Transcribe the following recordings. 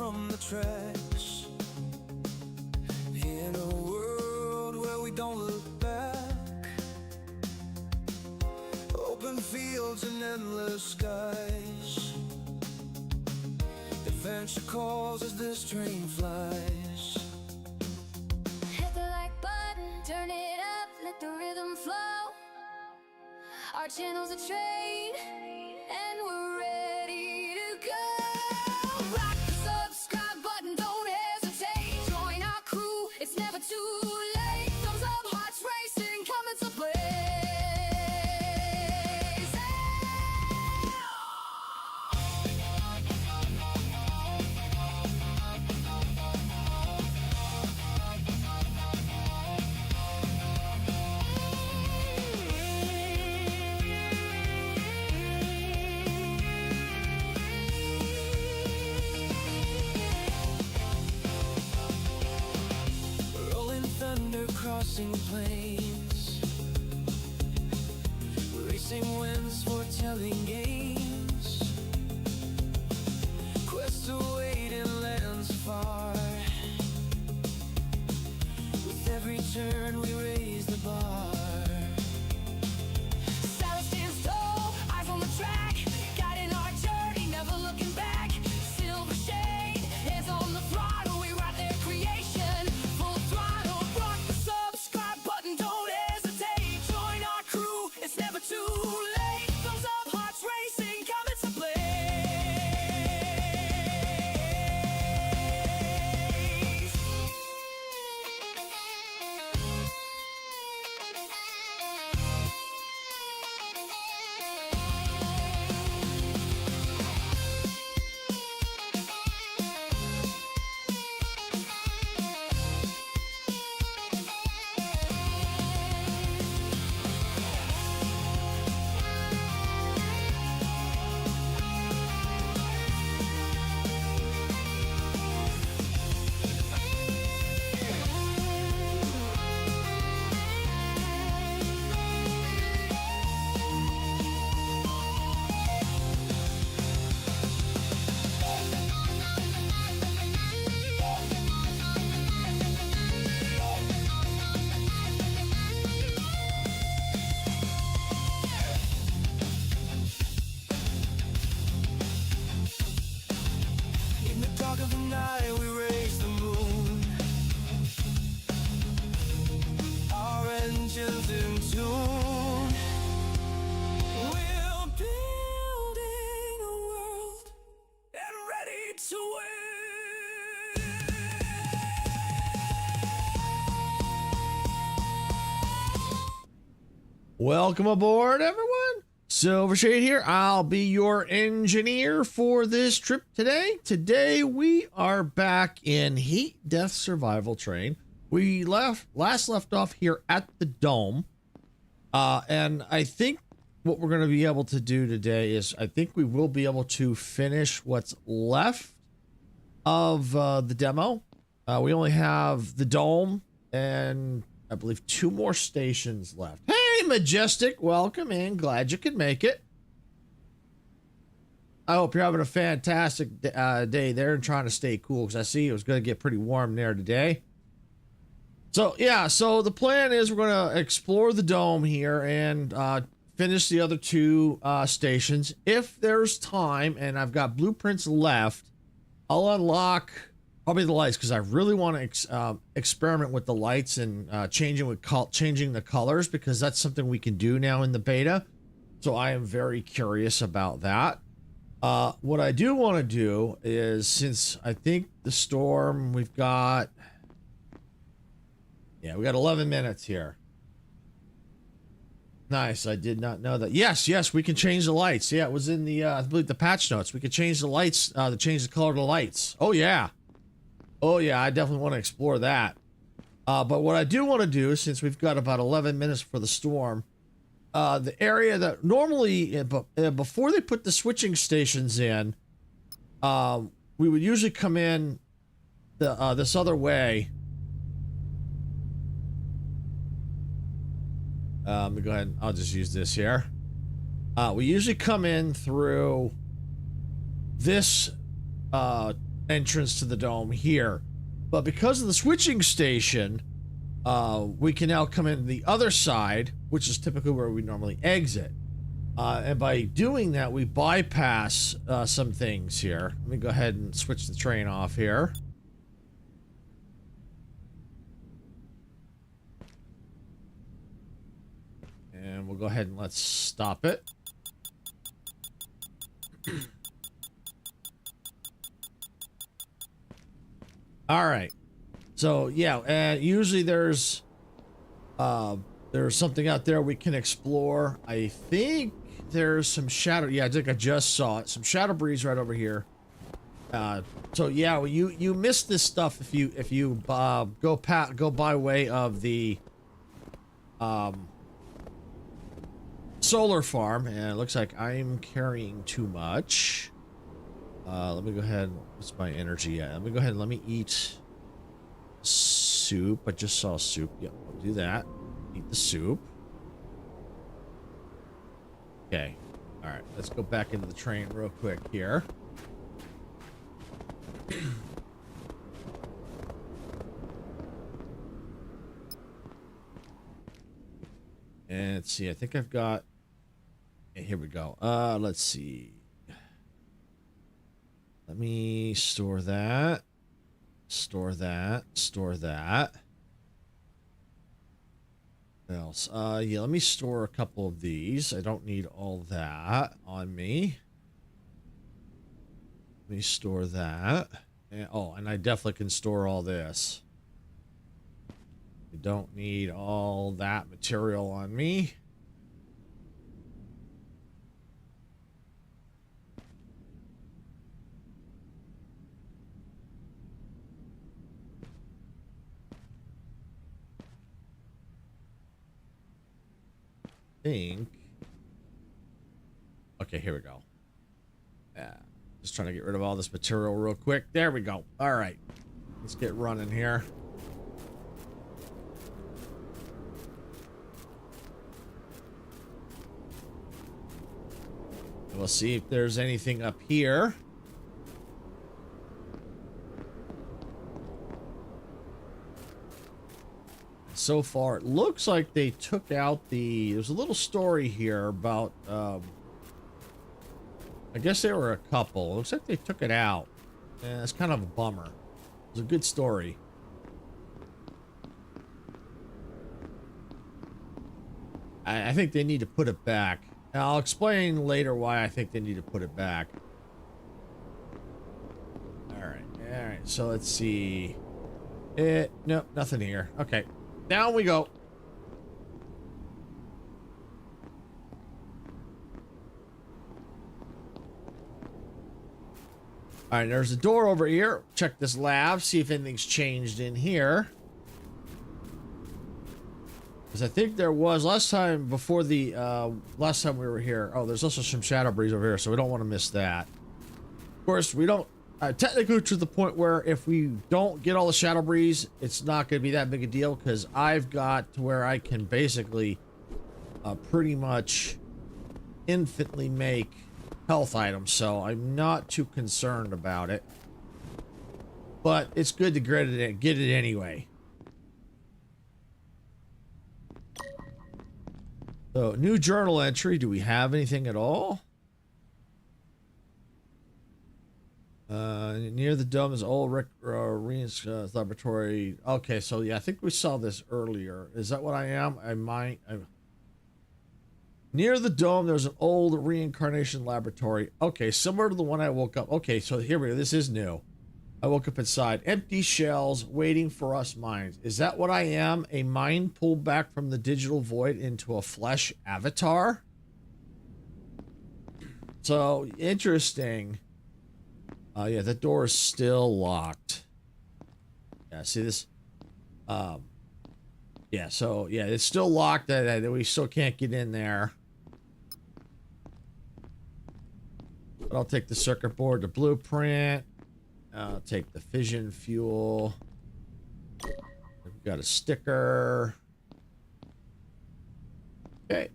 from the tracks. In a world where we don't look back, open fields and endless skies. Adventure calls as this train flies. Hit the like button, turn it up, let the rhythm flow. Our channel's a train, and we're ready to go. Rock the subscribe button, don't hesitate. Join our crew, it's never too late. Thumbs up, hearts racing, coming to play. Crossing plains, racing winds, foretelling games, quests await in lands far. With every turn we raise the bar. Silence stands tall, eyes on the track, guiding our journey, never looking back. Silver shade, hands on the throttle, we ride their creation. Full throttle, rock the subscribe button, don't hesitate. Join our crew, it's never too late. Thumbs up, hearts racing, coming to play. In the dark of the night we raise the moon, our engines in tune. We're building a world and ready to win. Welcome aboard, everyone. Silvershade here. I'll be your engineer for this trip today. Today we are back in Heat Death Survival Train. We last left off here at the dome, and I think what we're going to be able to do today is I think we will be able to finish what's left of the demo. We only have the dome and I believe 2 more stations left. Hey, Majestic, welcome in. Glad you could make it. I hope you're having a fantastic day there and trying to stay cool, because I see it was going to get pretty warm there today. So, yeah, so the plan is we're going to explore the dome here and finish the other 2 stations. If there's time and I've got blueprints left, I'll unlock probably the lights, because I really want to experiment with the lights and changing the colors, because that's something we can do now in the beta. So I am very curious about that. What I do want to do is, since I think the storm, we got 11 minutes here. Nice. I did not know that. Yes, we can change the lights. Yeah, it was in the I believe the patch notes. We could change the lights, to change the color of the lights. Oh yeah, I definitely want to explore that. But what I do want to do, since we've got about 11 minutes for the storm, the area that normally before they put the switching stations in, we would usually come in this other way. Let me go ahead. I'll just use this here. We usually come in through this entrance to the dome here. But because of the switching station, we can now come in the other side, which is typically where we normally exit. And by doing that, we bypass some things here. Let me go ahead and switch the train off here. And we'll go ahead and let's stop it. All right. So yeah, usually there's something out there we can explore. I think there's some shadow. Yeah, I think I just saw it. Some shadow breeze right over here. So yeah, well, you missed this stuff if you go by way of the solar farm. And it looks like I'm carrying too much. Let me go ahead. What's my energy at? Let me go ahead and let me eat soup. I just saw soup. Yep, I'll do that. Eat the soup. Okay. All right. Let's go back into the train real quick here. And let's see. I think I've got. Okay, here we go. Let's see. Let me store that. Store that. Store that. What else? Yeah, let me store a couple of these. I don't need all that on me. Let me store that. And, oh, and I definitely can store all this. I don't need all that material on me. Think. Okay, here we go. Yeah, just trying to get rid of all this material real quick. There we go. All right, let's get running here. We'll see if there's anything up here. So far, it looks like they took out the... There's a little story here about... I guess there were a couple. It looks like they took it out. Yeah, it's kind of a bummer. It was a good story. I think they need to put it back. And I'll explain later why I think they need to put it back. Alright, so let's see. Nope, nothing here. Okay. Down we go. All right, there's a door over here. Check this lab, see if anything's changed in here. Because I think there was last time before the last time we were here. Oh, there's also some shadow breeze over here, so we don't want to miss that. Of course, we don't technically to the point where if we don't get all the shadow breeze, it's not going to be that big a deal because I've got to where I can basically pretty much infinitely make health items, so I'm not too concerned about it. But it's good to get it anyway. So, new journal entry. Do we have anything at all? Near the dome is old Rian's laboratory. Okay, so yeah, I think we saw this earlier. Is that what I am? Near the dome, there's an old reincarnation laboratory. Okay, similar to the one I woke up. Okay, so here we go. This is new. I woke up inside. Empty shells waiting for us minds. Is that what I am? A mind pulled back from the digital void into a flesh avatar? So, interesting. Yeah, that door is still locked. Yeah, see this? Yeah, so, yeah, it's still locked. We still can't get in there. But I'll take the circuit board, the blueprint. I'll take the fission fuel. We've got a sticker. Okay.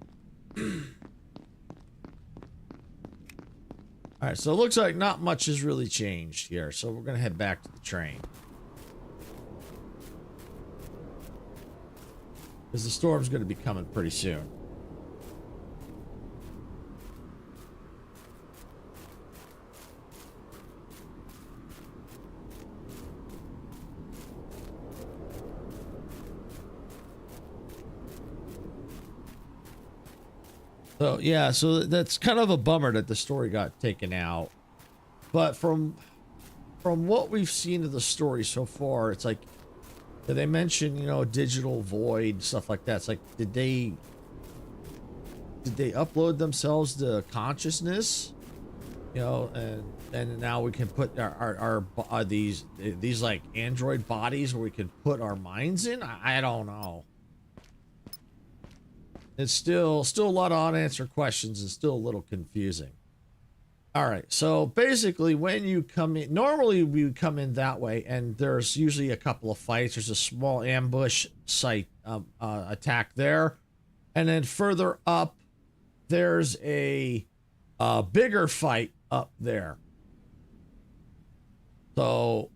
All right, so it looks like not much has really changed here. So we're going to head back to the train. Because the storm's going to be coming pretty soon. So yeah, so that's kind of a bummer that the story got taken out. But from what we've seen of the story so far, it's like, did they mention, you know, digital void, stuff like that? It's like, did they upload themselves to consciousness? You know, and now we can put our these like android bodies where we can put our minds in? I don't know. It's still a lot of unanswered questions and still a little confusing. All right, so basically when you come in, normally we would come in that way, and there's usually a couple of fights. There's a small ambush site attack there, and then further up, there's a bigger fight up there. So,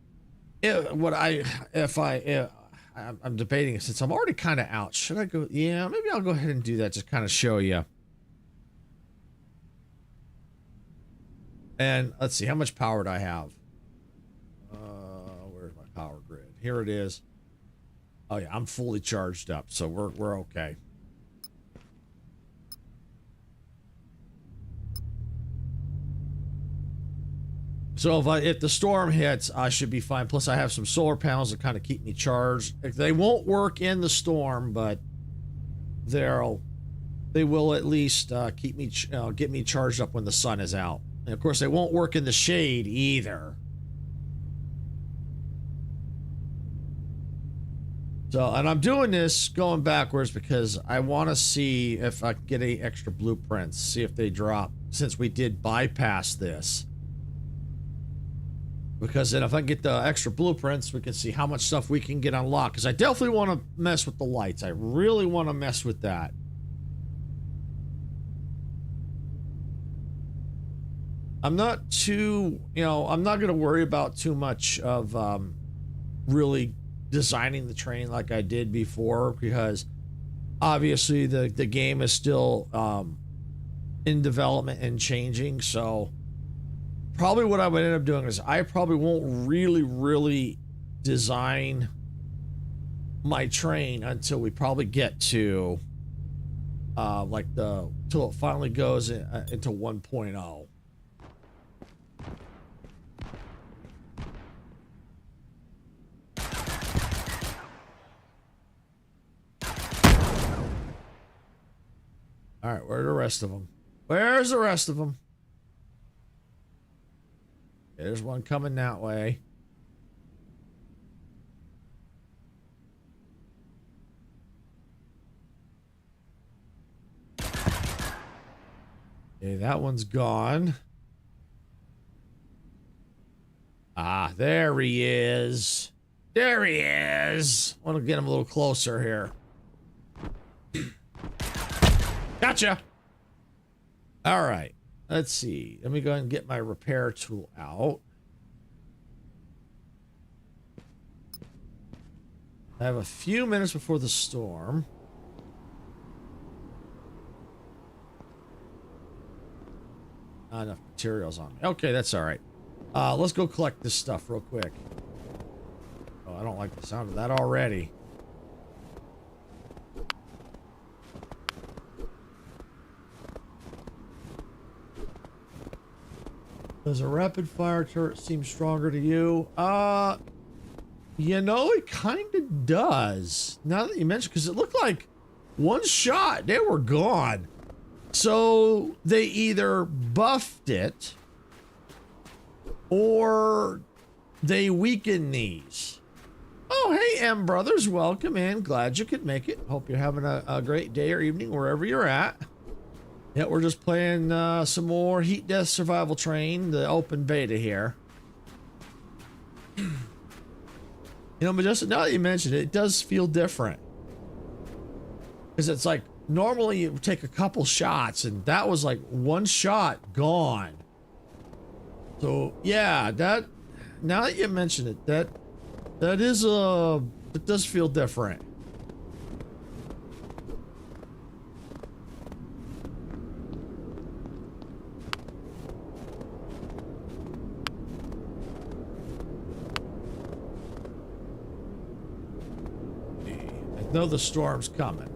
I'm debating, since I'm already kind of out, should I go? Yeah, maybe I'll go ahead and do that, just kind of show you. And let's see, how much power do I have? Where's my power grid? Here it is. Oh yeah, I'm fully charged up, so we're okay. So if the storm hits, I should be fine. Plus, I have some solar panels that kind of keep me charged. They won't work in the storm, but they will at least keep me get me charged up when the sun is out. And of course, they won't work in the shade either. So, and I'm doing this going backwards because I want to see if I can get any extra blueprints, see if they drop, since we did bypass this. Because then if I get the extra blueprints, we can see how much stuff we can get unlocked. Because I definitely want to mess with the lights. I really want to mess with that. I'm not too, I'm not going to worry about too much of really designing the train like I did before. Because obviously the game is still in development and changing. So probably what I would end up doing is I probably won't really design my train until we probably get to till it finally goes into 1.0. All right, where are the rest of them? Where's the rest of them? There's one coming that way. Okay, that one's gone. Ah, there he is. There he is. I want to get him a little closer here. Gotcha. All right. Let's see. Let me go ahead and get my repair tool out. I have a few minutes before the storm. Not enough materials on me. Okay, that's all right. Let's go collect this stuff real quick. Oh, I don't like the sound of that already. Does a rapid fire turret seem stronger to you? It kind of does. Now that you mention, because it looked like one shot, they were gone. So they either buffed it or they weakened these. Oh, hey, M Brothers, welcome in. Glad you could make it. Hope you're having a great day or evening wherever you're at. Yeah, we're just playing some more Heat Death Survival Train, the open beta here. But just now that you mentioned it, it does feel different. Because it's like, normally you take a couple shots, and that was like one shot, gone. So yeah, that, now that you mention it, that is it does feel different. I know the storm's coming.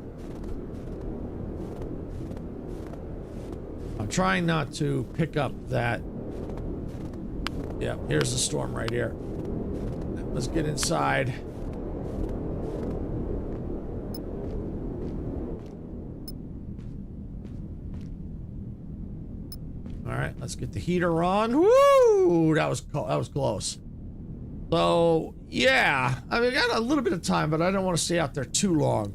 I'm trying not to pick up that. Yeah, here's the storm right here. Let's get inside. All right, let's get the heater on. Woo! That was close. So, yeah, I mean, I got a little bit of time, but I don't want to stay out there too long.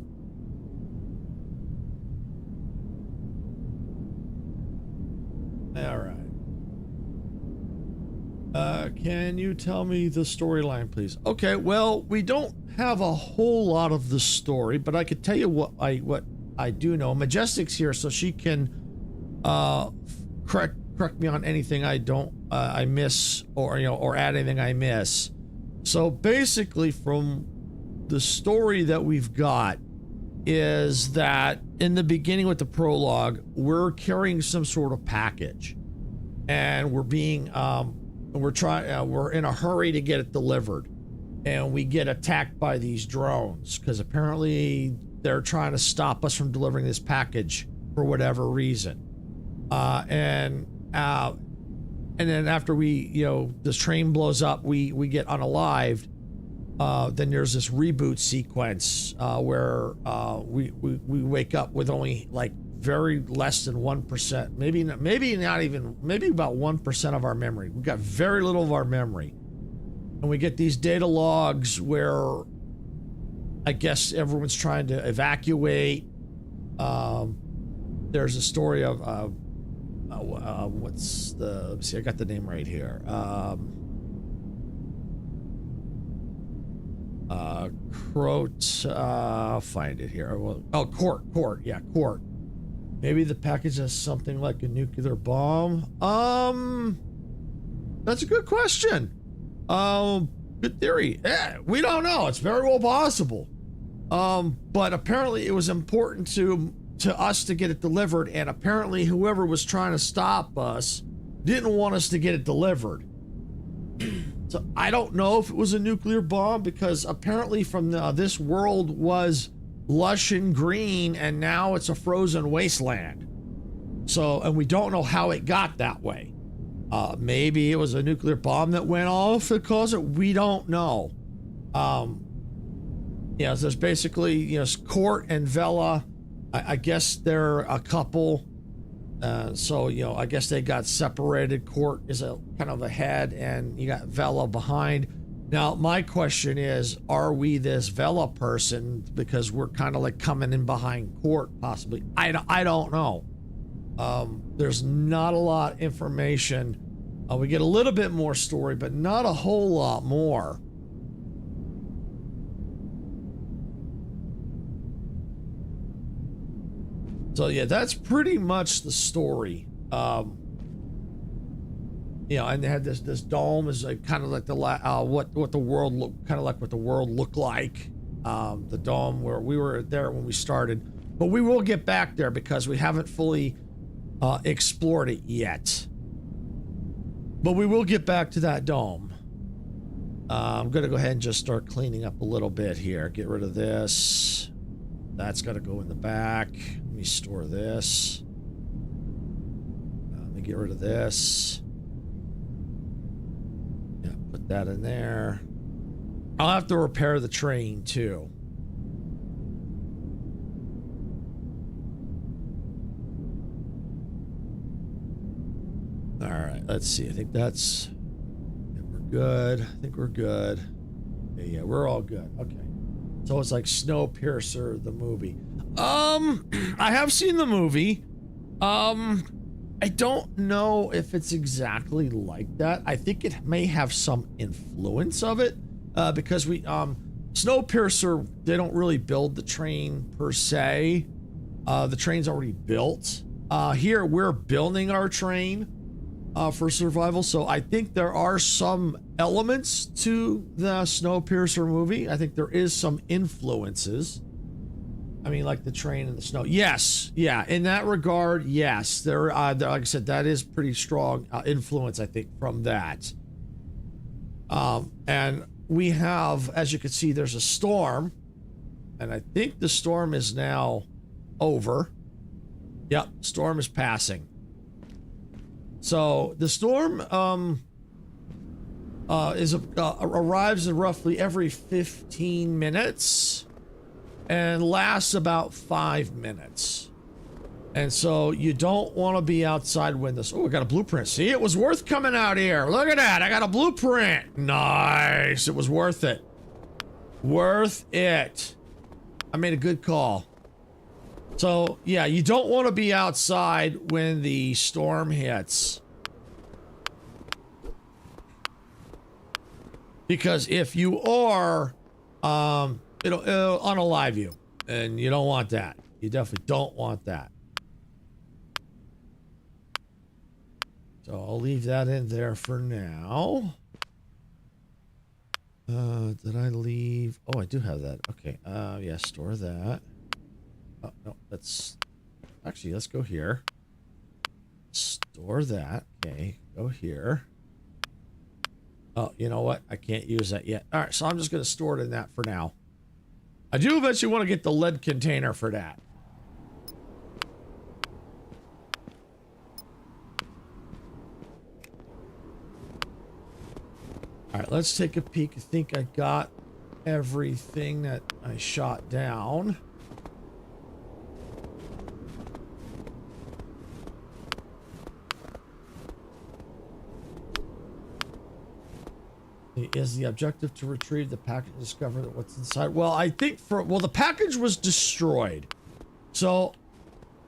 All right. Can you tell me the storyline, please? Okay, well, we don't have a whole lot of the story, but I could tell you what I do know. Majestic's here, so she can correct me on anything I miss, or or add anything I miss. So basically, from the story that we've got, is that in the beginning with the prologue, we're carrying some sort of package, and we're being we're in a hurry to get it delivered, and we get attacked by these drones because apparently they're trying to stop us from delivering this package for whatever reason. And then after this train blows up, we get unalived. Then there's this reboot sequence where we wake up with only like very less than 1%, maybe not even, maybe about 1% of our memory. We've got very little of our memory, and we get these data logs where I guess everyone's trying to evacuate. There's a story of what's the, let me see, I got the name right here. Croat, I'll find it here. Oh, Court. Yeah, Court. Maybe the package has something like a nuclear bomb. That's a good question. Good theory. We don't know. It's very well possible. But apparently it was important to us to get it delivered, and apparently whoever was trying to stop us didn't want us to get it delivered. So I don't know if it was a nuclear bomb, because apparently from this world was lush and green, and now it's a frozen wasteland. So, and we don't know how it got that way. Maybe it was a nuclear bomb that went off that caused it. We don't know. Yeah, so there's basically, Court and Vela. I guess they're a couple. So, I guess they got separated. Court is a kind of ahead, and you got Vela behind. Now, my question is, are we this Vela person because we're kind of like coming in behind Court, possibly? I don't know. There's not a lot of information. We get a little bit more story, but not a whole lot more. So yeah, that's pretty much the story. And they had this dome is like kind of like the what the world looked kind of like what the world looked like. The dome where we were there when we started, but we will get back there because we haven't fully explored it yet. But we will get back to that dome. I'm gonna go ahead and just start cleaning up a little bit here. Get rid of this. That's got to go in the back. Let me store this. Let me get rid of this. Yeah, put that in there. I'll have to repair the train too. All right, let's see. I think that's... Yeah, we're good. I think we're good. Yeah, we're all good. Okay. So it's like Snowpiercer, the movie. I have seen the movie. I don't know if it's exactly like that. I think it may have some influence of it, because Snowpiercer, they don't really build the train per se. The train's already built. Here we're building our train. for survival. So I think there are some elements to the Snowpiercer movie. I think there is some influences. I mean, like the train and the snow. Yes, yeah. In that regard, yes. There, like I said, that is pretty strong influence, I think, from that. And we have, as you can see, there's a storm, and I think the storm is now over. Yep, storm is passing. So the storm arrives roughly every 15 minutes and lasts about 5 minutes. And so you don't want to be outside when this... Oh, we got a blueprint. See, it was worth coming out here. Look at that. I got a blueprint. Nice. It was worth it. Worth it. I made a good call. So, yeah, you don't want to be outside when the storm hits. Because if you are, it'll unalive you. And you don't want that. You definitely don't want that. So I'll leave that in there for now. Did I leave? Oh, I do have that. Okay. Yeah, store that. Oh, no, that's... Actually, let's go here. Store that. Okay, go here. Oh, you know what? I can't use that yet. All right, so I'm just going to store it in that for now. I do eventually want to get the lead container for that. All right, let's take a peek. I think I got everything that I shot down. Is the objective to retrieve the package and discover that what's inside? Well, I think the package was destroyed. So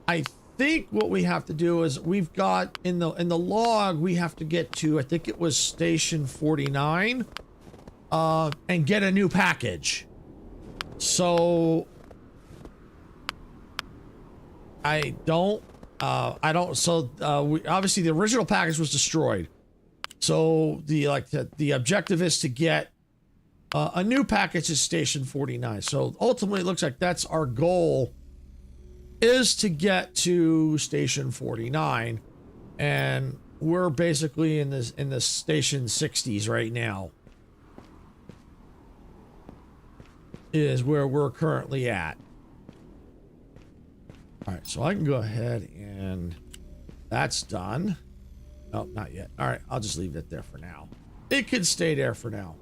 I think what we have to do is we've got in the log, we have to get to, I think it was station 49, and get a new package. So so obviously the original package was destroyed. So the objective is to get a new package at station 49. So ultimately, it looks like that's our goal, is to get to station 49, and we're basically in the station 60s right now. Is where we're currently at. All right, so I can go ahead and that's done. Oh, not yet. All right, I'll just leave it there for now. It can stay there for now.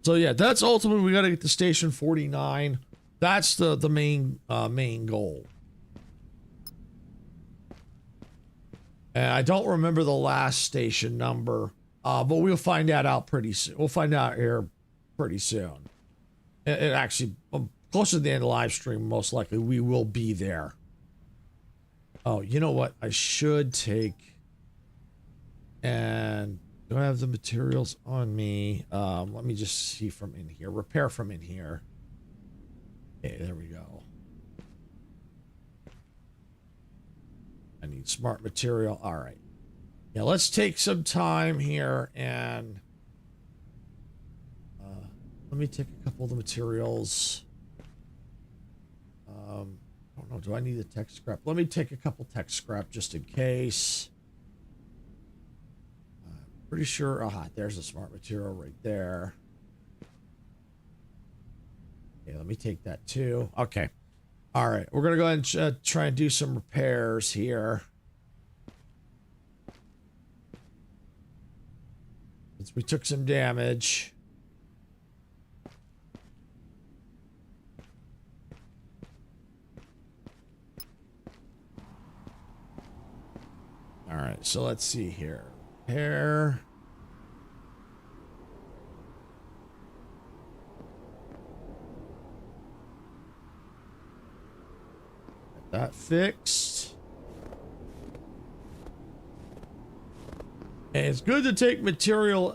So yeah, that's ultimately, we got to get to station 49. That's the main goal. And I don't remember the last station number, but we'll find that out pretty soon. We'll find out here pretty soon. It actually, closer to the end of the live stream, most likely we will be there. Oh, you know what? I should take, and do I have the materials on me? Let me just see from in here. Repair from in here. Okay, there we go. I need smart material. All right. Yeah, let's take some time here and let me take a couple of the materials. I don't know. Do I need a tech scrap? Let me take a couple tech scrap just in case. Pretty sure. Aha, there's a smart material right there. Okay, let me take that too. Okay. All right. We're going to go ahead and try and do some repairs here. Since we took some damage. All right, so let's see here. Repair. Get that fixed. And it's good to take material,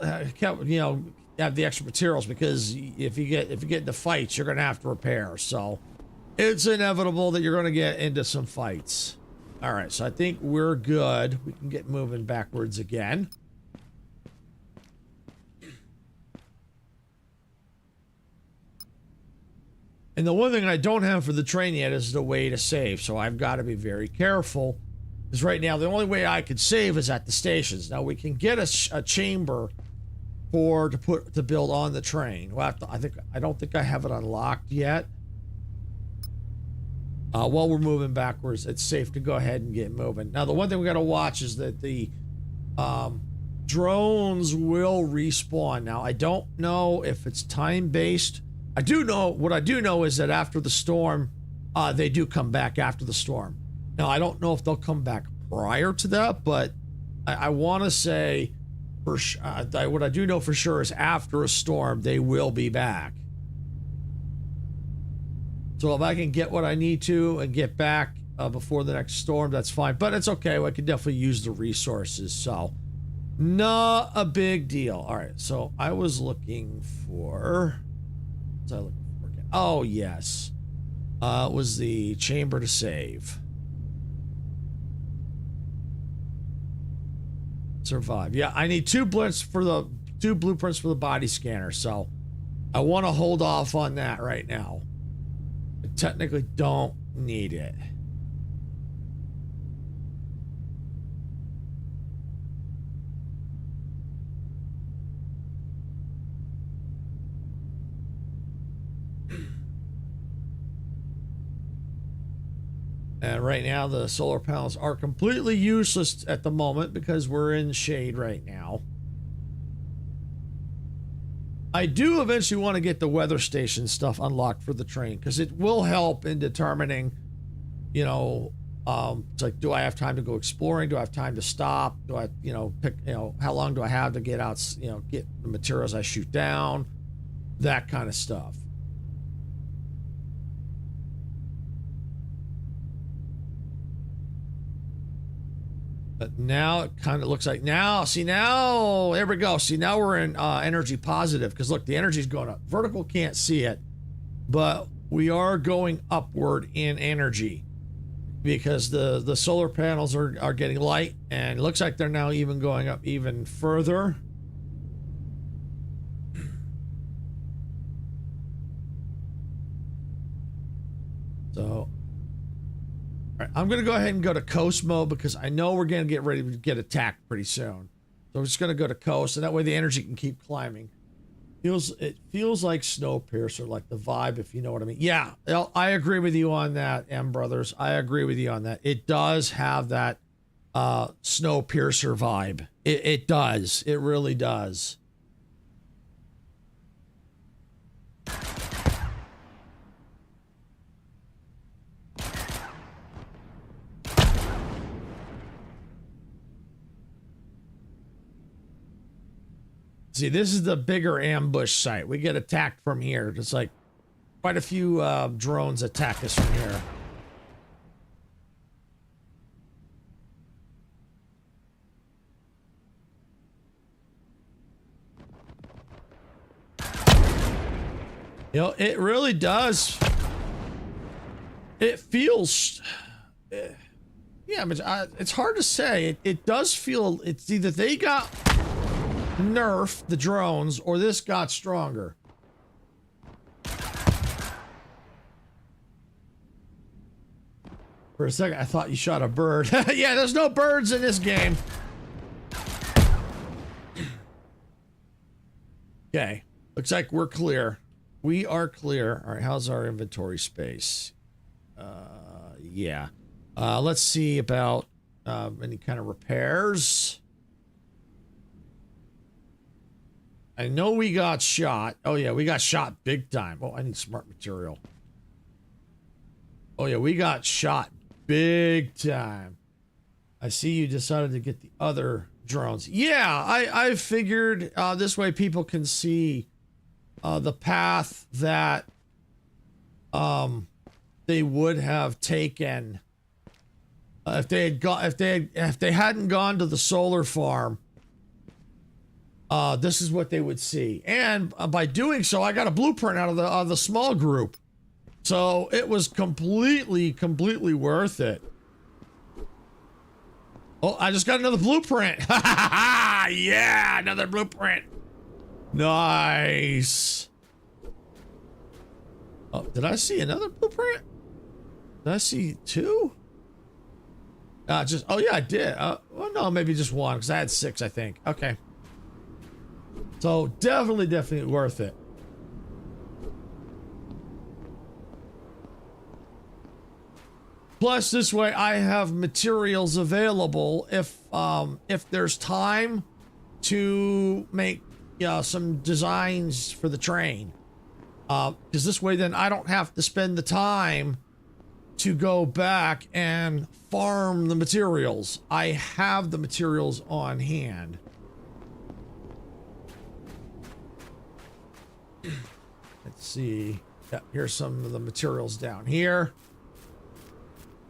you know, have the extra materials, because if you get into fights, you're gonna have to repair. So it's inevitable that you're gonna get into some fights. All right, so I think we're good. We can get moving backwards again. And the one thing I don't have for the train yet is the way to save, so I've got to be very careful. Because right now, the only way I could save is at the stations. Now, we can get a chamber to build on the train. Well, I don't think I have it unlocked yet. While we're moving backwards, it's safe to go ahead and get moving. Now, the one thing we got to watch is that the drones will respawn. Now, I don't know if it's time-based. I do know, what I do know is that after the storm, they do come back after the storm. Now, I don't know if they'll come back prior to that, but I want to say, what I do know for sure is after a storm, they will be back. So if I can get what I need to and get back before the next storm, that's fine. But it's okay. I can definitely use the resources. So not a big deal. All right. So I was looking for... What was I looking for again? Oh, yes. It was the chamber to save. Survive. Yeah, I need two blueprints for the body scanner. So I want to hold off on that right now. I technically don't need it. And right now the solar panels are completely useless at the moment because we're in shade right now. I do eventually want to get the weather station stuff unlocked for the train because it will help in determining, you know, it's like, do I have time to go exploring? Do I have time to stop? Do I, you know, pick, you know, how long do I have to get out, you know, get the materials I shoot down, that kind of stuff. But now it kind of looks like now, there we go. See, now we're in energy positive because look, the energy is going up. Vertical can't see it, but we are going upward in energy because the solar panels are getting light and it looks like they're now even going up even further. So all right, I'm going to go ahead and go to coast mode because I know we're going to get ready to get attacked pretty soon. So I'm just going to go to coast, and that way the energy can keep climbing. It feels like Snowpiercer, like the vibe, if you know what I mean. Yeah, I agree with you on that, M Brothers. I agree with you on that. It does have that Snowpiercer vibe. It does. It really does. See, this is the bigger ambush site. We get attacked from here. It's like quite a few drones attack us from here. You know, it really does. It feels... yeah, but it's hard to say. It does feel... It's either they got... nerf the drones or this got stronger. For a second I thought you shot a bird. Yeah, there's no birds in this game. Okay, looks like we're clear. We are clear. All right, how's our inventory space? Yeah, let's see about any kind of repairs. I know we got shot. Oh, yeah, we got shot big time. Oh, I need smart material. Oh, yeah, we got shot big time. I see you decided to get the other drones. Yeah, I figured this way people can see the path that they would have taken if they hadn't gone to the solar farm. This is what they would see. And by doing so, I got a blueprint out of the small group. So it was completely worth it. Oh, I just got another blueprint. Yeah, another blueprint. Nice. Oh, did I see another blueprint? Did I see two? Oh yeah, I did. Well, no, maybe just one, because I had 6, I think. Okay. So definitely worth it. Plus, this way I have materials available if there's time to make some designs for the train. Because this way then I don't have to spend the time to go back and farm the materials. I have the materials on hand. Let's see. Yeah, here's some of the materials down here.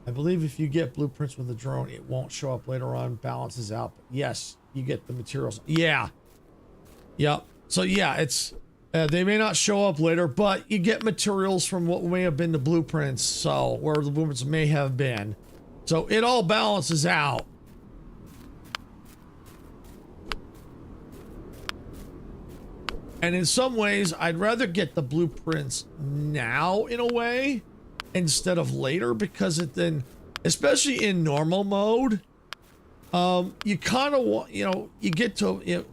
I believe if you get blueprints with a drone, it won't show up later on, balances out. But yes, you get the materials. Yeah. Yep. So yeah, it's they may not show up later, but you get materials from what may have been the blueprints. So where the blueprints may have been. So it all balances out. And in some ways, I'd rather get the blueprints now in a way instead of later, because it then, especially in normal mode, you kind of want, you get to,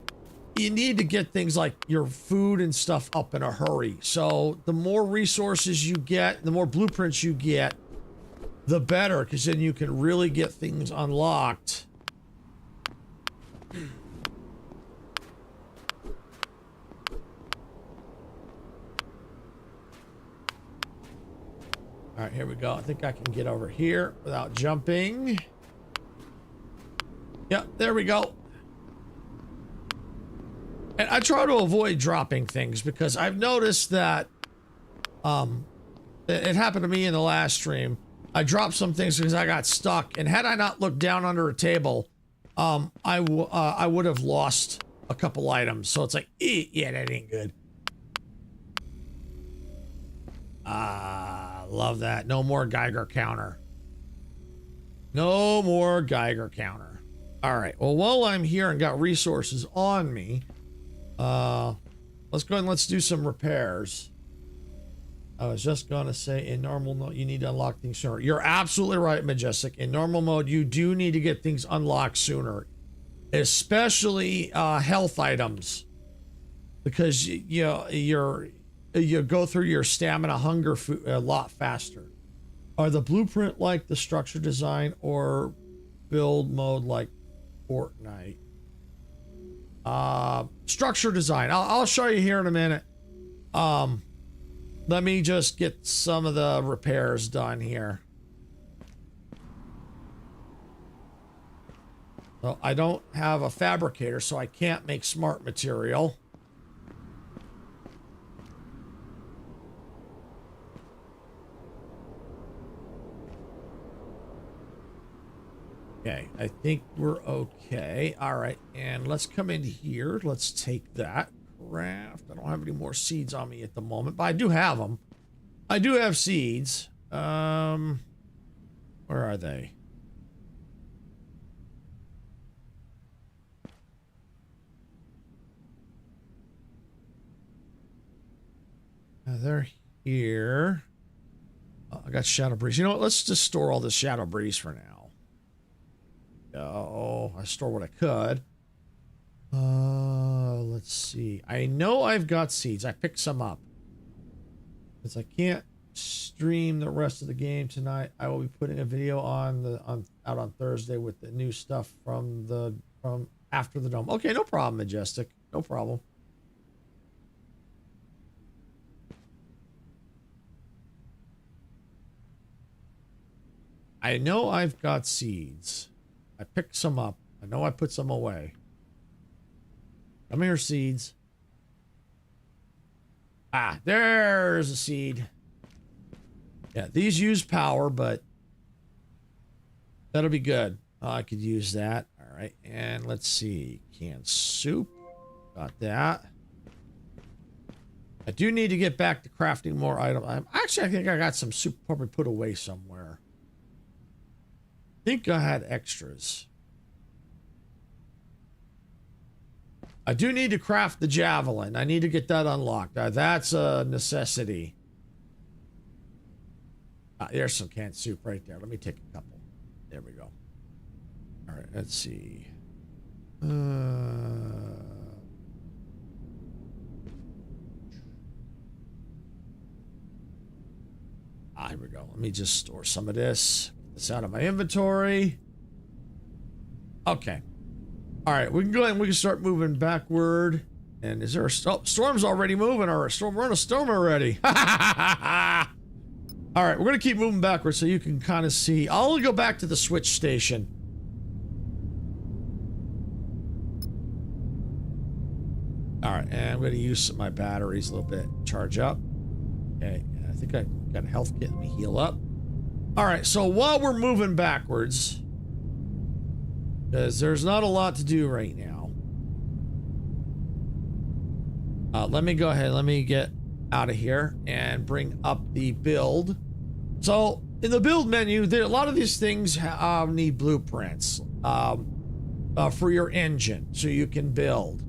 you need to get things like your food and stuff up in a hurry. So the more resources you get, the more blueprints you get, the better, because then you can really get things unlocked. All right, here we go. I think I can get over here without jumping. Yep, there we go. And I try to avoid dropping things because I've noticed that it happened to me in the last stream. I dropped some things because I got stuck, and had I not looked down under a table, I would have lost a couple items. So it's like, yeah, that ain't good. Love that. No more Geiger counter. No more Geiger counter. All right. Well, while I'm here and got resources on me, let's go and let's do some repairs. I was just gonna say, in normal mode, you need to unlock things sooner. You're absolutely right, Majestic. In normal mode, you do need to get things unlocked sooner, especially health items, because you go through your stamina hunger food a lot faster. Are the blueprint like the structure design or build mode like Fortnite? Structure design. I'll show you here in a minute. Let me just get some of the repairs done here. So I don't have a fabricator, so I can't make smart material. Okay, I think we're okay. All right, and let's come in here. Let's take that craft. I don't have any more seeds on me at the moment, but I do have them. I do have seeds. Where are they? They're here. Oh, I got Shadow Breeze. You know what? Let's just store all this Shadow Breeze for now. Oh, I store what I could. Let's see. I know I've got seeds. I picked some up. Because I can't stream the rest of the game tonight. I will be putting a video out on Thursday with the new stuff from after the dome. Okay, no problem, Majestic. No problem. I know I've got seeds. I picked some up. I know I put some away. Come here, seeds. Ah, there's a seed. Yeah, these use power, but that'll be good. I could use that. All right, and let's see. Canned soup. Got that. I do need to get back to crafting more items. Actually, I think I got some soup probably put away somewhere. I think I had extras. I do need to craft the javelin. I need to get that unlocked. That's a necessity. There's some canned soup right there. Let me take a couple. There we go. All right, let's see. Here we go. Let me just store some of this. Get this out of my inventory. Okay. All right, we can go ahead and we can start moving backward. And is there a storm's already moving, or we're in a storm already? All right, we're gonna keep moving backwards so you can kind of see. I'll go back to the switch station. All right, and I'm gonna use my batteries a little bit. Charge up. Okay, I think I got a health kit. Let me heal up. All right, so while we're moving backwards, because there's not a lot to do right now. Let me go ahead. Let me get out of here and bring up the build. So in the build menu, a lot of these things need blueprints for your engine, so you can build.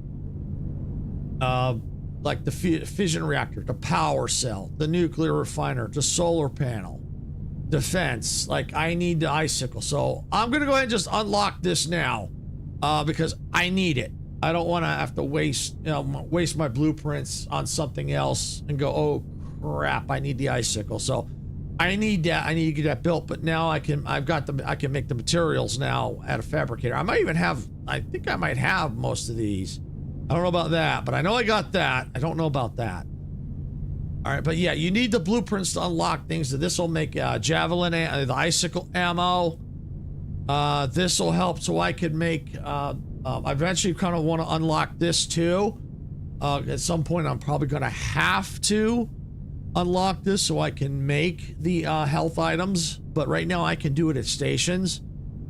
Like the fission reactor, the power cell, the nuclear refiner, the solar panel, defense. Like, I need the icicle, so I'm gonna go ahead and just unlock this now because I need it. I don't want to have to waste my blueprints on something else and go, oh crap, I need the icicle. So I need that. I need to get that built. But now I can make the materials now at a fabricator. I think I might have most of these. I don't know about that, but I know I got that. I don't know about that. All right, but yeah, you need the blueprints to unlock things. This will make javelin, the icicle ammo. This will help so I can make. I eventually kind of want to unlock this too. At some point, I'm probably going to have to unlock this so I can make the health items. But right now, I can do it at stations.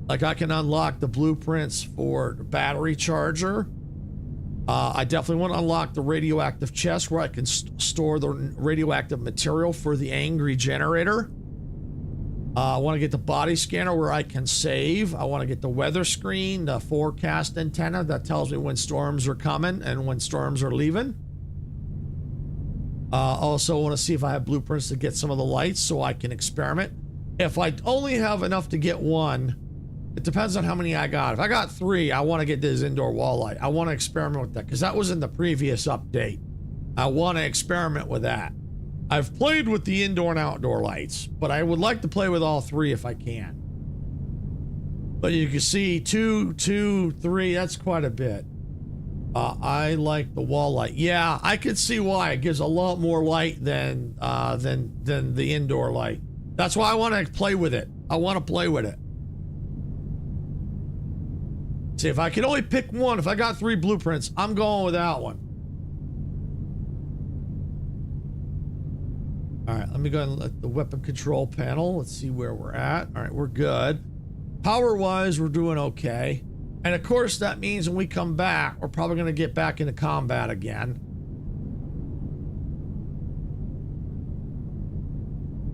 Like, I can unlock the blueprints for the battery charger. I definitely want to unlock the radioactive chest where I can store the radioactive material for the angry generator. I want to get the body scanner where I can save. I want to get the weather screen, the forecast antenna that tells me when storms are coming and when storms are leaving. Also want to see if I have blueprints to get some of the lights so I can experiment. If I only have enough to get one, it depends on how many I got. If I got 3, I want to get this indoor wall light. I want to experiment with that because that was in the previous update. I want to experiment with that. I've played with the indoor and outdoor lights, but I would like to play with all 3 if I can. But you can see 2, 2, 3, that's quite a bit. I like the wall light. Yeah, I could see why. It gives a lot more light than the indoor light. That's why I want to play with it. I want to play with it. See, if I could only pick one, if I got 3 blueprints, I'm going with that one. All right, let me go ahead and let the weapon control panel. Let's see where we're at. All right, we're good. Power-wise, we're doing okay. And of course, that means when we come back, we're probably going to get back into combat again.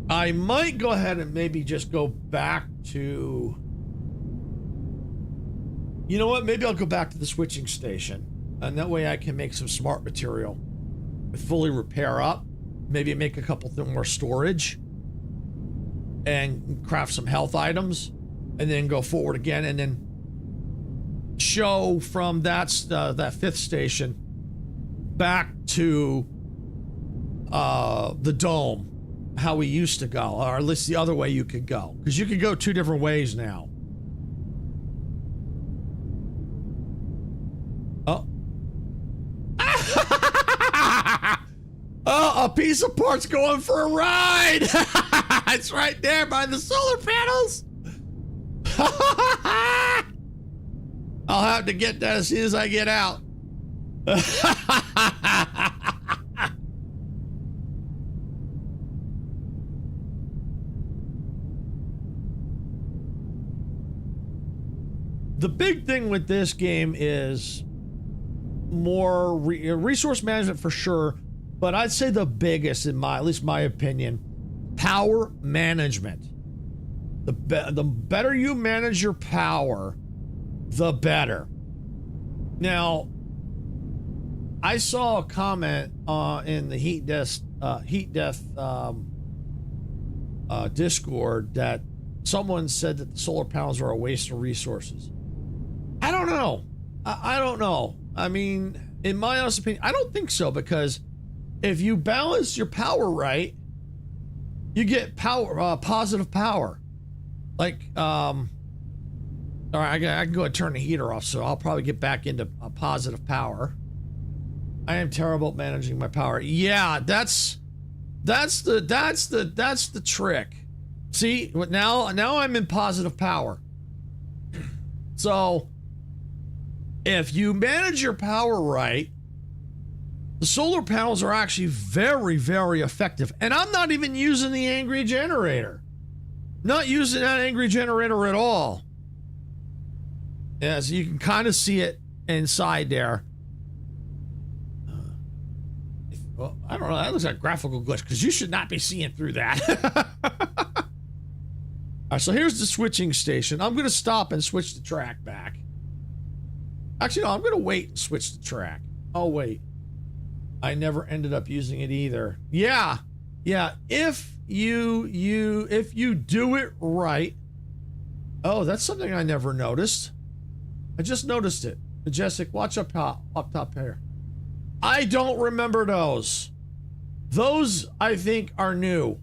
I might go ahead and maybe just go back to... You know what? Maybe I'll go back to the switching station. And that way I can make some smart material. Fully repair up. Maybe make a couple more storage. And craft some health items. And then go forward again. And then show from that 5th station back to the dome. How we used to go. Or at least the other way you could go. Because you could go 2 different ways now. Oh. Oh, a piece of part's going for a ride. It's right there by the solar panels. I'll have to get that as soon as I get out. The big thing with this game is more resource management for sure, but I'd say the biggest, at least my opinion, power management. The better you manage your power, the better. Now, I saw a comment in the heat death Discord that someone said that the solar panels are a waste of resources. I don't know. I don't know. I mean, in my honest opinion, I don't think so, because if you balance your power right, you get power, positive power. Like, all right, I can go and turn the heater off, so I'll probably get back into positive power. I am terrible at managing my power. Yeah, that's the trick. See, now I'm in positive power. So if you manage your power right, the solar panels are actually very, very effective. And I'm not even using the angry generator. Not using that angry generator at all. Yeah, so you can kind of see it inside there. Well, I don't know. That looks like a graphical glitch, because you should not be seeing through that. All right, so here's the switching station. I'm going to stop and switch the track back. Actually, no, I'm going to wait and switch the track. Oh, wait. I never ended up using it either. Yeah. Yeah. If you do it right. Oh, that's something I never noticed. I just noticed it. Majestic, watch up top here. I don't remember those. Those, I think, are new.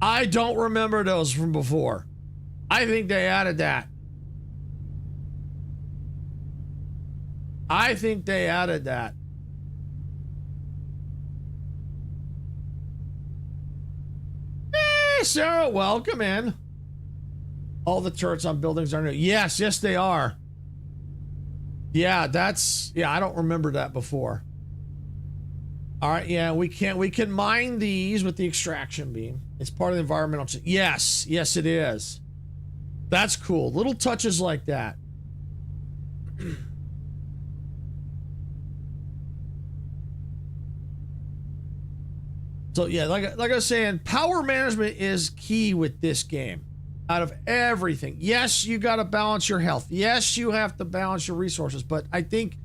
I don't remember those from before. I think they added that. I think they added that. Hey, Sarah, welcome in. All the turrets on buildings are new. Yes, yes, they are. Yeah, I don't remember that before. All right, yeah, we can mine these with the extraction beam. It's part of the environmental. Yes, yes, it is. That's cool. Little touches like that. So yeah, like I was saying, power management is key with this game. Out of everything, yes, you got to balance your health. Yes, you have to balance your resources, but I think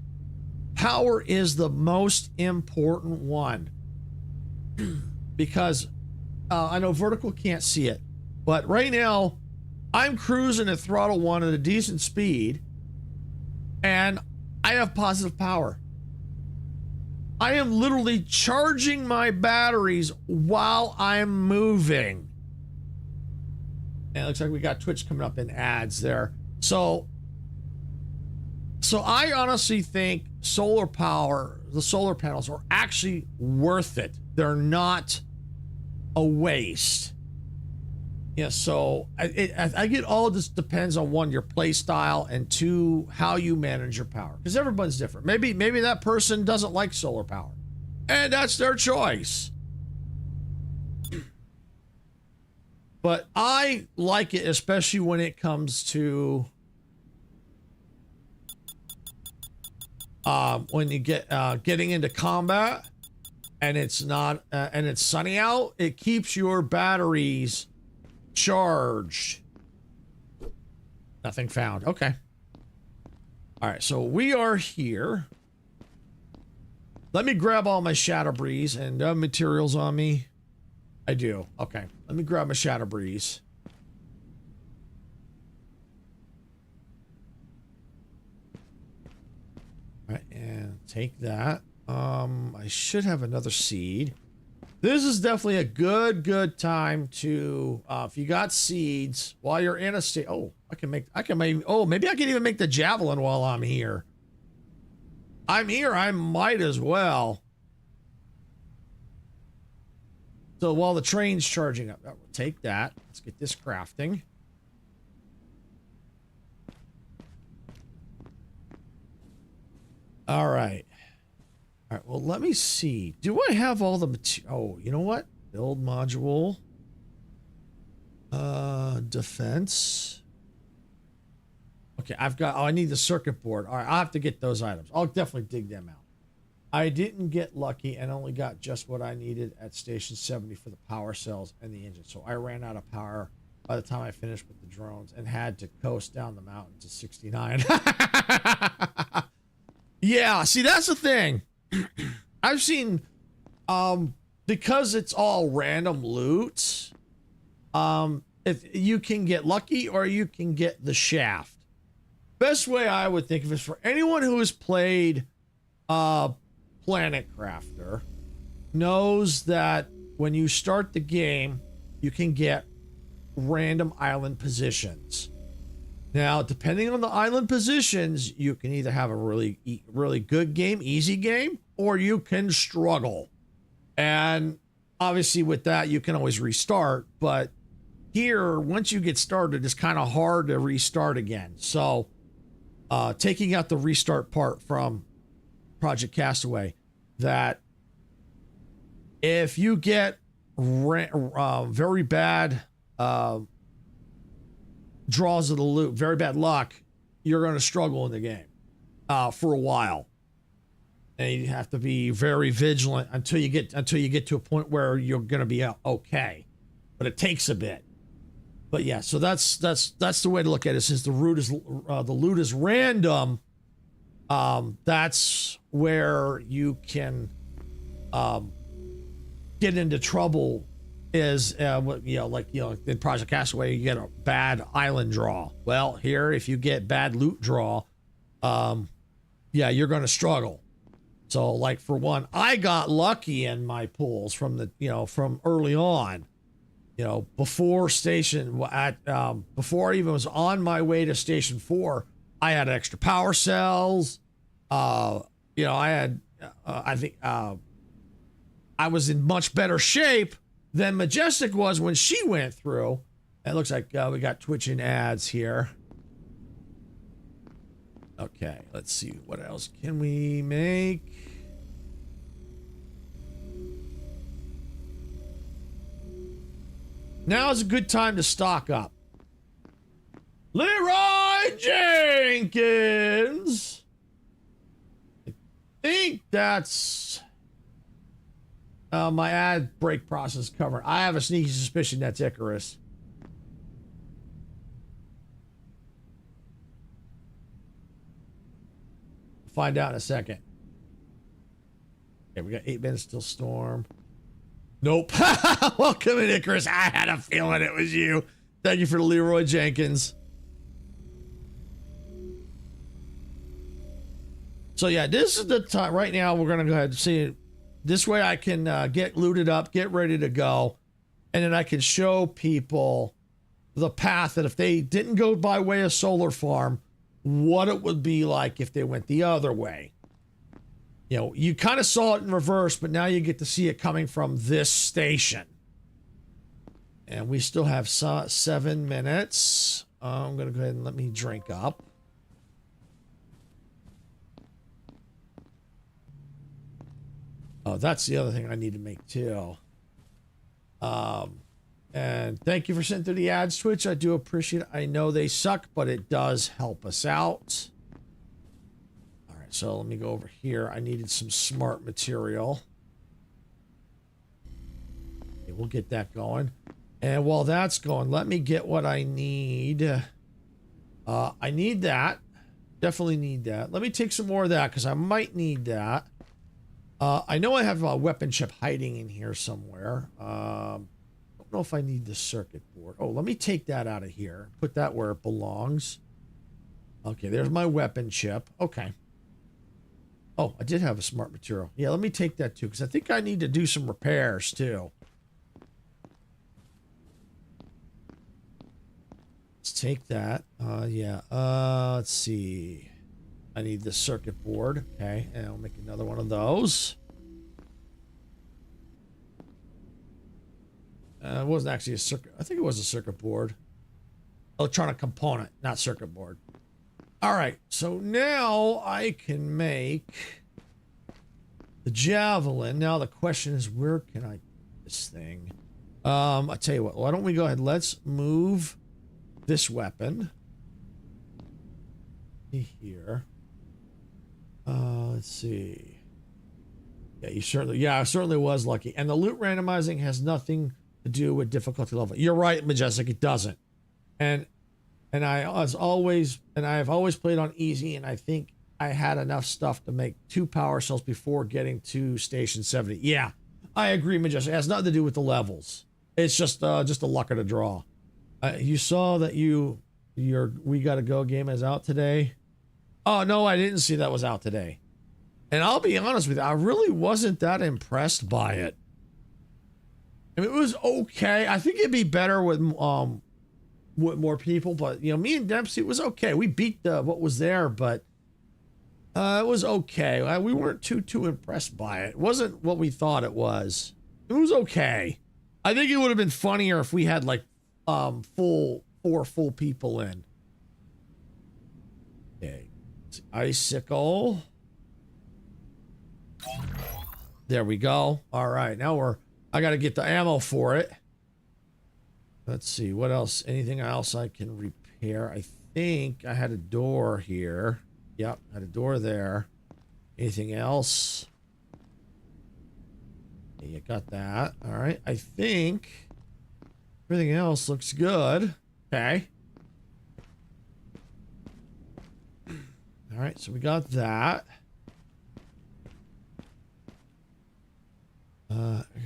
power is the most important one. Because I know vertical can't see it, but right now I'm cruising at throttle 1 at a decent speed, and I have positive power. I am literally charging my batteries while I'm moving. And it looks like we got Twitch coming up in ads there. So I honestly think solar power, the solar panels are actually worth it. They're not a waste. Yeah, so I get all of this depends on, 1, your play style, and 2, how you manage your power. Because everyone's different. Maybe that person doesn't like solar power, and that's their choice. But I like it, especially when it comes to when you get getting into combat, and it's not and it's sunny out. It keeps your batteries charged. Nothing found. Okay. All right, so we are here. Let me grab all my Shadow Breeze and materials on me. I do. Okay. Let me grab my Shadow Breeze. All right, and take that. I should have another seed. This is definitely a good time to, if you got seeds while you're in a state. Oh, maybe I can even make the javelin while I'm here. I'm here. I might as well. So while the train's charging up, we'll take that. Let's get this crafting. All right. All right, well, let me see. Do I have all the material? Oh, you know what? Build module. Defense. Okay, I've got, I need the circuit board. All right, I'll have to get those items. I'll definitely dig them out. I didn't get lucky and only got just what I needed at Station 70 for the power cells and the engine. So I ran out of power by the time I finished with the drones and had to coast down the mountain to 69. Yeah, see, that's the thing. I've seen, because it's all random loot, if you can get lucky or you can get the shaft. Best way I would think of is for anyone who has played Planet Crafter knows that when you start the game, you can get random island positions. Now, depending on the island positions, you can either have a really good game, easy game, or you can struggle. And obviously with that, you can always restart. But here, once you get started, it's kind of hard to restart again. So taking out the restart part from Project Castaway, that if you get very bad draws of the loot, very bad luck, you're going to struggle in the game for a while, and you have to be very vigilant until you get to a point where you're going to be okay. But it takes a bit. But yeah, so that's the way to look at it. Since the loot is random, that's where you can get into trouble. Is in Project Castaway, you get a bad island draw. Well, here, if you get bad loot draw, yeah, you're going to struggle. So, like, for one, I got lucky in my pools from early on. Before before I even was on my way to Station 4, I had extra power cells. I had, I think, I was in much better shape than Majestic was when she went through. It looks like we got twitching ads here. Okay, let's see, what else can we make? Now is a good time to stock up. Leroy Jenkins! I think that's my ad break process covered. I have a sneaky suspicion that's Icarus. Find out in a second. Okay, we got 8 minutes till storm. Nope. Welcome in, Icarus. I had a feeling it was you. Thank you for the Leroy Jenkins. So yeah, this is the time. Right now, we're going to go ahead and see it. This way I can get looted up, get ready to go. And then I can show people the path that if they didn't go by way of Solar Farm, what it would be like if they went the other way. You kind of saw it in reverse, but now you get to see it coming from this station. And we still have 7 minutes. I'm going to go ahead and let me drink up. Oh, that's the other thing I need to make too. And thank you for sending through the ads, Twitch. I do appreciate it. I know they suck, but it does help us out. All right, so let me go over here. I needed some smart material. Okay, we'll get that going. And while that's going, let me get what I need. I need that. Definitely need that. Let me take some more of that because I might need that. I know I have a weapon chip hiding in here somewhere. Don't know if I need the circuit board. Oh, let me take that out of here. Put that where it belongs. Okay, there's my weapon chip. Okay. Oh, I did have a smart material. Yeah, let me take that too, because I think I need to do some repairs too. Let's take that. Yeah. Let's see. I need the circuit board. Okay, and I'll make another one of those. It wasn't actually a circuit. I think it was a circuit board. Electronic component, not circuit board. All right, so now I can make the javelin. Now the question is, where can I put this thing? I'll tell you what. Why don't we go ahead? Let's move this weapon here. Let's see. Yeah, I certainly was lucky. And the loot randomizing has nothing to do with difficulty level. You're right, Majestic. It doesn't. And I've always played on easy, and I think I had enough stuff to make 2 power cells before getting to station 70. Yeah, I agree, Majestic. It has nothing to do with the levels. It's just a luck of the draw. You saw that your We Gotta Go game is out today. Oh, no, I didn't see that was out today. And I'll be honest with you, I really wasn't that impressed by it. I mean, it was okay. I think it'd be better with more people, but you know, me and Dempsey, it was okay. We beat what was there, but it was okay. We weren't too impressed by it. It wasn't what we thought it was. It was okay. I think it would have been funnier if we had like four full people in. Okay, icicle. There we go. All right, now I got to get the ammo for it. Let's see what else. Anything else I can repair? I think I had a door here. Yep, had a door there. Anything else? Yeah, you got that. All right. I think everything else looks good. Okay. All right, so we got that.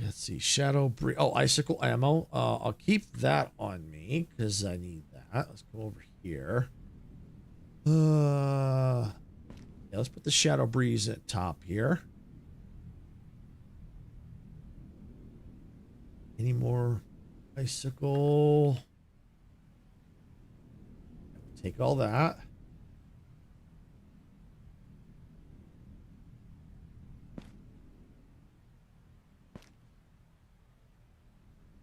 Let's see. Shadow breeze. Oh, icicle ammo. I'll keep that on me because I need that. Let's go over here. Yeah, let's put the shadow breeze at top here. Any more icicle? Take all that.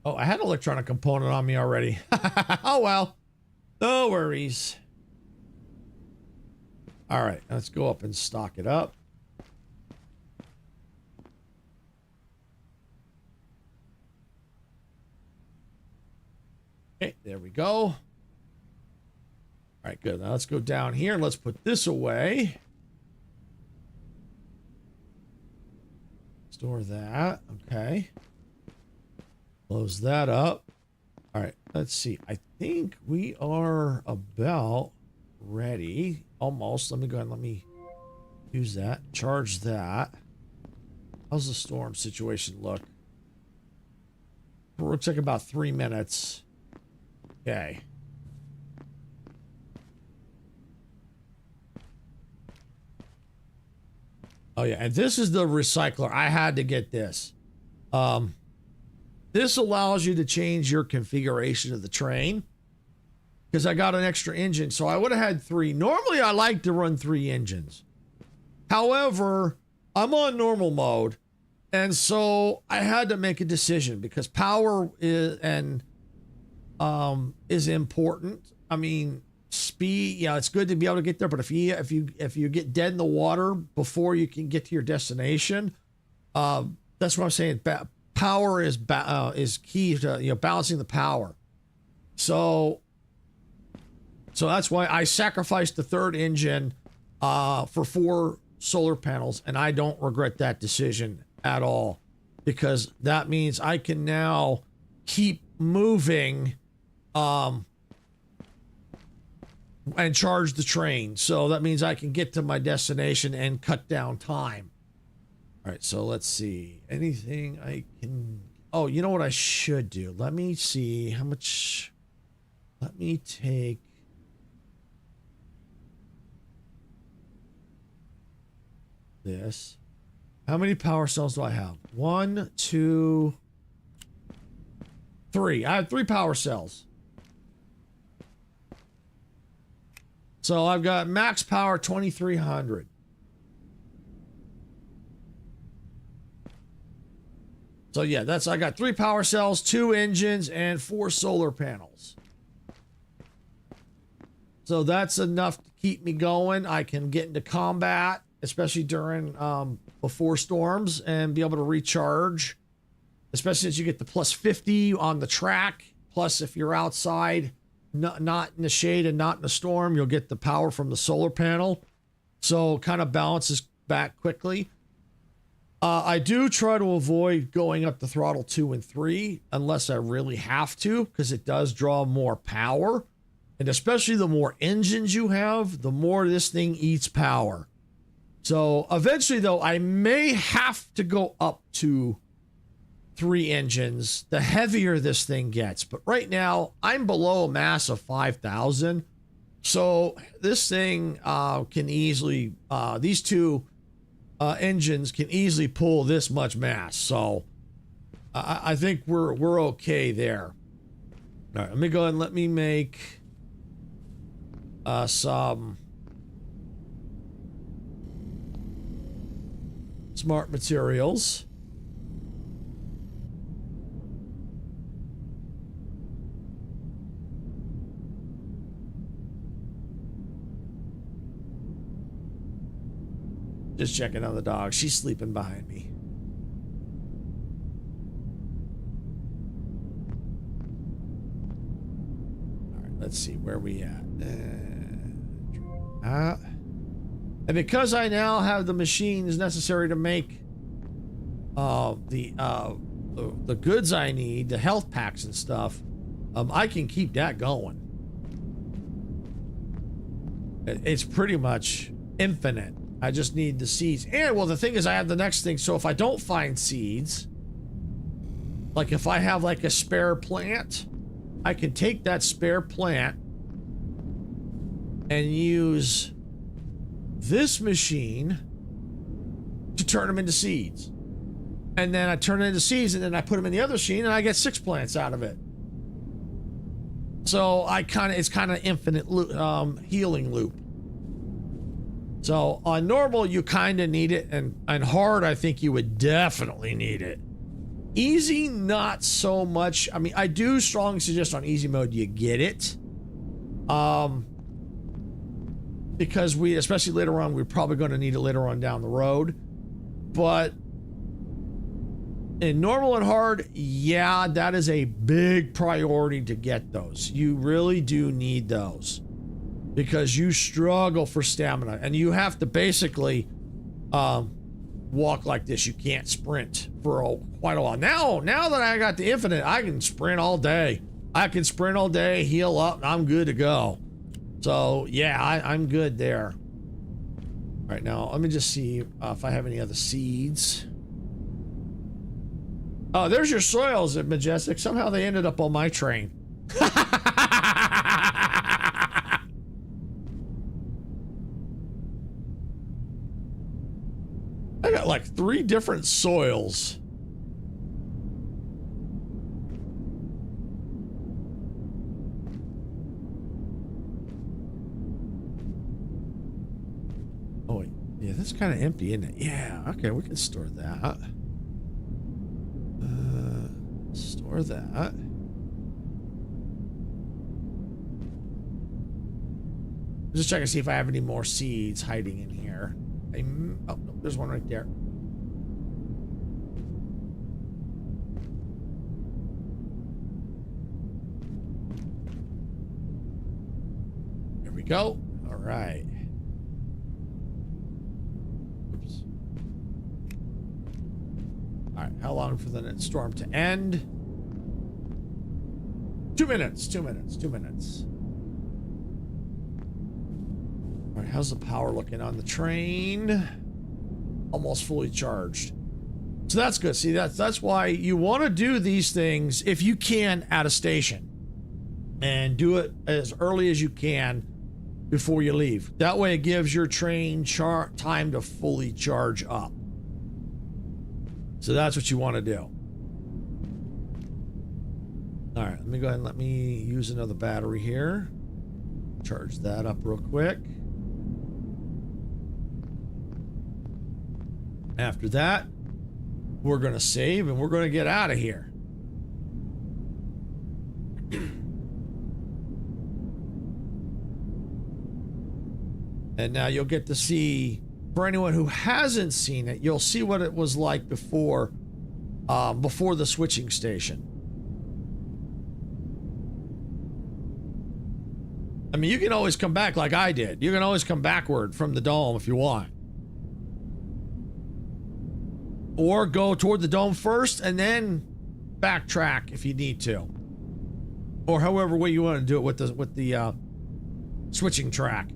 Oh, I had an electronic component on me already. Oh, well. No worries. All right, let's go up and stock it up. Okay, there we go. All right, good. Now let's go down here and let's put this away. Store that. Okay. Close that up. All right, let's see. I think we are about ready. Almost. Let me go ahead and let me use that. Charge that. How's the storm situation look? It looks like about 3 minutes. Okay. Oh yeah, and this is the recycler. I had to get this. This allows you to change your configuration of the train because I got an extra engine. So I would have had 3. Normally, I like to run 3 engines. However, I'm on normal mode. And so I had to make a decision because power is important. I mean, speed, yeah, it's good to be able to get there. But if you get dead in the water before you can get to your destination, that's what I'm saying. Power is key to balancing the power. So that's why I sacrificed the 3rd engine for 4 solar panels, and I don't regret that decision at all because that means I can now keep moving and charge the train. So that means I can get to my destination and cut down time. All right, so let's see. Anything I can... Oh, you know what I should do? Let me see how much... Let me take... this. How many power cells do I have? 1, 2, 3. I have 3 power cells. So I've got max power 2300. So yeah, I got 3 power cells, 2 engines, and 4 solar panels. So that's enough to keep me going. I can get into combat, especially during before storms, and be able to recharge. Especially since you get the plus 50 on the track. Plus, if you're outside, not in the shade and not in the storm, you'll get the power from the solar panel. So kind of balances back quickly. I do try to avoid going up the throttle 2 and 3 unless I really have to, because it does draw more power. And especially the more engines you have, the more this thing eats power. So eventually, though, I may have to go up to 3 engines, the heavier this thing gets. But right now, I'm below a mass of 5,000. So this thing can easily, these 2 engines can easily pull this much mass. So I think we're okay there. All right, let me go ahead and let me make some smart materials. Just checking on the dog. She's sleeping behind me. All right, let's see where we at. And because I now have the machines necessary to make the goods I need, the health packs and stuff, I can keep that going. It's pretty much infinite. I just need the seeds. And, well, the thing is, I have the next thing. So if I don't find seeds, like if I have like a spare plant, I can take that spare plant and use this machine to turn them into seeds. And then I turn it into seeds, and then I put them in the other machine, and I get 6 plants out of it. So it's kind of infinite healing loop. So on normal, you kind of need it, and on hard, I think you would definitely need it. Easy, not so much. I mean, I do strongly suggest on easy mode you get it. Because especially later on, we're probably going to need it later on down the road. But in normal and hard, yeah, that is a big priority to get those. You really do need those. Because you struggle for stamina, and you have to basically walk like this. You can't sprint for quite a while. Now that I got the infinite, I can sprint all day. I can sprint all day, heal up, and I'm good to go. So yeah, I'm good there. All right, now let me just see if I have any other seeds. Oh, there's your soils at Majestic. Somehow they ended up on my train. I got like 3 different soils. Oh, yeah, that's kind of empty, isn't it? Yeah, okay, we can store that. Store that. Just check and see if I have any more seeds hiding in here. Oh, no, there's one right there. Here we go. All right. Oops. All right, how long for the storm to end? 2 minutes, 2 minutes, 2 minutes. All right, how's the power looking on the train? Almost fully charged. So that's good. See, that's why you want to do these things if you can at a station. And do it as early as you can before you leave. That way it gives your train time to fully charge up. So that's what you want to do. All right, let me go ahead and let me use another battery here. Charge that up real quick. After that, we're going to save and we're going to get out of here. And now you'll get to see, for anyone who hasn't seen it, you'll see what it was like before the switching station. I mean, you can always come back like I did. You can always come backward from the dome if you want. Or go toward the dome first and then backtrack if you need to. Or however way you want to do it with the switching track.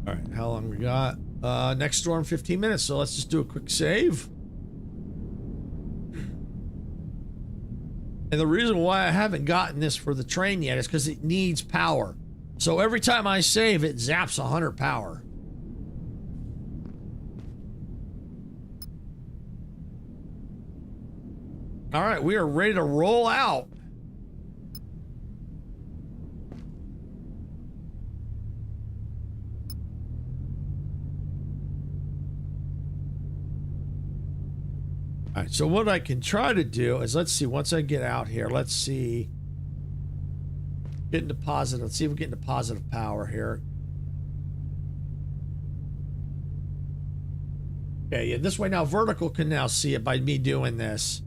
All right, how long we got? Next storm, 15 minutes. So let's just do a quick save. And the reason why I haven't gotten this for the train yet is because it needs power. So every time I save, it zaps 100 power. All right, we are ready to roll out. All right, so what I can try to do is, let's see, once I get out here, let's see. Get into positive. Let's see if we get into positive power here. Okay, yeah, this way now vertical can now see it by me doing this.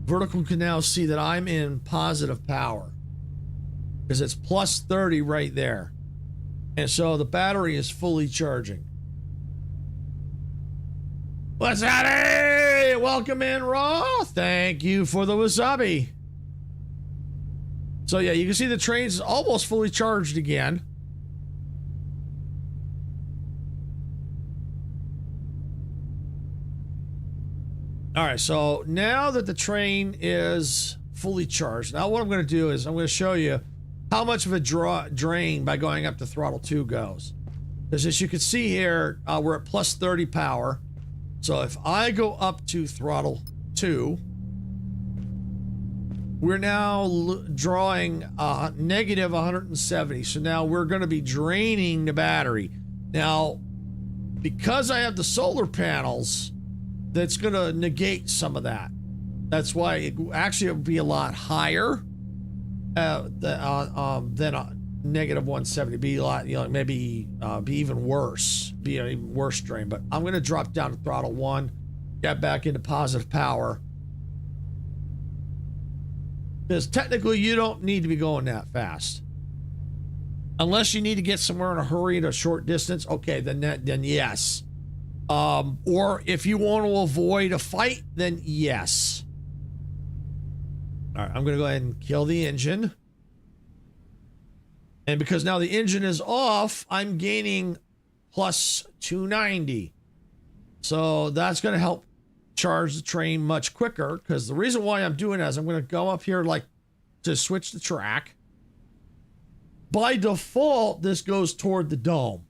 Vertical can now see that I'm in positive power because it's plus 30 right there. And so the battery is fully charging. What's howdy? Welcome in, Raw. Thank you for the wasabi. So yeah, you can see the train's almost fully charged again. All right, so now that the train is fully charged, now what I'm going to do is I'm going to show you how much of a drain by going up to throttle 2 goes. Because as you can see here, we're at plus 30 power. So if I go up to throttle 2, we're now drawing negative 170. So now we're going to be draining the battery. Now, because I have the solar panels, that's going to negate some of that. That's why it actually would be a lot higher than negative 170. Be a lot, maybe be even worse. Be an even worse drain. But I'm going to drop down to throttle 1, get back into positive power. Because technically you don't need to be going that fast. Unless you need to get somewhere in a hurry at a short distance, okay, then yes. Or if you want to avoid a fight, then yes. All right, I'm going to go ahead and kill the engine. And because now the engine is off, I'm gaining plus 290. So that's going to help charge the train much quicker. Because the reason why I'm doing that is I'm going to go up here like to switch the track. By default, this goes toward the dome.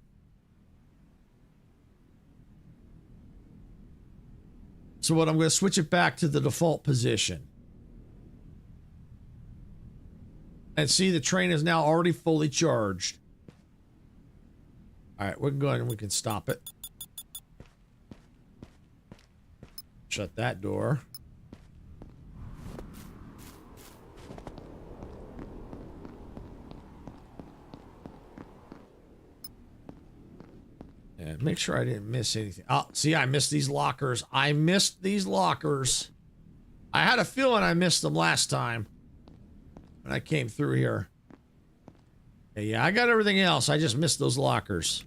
So what I'm going to switch it back to the default position. And see, the train is now already fully charged. All right, we can go ahead and we can stop it. Shut that door. And make sure I didn't miss anything. Oh, see, I missed these lockers. I missed these lockers. I had a feeling I missed them last time when I came through here. Yeah, I got everything else. I just missed those lockers.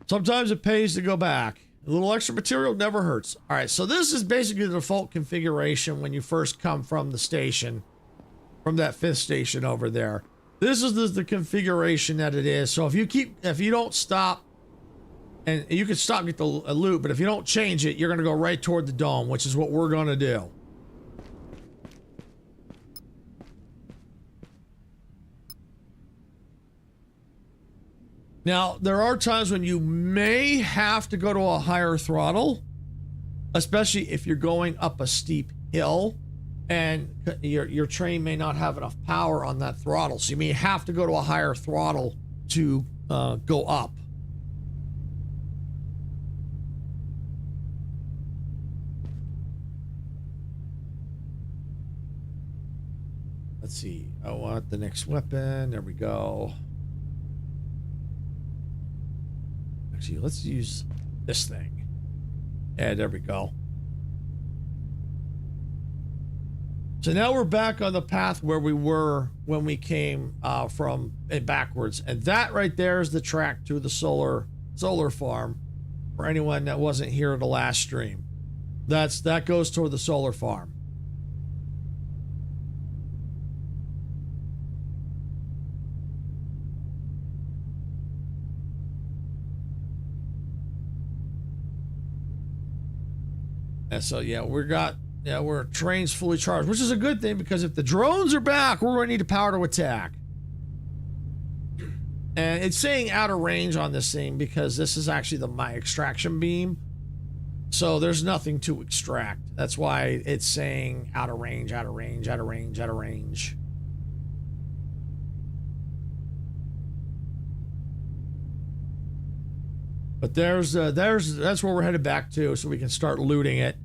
Sometimes it pays to go back. A little extra material never hurts. All right, so this is basically the default configuration when you first come from the station, from that 5th station over there. This is the configuration that it is. So if you don't stop, and you can stop and get the loot, but if you don't change it, you're going to go right toward the dome, which is what we're going to do. Now, there are times when you may have to go to a higher throttle, especially if you're going up a steep hill and your train may not have enough power on that throttle. So you may have to go to a higher throttle to go up. Let's see. I want the next weapon. There we go. Actually, let's use this thing. Yeah, there we go. So now we're back on the path where we were when we came from backwards. And that right there is the track to the solar farm for anyone that wasn't here at the last stream. That goes toward the solar farm. And so yeah, we're trains fully charged, which is a good thing because if the drones are back, we're going to need the power to attack. And it's saying out of range on this thing because this is actually my extraction beam. So there's nothing to extract. That's why it's saying out of range, out of range, out of range, out of range. But that's where we're headed back to, so we can start looting it.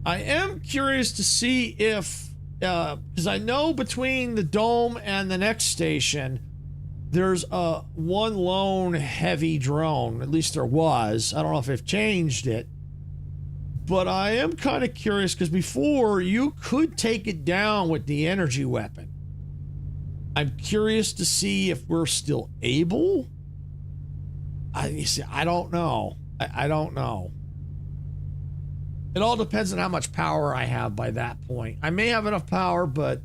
I am curious to see if, because I know between the dome and the next station, there's one lone heavy drone. At least there was. I don't know if they've changed it. But I am kind of curious because before you could take it down with the energy weapon. I'm curious to see if we're still able. I don't know. I don't know. It all depends on how much power I have by that point. I may have enough power, but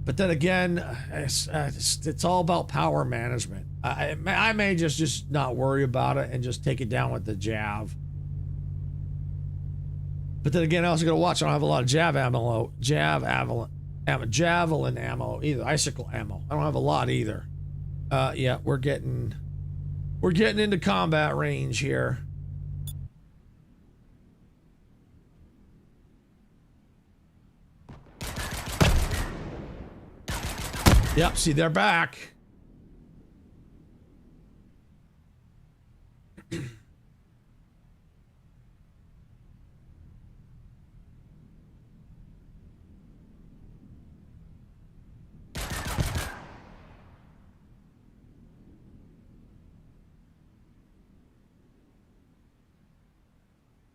then again, it's all about power management. I may just not worry about it and just take it down with the jav. But then again, I also got to watch. I don't have a lot of javelin ammo either. Icicle ammo. I don't have a lot either. Yeah, we're getting into combat range here. Yep, see, they're back.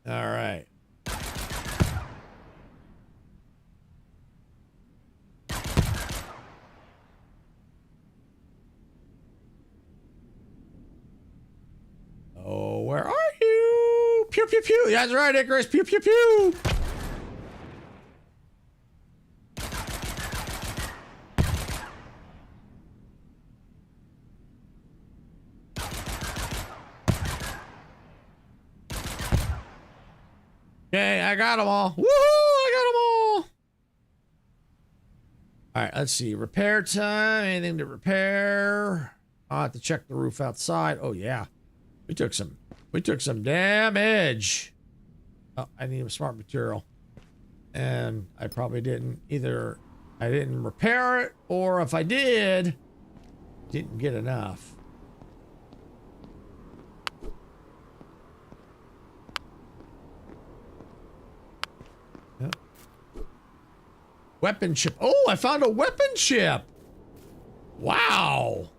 All right. Oh, where are you? Pew, pew, pew. That's right, Icarus. Pew, pew, pew. Okay, I got them all. Woohoo! I got them all. All right, let's see. Repair time. Anything to repair? I'll have to check the roof outside. Oh, yeah. We took some damage. Oh, I need a smart material. And I probably didn't either. I didn't repair it, or if I did, didn't get enough. Yep. Weapon chip. Oh, I found a weapon chip. Wow.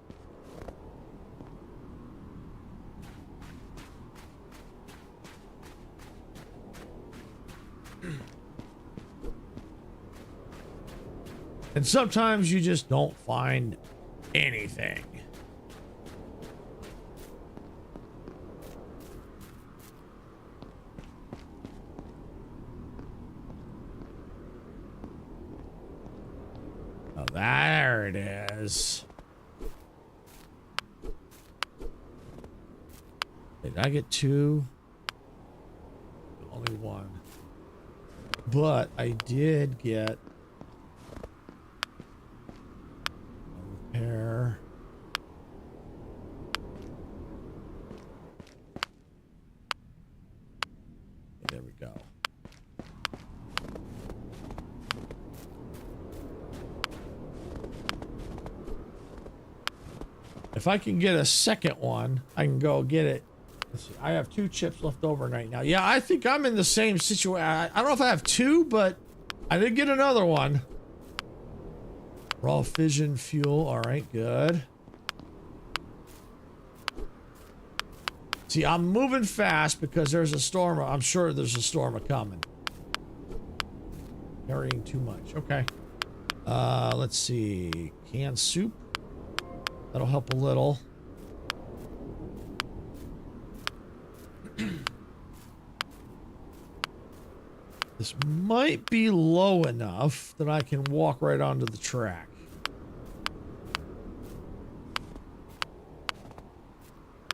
And sometimes you just don't find anything. Oh, there it is. Did I get two? Only one. But I did get repair. There we go. If I can get a second one, I can go get it. Let's see, I have 2 chips left over right now. Yeah, I think I'm in the same situation. I don't know if I have 2, but I did get another one. Raw fission fuel. All right, good. See, I'm moving fast because there's a storm. I'm sure there's a storm coming. Carrying too much. Okay. Let's see. Canned soup. That'll help a little. This might be low enough that I can walk right onto the track.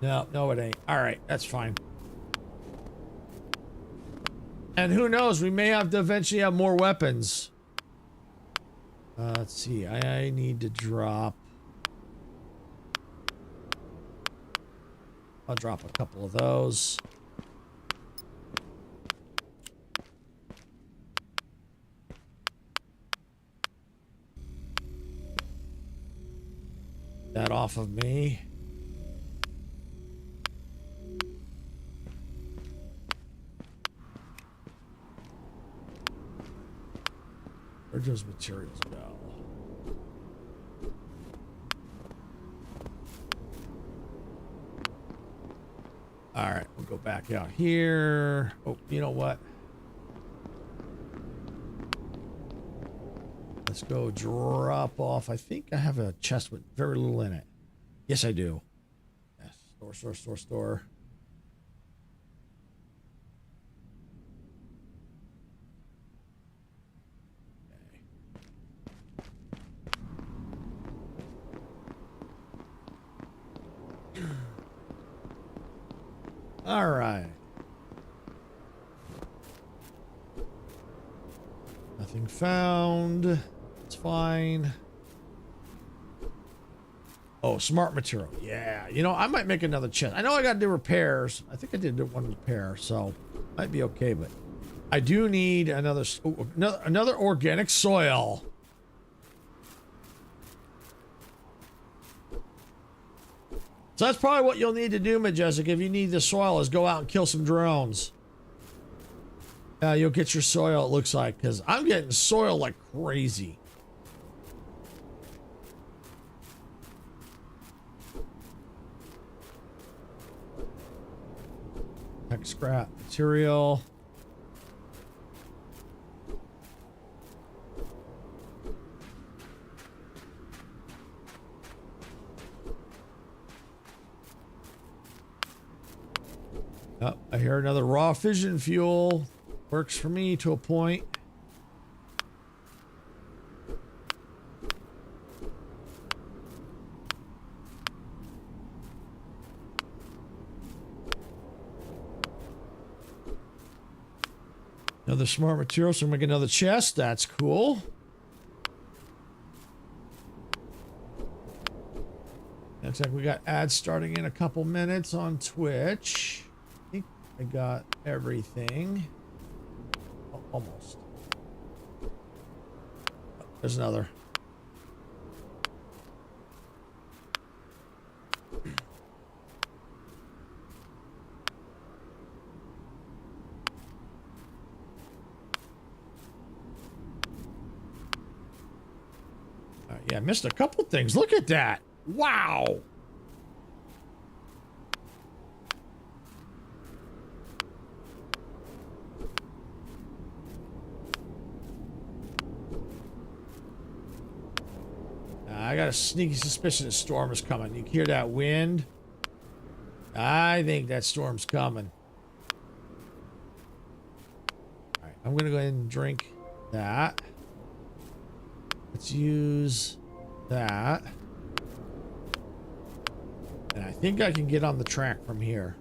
No, no, it ain't. All right, that's fine. And who knows? We may have to eventually have more weapons. Let's see. I need to drop. I'll drop a couple of those. That off of me. Where'd those materials go? All right, we'll go back out here. Oh, you know what? Let's go drop off. I think I have a chest with very little in it. Yes, I do. Yes. Store. All right. Nothing found. It's fine. Oh, smart material. Yeah. You know, I might make another chest. I know I got to do repairs. I think I did one repair, so might be okay, but I do need another organic soil. So that's probably what you'll need to do, Majestic, if you need the soil, is go out and kill some drones. You'll get your soil, it looks like, because I'm getting soil like crazy. Heck, scrap material. Oh, I hear another raw fission fuel. Works for me to a point. Another smart material, so we make another chest. That's cool. Looks like we got ads starting in a couple minutes on Twitch. I think I got everything. Oh, almost. Oh, there's another. Yeah, I missed a couple things. Look at that. Wow. I got a sneaky suspicion a storm is coming. You hear that wind? I think that storm's coming. All right, I'm going to go ahead and drink that. Let's use that. And I think I can get on the track from here.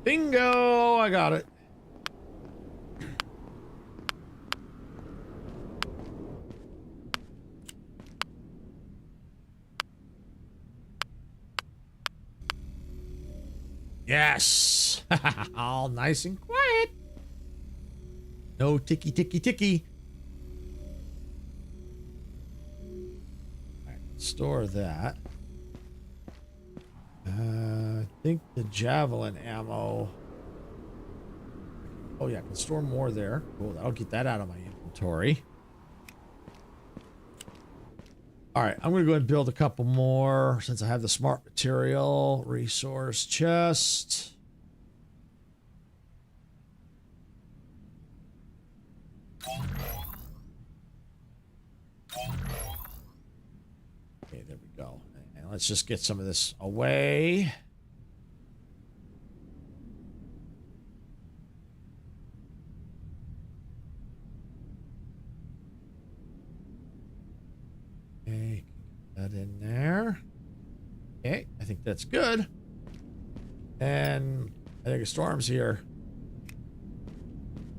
Bingo! I got it. Yes! All nice and quiet. No ticky ticky ticky. All right, store that. I think the javelin ammo. Oh yeah, I can store more there. Cool, I'll get that out of my inventory. All right, I'm gonna go ahead and build a couple more since I have the smart material resource chest. Okay, there we go. And let's just get some of this away. Okay, that in there. Okay, I think that's good. And I think a storm's here.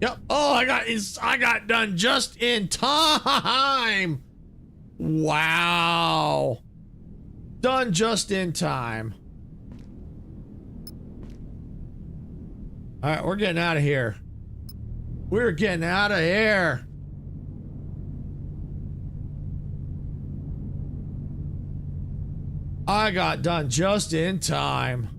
Yep. Oh, I got done just in time. Wow. Done just in time. All right, we're getting out of here. We're getting out of here. I got done just in time.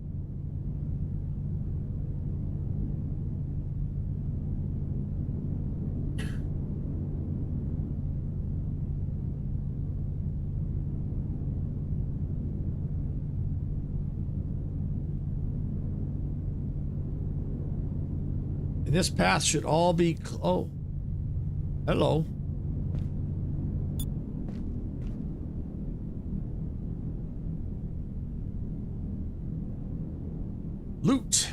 And this path should all be oh. Hello. Loot.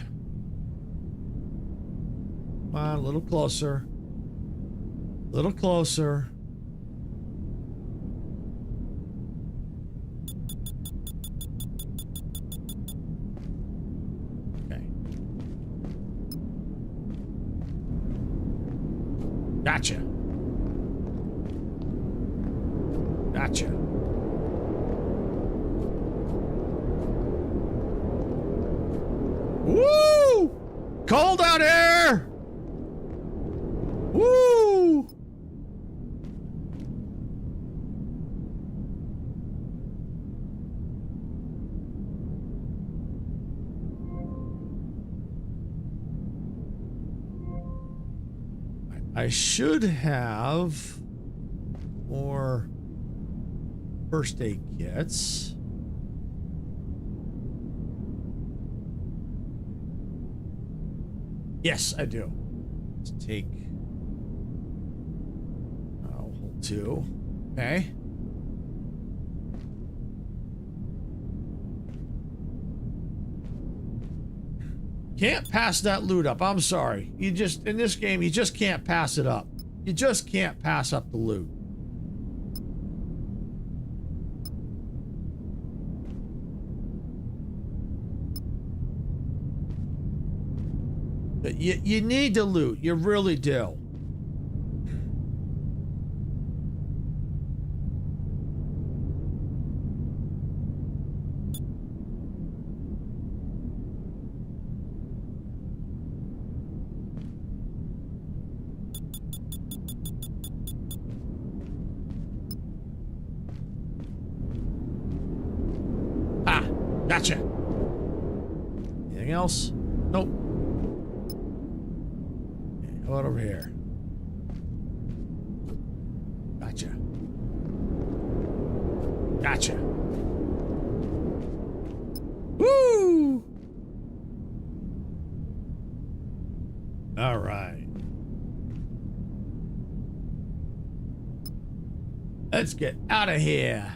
Come on, a little closer. A little closer. Okay. Gotcha. Gotcha. Woo! Cold out here! Woo! I should have more first aid kits. Yes, I do. Let's take hold 2. Okay. Can't pass that loot up. I'm sorry. You just, in this game, you just can't pass it up. You just can't pass up the loot. But you need to loot. You really do. Ah, gotcha. Anything else? Nope. Okay, how about over here? Gotcha. Gotcha. Woo! All right. Let's get out of here.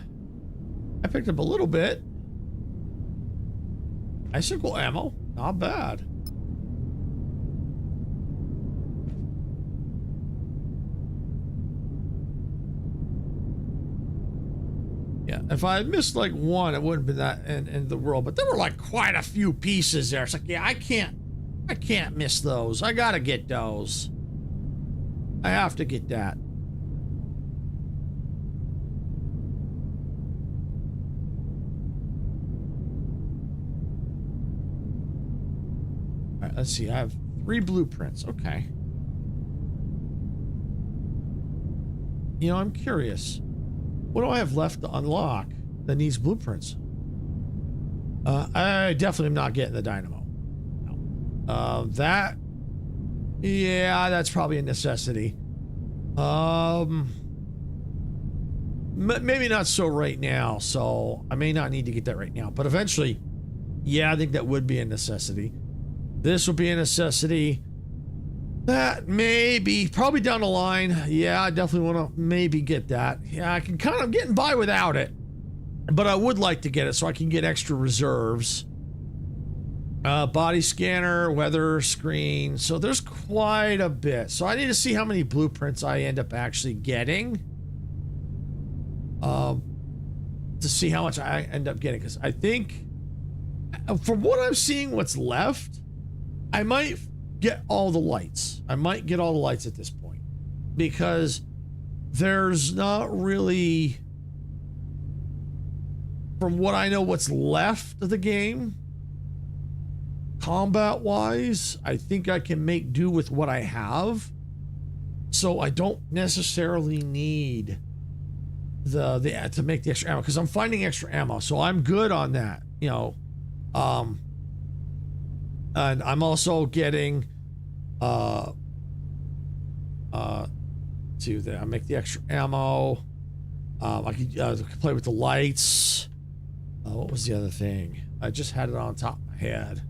I picked up a little bit. Icicle ammo, not bad. Yeah, if I had missed like one, it wouldn't have been that end of the world. But there were like quite a few pieces there. It's like, yeah, I can't miss those. I gotta get those. I have to get that. All right, let's see. I have 3 blueprints. Okay. You know, I'm curious. What do I have left to unlock that needs blueprints? I definitely am not getting the dynamo. No. That, yeah, that's probably a necessity. Maybe not so right now. So I may not need to get that right now, but eventually, yeah, I think that would be a necessity. This will be a necessity. That may be probably down the line. Yeah, I definitely want to maybe get that. Yeah, I can kind of getting by without it, but I would like to get it so I can get extra reserves. Body scanner, weather screen. So there's quite a bit. So I need to see how many blueprints I end up actually getting. to see how much I end up getting, because I think from what I'm seeing what's left, I might get all the lights. I might get all the lights at this point, because there's not really, from what I know, what's left of the game combat wise. I think I can make do with what I have, so I don't necessarily need the to make the extra ammo, because I'm finding extra ammo, so I'm good on that, you know. And I'm also getting to I make the extra ammo. I could play with the lights. What was the other thing? I just had it on top of my head.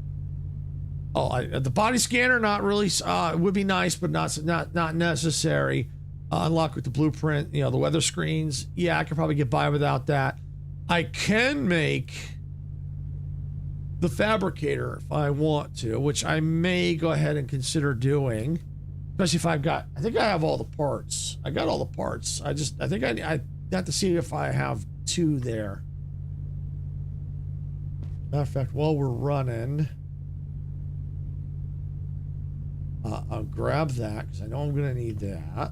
Oh, the body scanner, not really. It would be nice, but not necessary. Unlock with the blueprint, you know, the weather screens. Yeah, I could probably get by without that. I can make the fabricator if I want to, which I may go ahead and consider doing, especially if I think I have all the parts. I got all the parts. I think I have to see if I have 2 there. Matter of fact, while we're running, I'll grab that, because I know I'm gonna need that.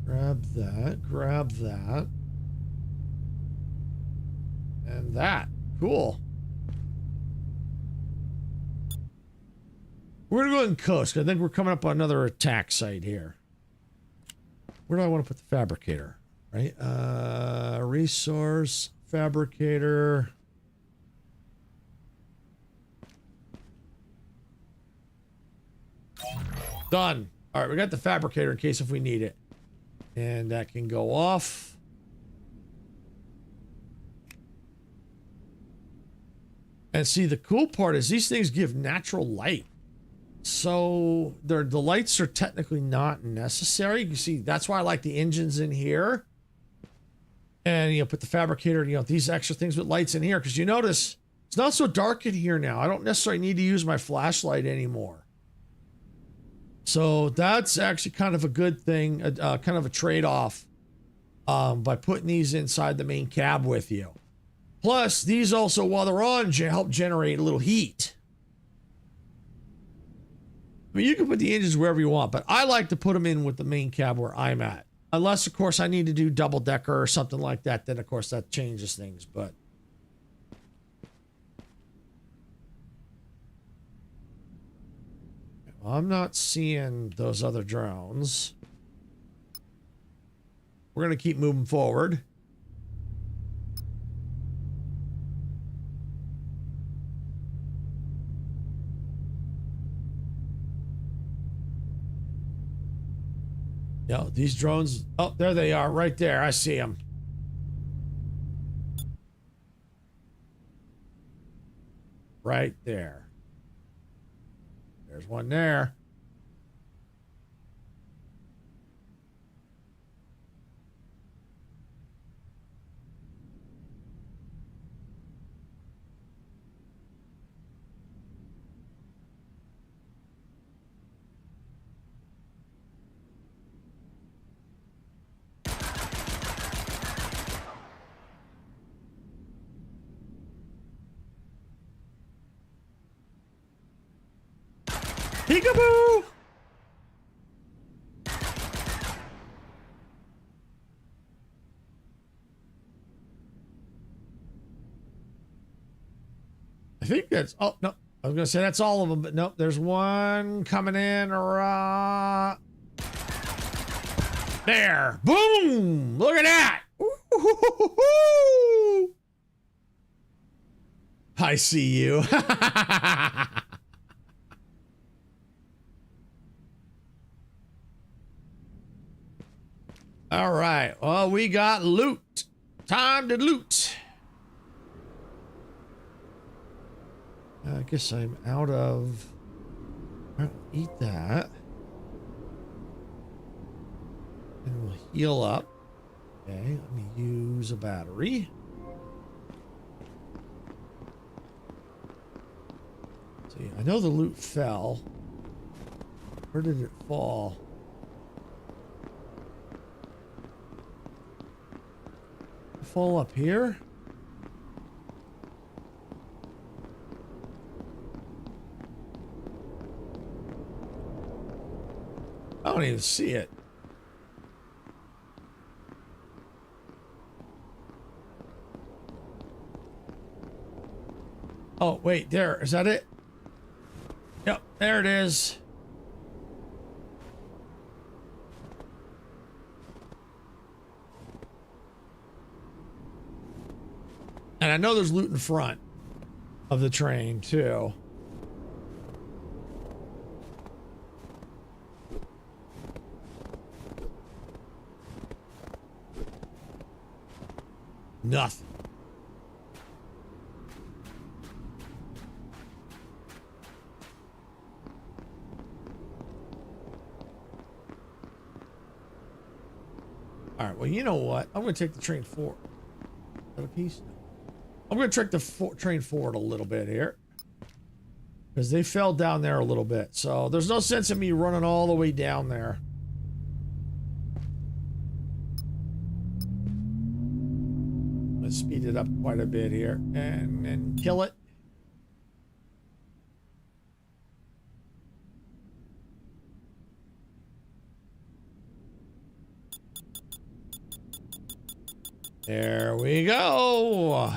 Grab that. And that. Cool. We're gonna go ahead and coast, 'cause I think we're coming up on another attack site here. Where do I want to put the fabricator? Right? Resource, fabricator. Done. All right, we got the fabricator in case if we need it. And that can go off. And see, the cool part is these things give natural light. So the lights are technically not necessary. You can see, that's why I like the engines in here. And, you know, put the fabricator, you know, these extra things with lights in here. Because you notice, it's not so dark in here now. I don't necessarily need to use my flashlight anymore. So that's actually kind of a good thing, kind of a trade-off by putting these inside the main cab with you. Plus, these also, while they're on, help generate a little heat. I mean, you can put the engines wherever you want, but I like to put them in with the main cab where I'm at. Unless, of course, I need to do double-decker or something like that, then, of course, that changes things, but... I'm not seeing those other drones. We're going to keep moving forward. Yo, these drones... Oh, there they are, right there. I see them. Right there. There's one there. Peekaboo! I think that's... Oh, no. I was going to say that's all of them, but nope. There's one coming in. There. Boom! Look at that! Ooh-hoo-hoo-hoo-hoo! I see you. All right. Well, we got loot. Time to loot. I guess I'm out of... I'll eat that. And we'll heal up. Okay, let me use a battery. See, I know the loot fell. Where did it fall? fall up here? I don't even see it. Oh, wait, there. Is that it? Yep, there it is. And I know there's loot in front of the train, too. Nothing. All right, well, you know what? I'm going to take the train forward. Is that a piece? No. I'm going to take the train forward a little bit here. Because they fell down there a little bit. So there's no sense in me running all the way down there. Let's speed it up quite a bit here. And then kill it. There we go.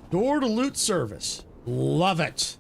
Door to loot service. Love it.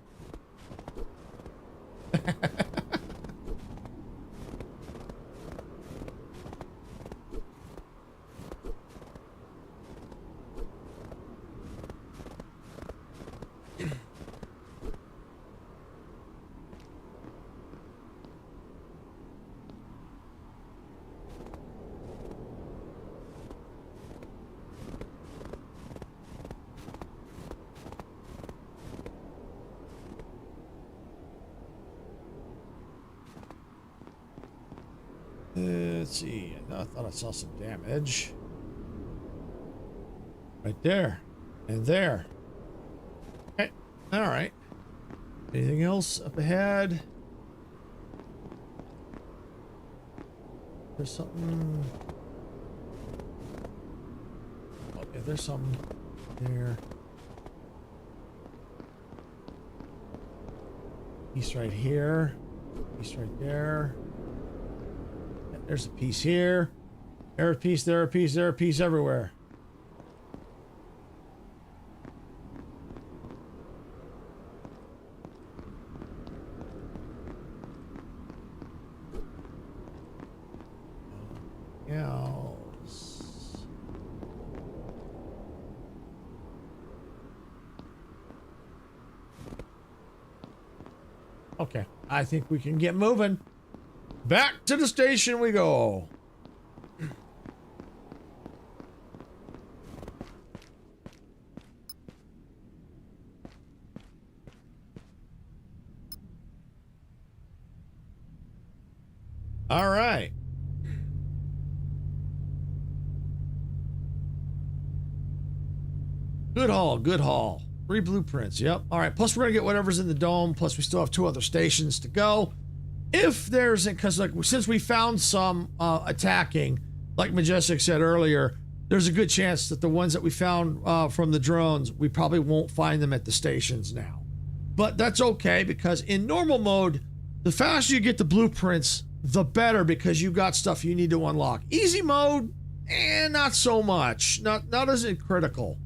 Let's see. I thought I saw some damage. Right there. And there. Okay. All right. Anything else up ahead? There's something. Oh, yeah, there's something there. Piece right here. Piece right there. There's a piece here. There a piece, there a piece, there a piece everywhere. Else. Okay, I think we can get moving. Back to the station we go. All right. Good haul, good haul. 3 blueprints, yep. All right, plus we're gonna get whatever's in the dome, plus we still have 2 other stations to go. If there's, because like since we found some attacking, like Majestic said earlier, there's a good chance that the ones that we found from the drones, we probably won't find them at the stations now. But that's okay, because in normal mode, the faster you get the blueprints, the better, because you got stuff you need to unlock. Easy mode, not so much. Not as critical.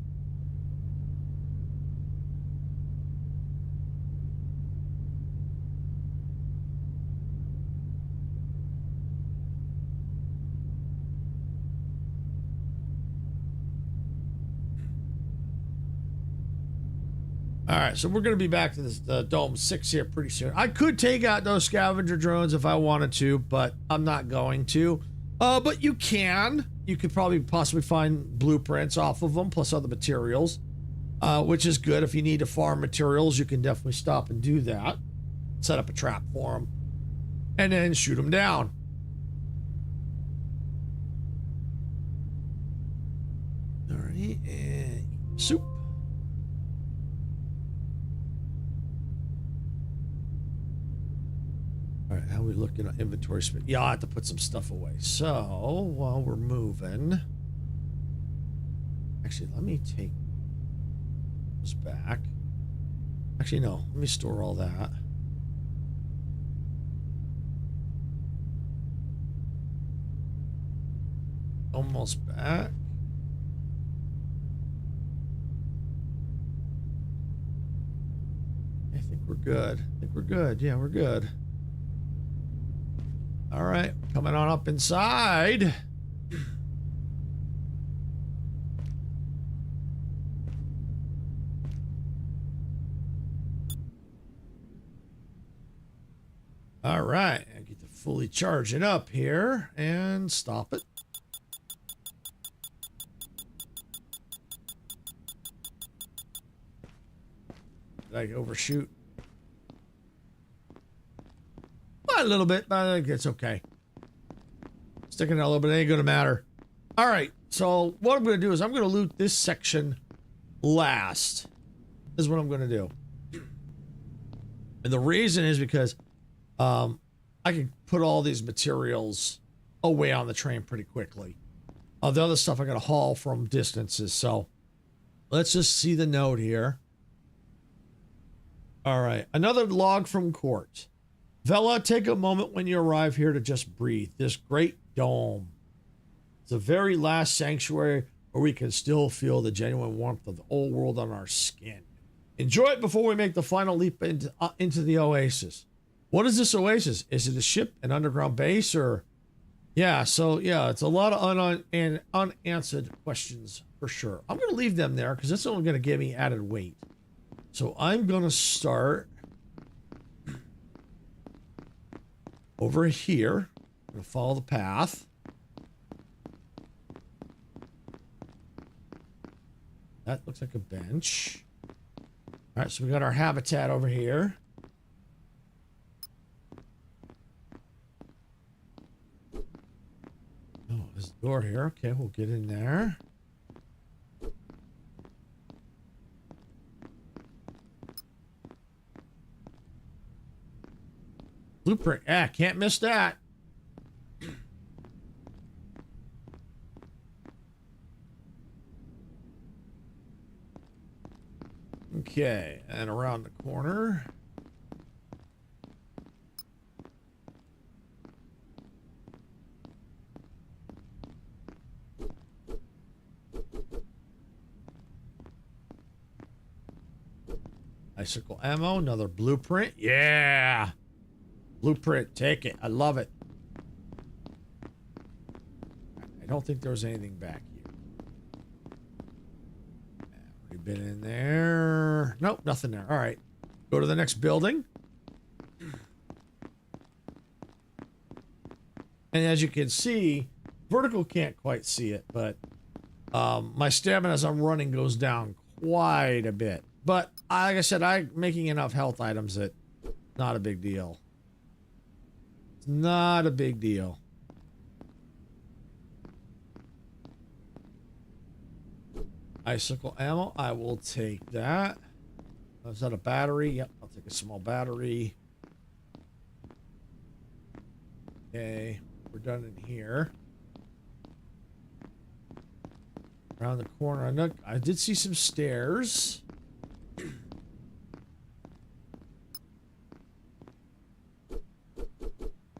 All right, so we're going to be back to this Dome 6 here pretty soon. I could take out those scavenger drones if I wanted to, but I'm not going to. But you can. You could probably possibly find blueprints off of them, plus other materials, which is good. If you need to farm materials, you can definitely stop and do that. Set up a trap for them, and then shoot them down. All right, and soup. All right, How we looking at inventory space? Yeah, I have to put some stuff away. So while we're moving, actually, let me take this back. Actually, no, let me store all that. Almost back. I think we're good. I think we're good. Yeah, we're good. All right, coming on up inside. All right, I get to fully charge it up here and stop it. Did I overshoot? A little bit, but I think it's okay. Sticking out a little bit ain't gonna matter. All right, so what I'm gonna do is I'm gonna loot this section last. This is what I'm gonna do. And the reason is because I can put all these materials away on the train pretty quickly. The other stuff I gotta haul from distances. So let's just see the note here. All right, another log from court. Vela, take a moment when you arrive here to just breathe. This great dome. It's the very last sanctuary where we can still feel the genuine warmth of the old world on our skin. Enjoy it before we make the final leap into the oasis. What is this oasis? Is it a ship, an underground base, or... Yeah, so, yeah, it's a lot of unanswered questions for sure. I'm going to leave them there because that's only going to give me added weight. So I'm going to start... over here. I'm going to follow the path. That looks like a bench. All right, so we got our habitat over here. Oh, there's a door here. Okay, we'll get in there. Blueprint. Ah, can't miss that. Okay, and around the corner. Icicle ammo, another blueprint. Yeah. Blueprint, take it. I love it. I don't think there was anything back here. Already been in there. Nope, nothing there. All right. Go to the next building. And as you can see, vertical can't quite see it, but my stamina as I'm running goes down quite a bit. But like I said, I'm making enough health items that not a big deal. Not a big deal. Icicle ammo. I will take that. Is that a battery? Yep, I'll take a small battery. Okay, we're done in here. Around the corner. I did see some stairs.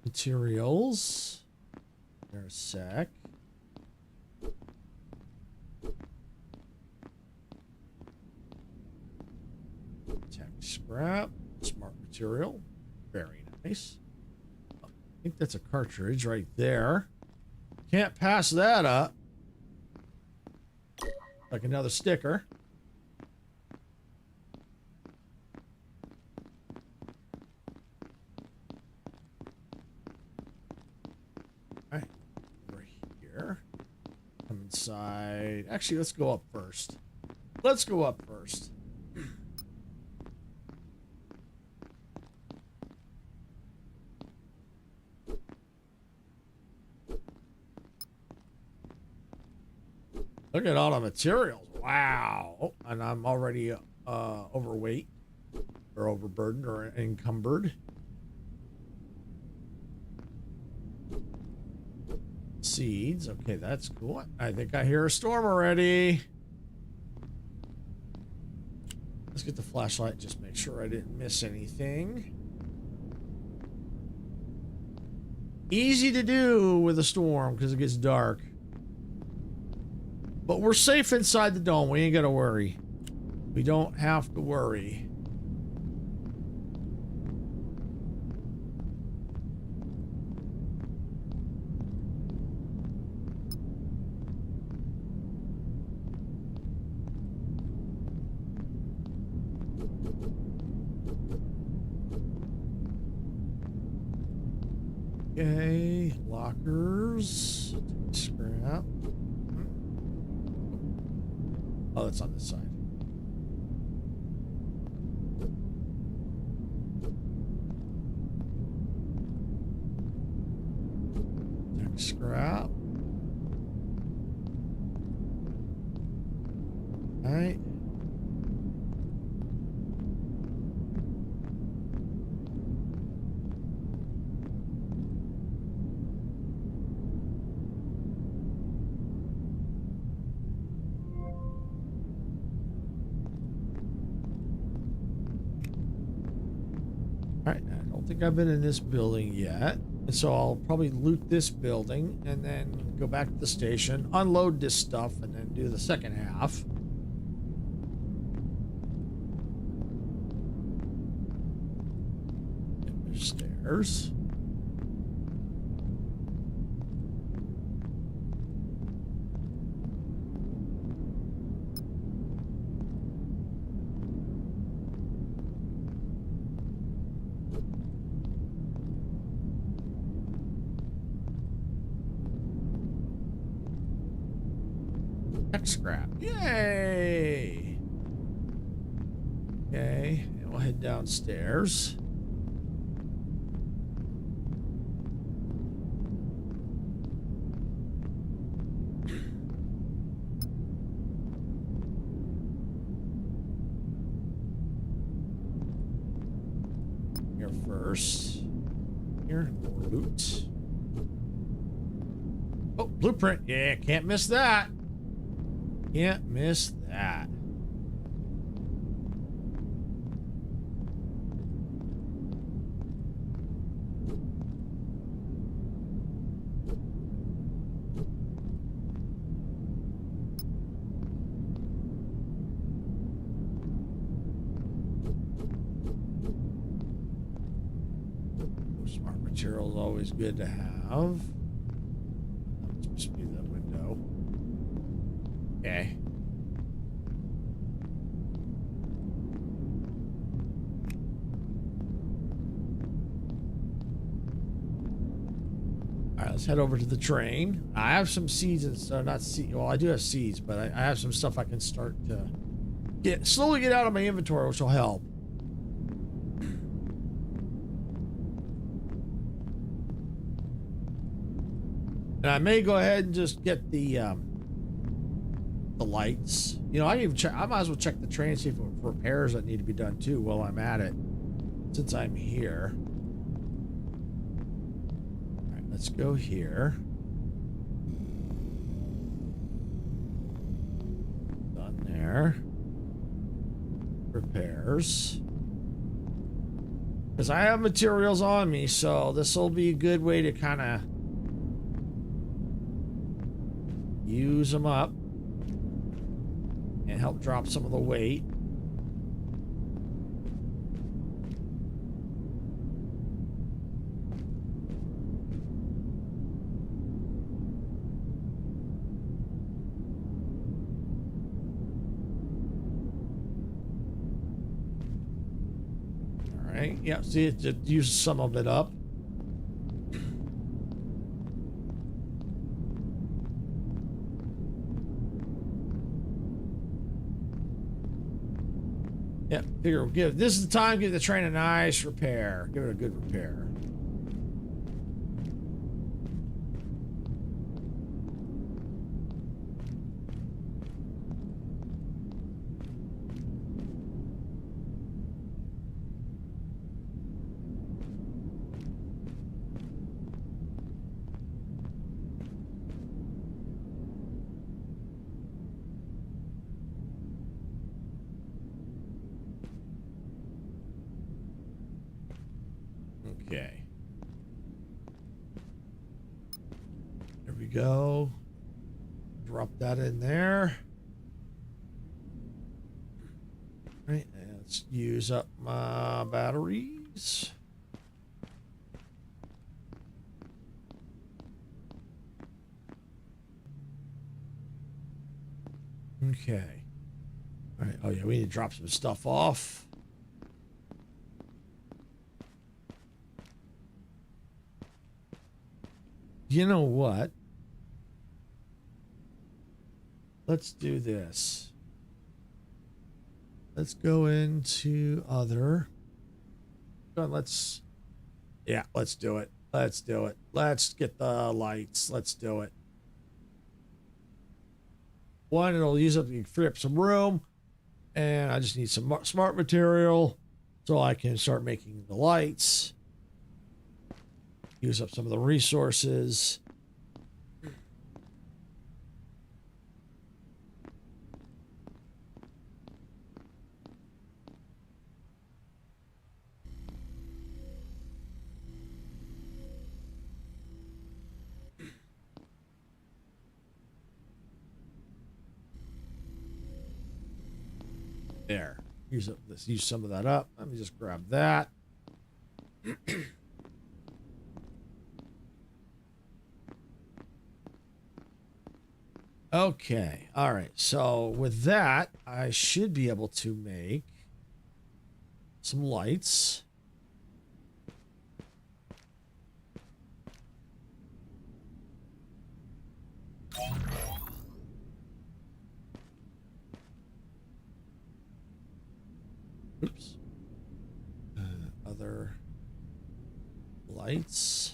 Materials. There's a sec. Tech scrap. Smart material. Very nice. I think that's a cartridge right there. Can't pass that up. Like another sticker. All right, over here. Come inside. Actually, let's go up first. Let's go up first. Look at all the materials. Wow. Oh, and I'm already overweight or overburdened or encumbered. seeds. Okay, that's cool. I think I hear a storm already. Let's get the flashlight, just make sure I didn't miss anything. Easy to do with a storm because it gets dark. But we're safe inside the dome. We ain't got to worry. We don't have to worry. Okay, lockers. Scrap. Oh, that's on this side. Scrap. All right. All right, I don't think I've been in this building yet. And so I'll probably loot this building and then go back to the station, unload this stuff, and then do the second half. There's stairs. Scrap. Yay! Okay, and we'll head downstairs. Here first. Here, loot. Oh, blueprint. Yeah, can't miss that. Can't miss that. Smart material is always good to have. That must be the window. Okay. All right, let's head over to the train. I have some seeds and not seeds. Well, I do have seeds, but I have some stuff I can start to slowly get out of my inventory, which will help. And I may go ahead and just get the lights. You know, I even check. I might as well check the train, see if repairs that need to be done too while I'm at it, since I'm here. All right, let's go here. Done there. Repairs. Because I have materials on me, so this will be a good way to kind of use them up and help drop some of the weight. All right, yeah, see, it uses some of it up. Yeah, figure we'll this is the time, give the train a nice repair. Give it a good repair. go. Drop that in there. All right, and let's use up my batteries. Okay. All right. Oh yeah, we need to drop some stuff off. You know what? Let's do this. Let's go into other. Let's do it. Let's do it. Let's get the lights. Let's do it. One, it'll use up, free up some room, and I just need some smart material so I can start making the lights. Use up some of the resources. There. Let's use some of that up. Let me just grab that. Okay. All right. So with that, I should be able to make some lights. Oops. Other lights.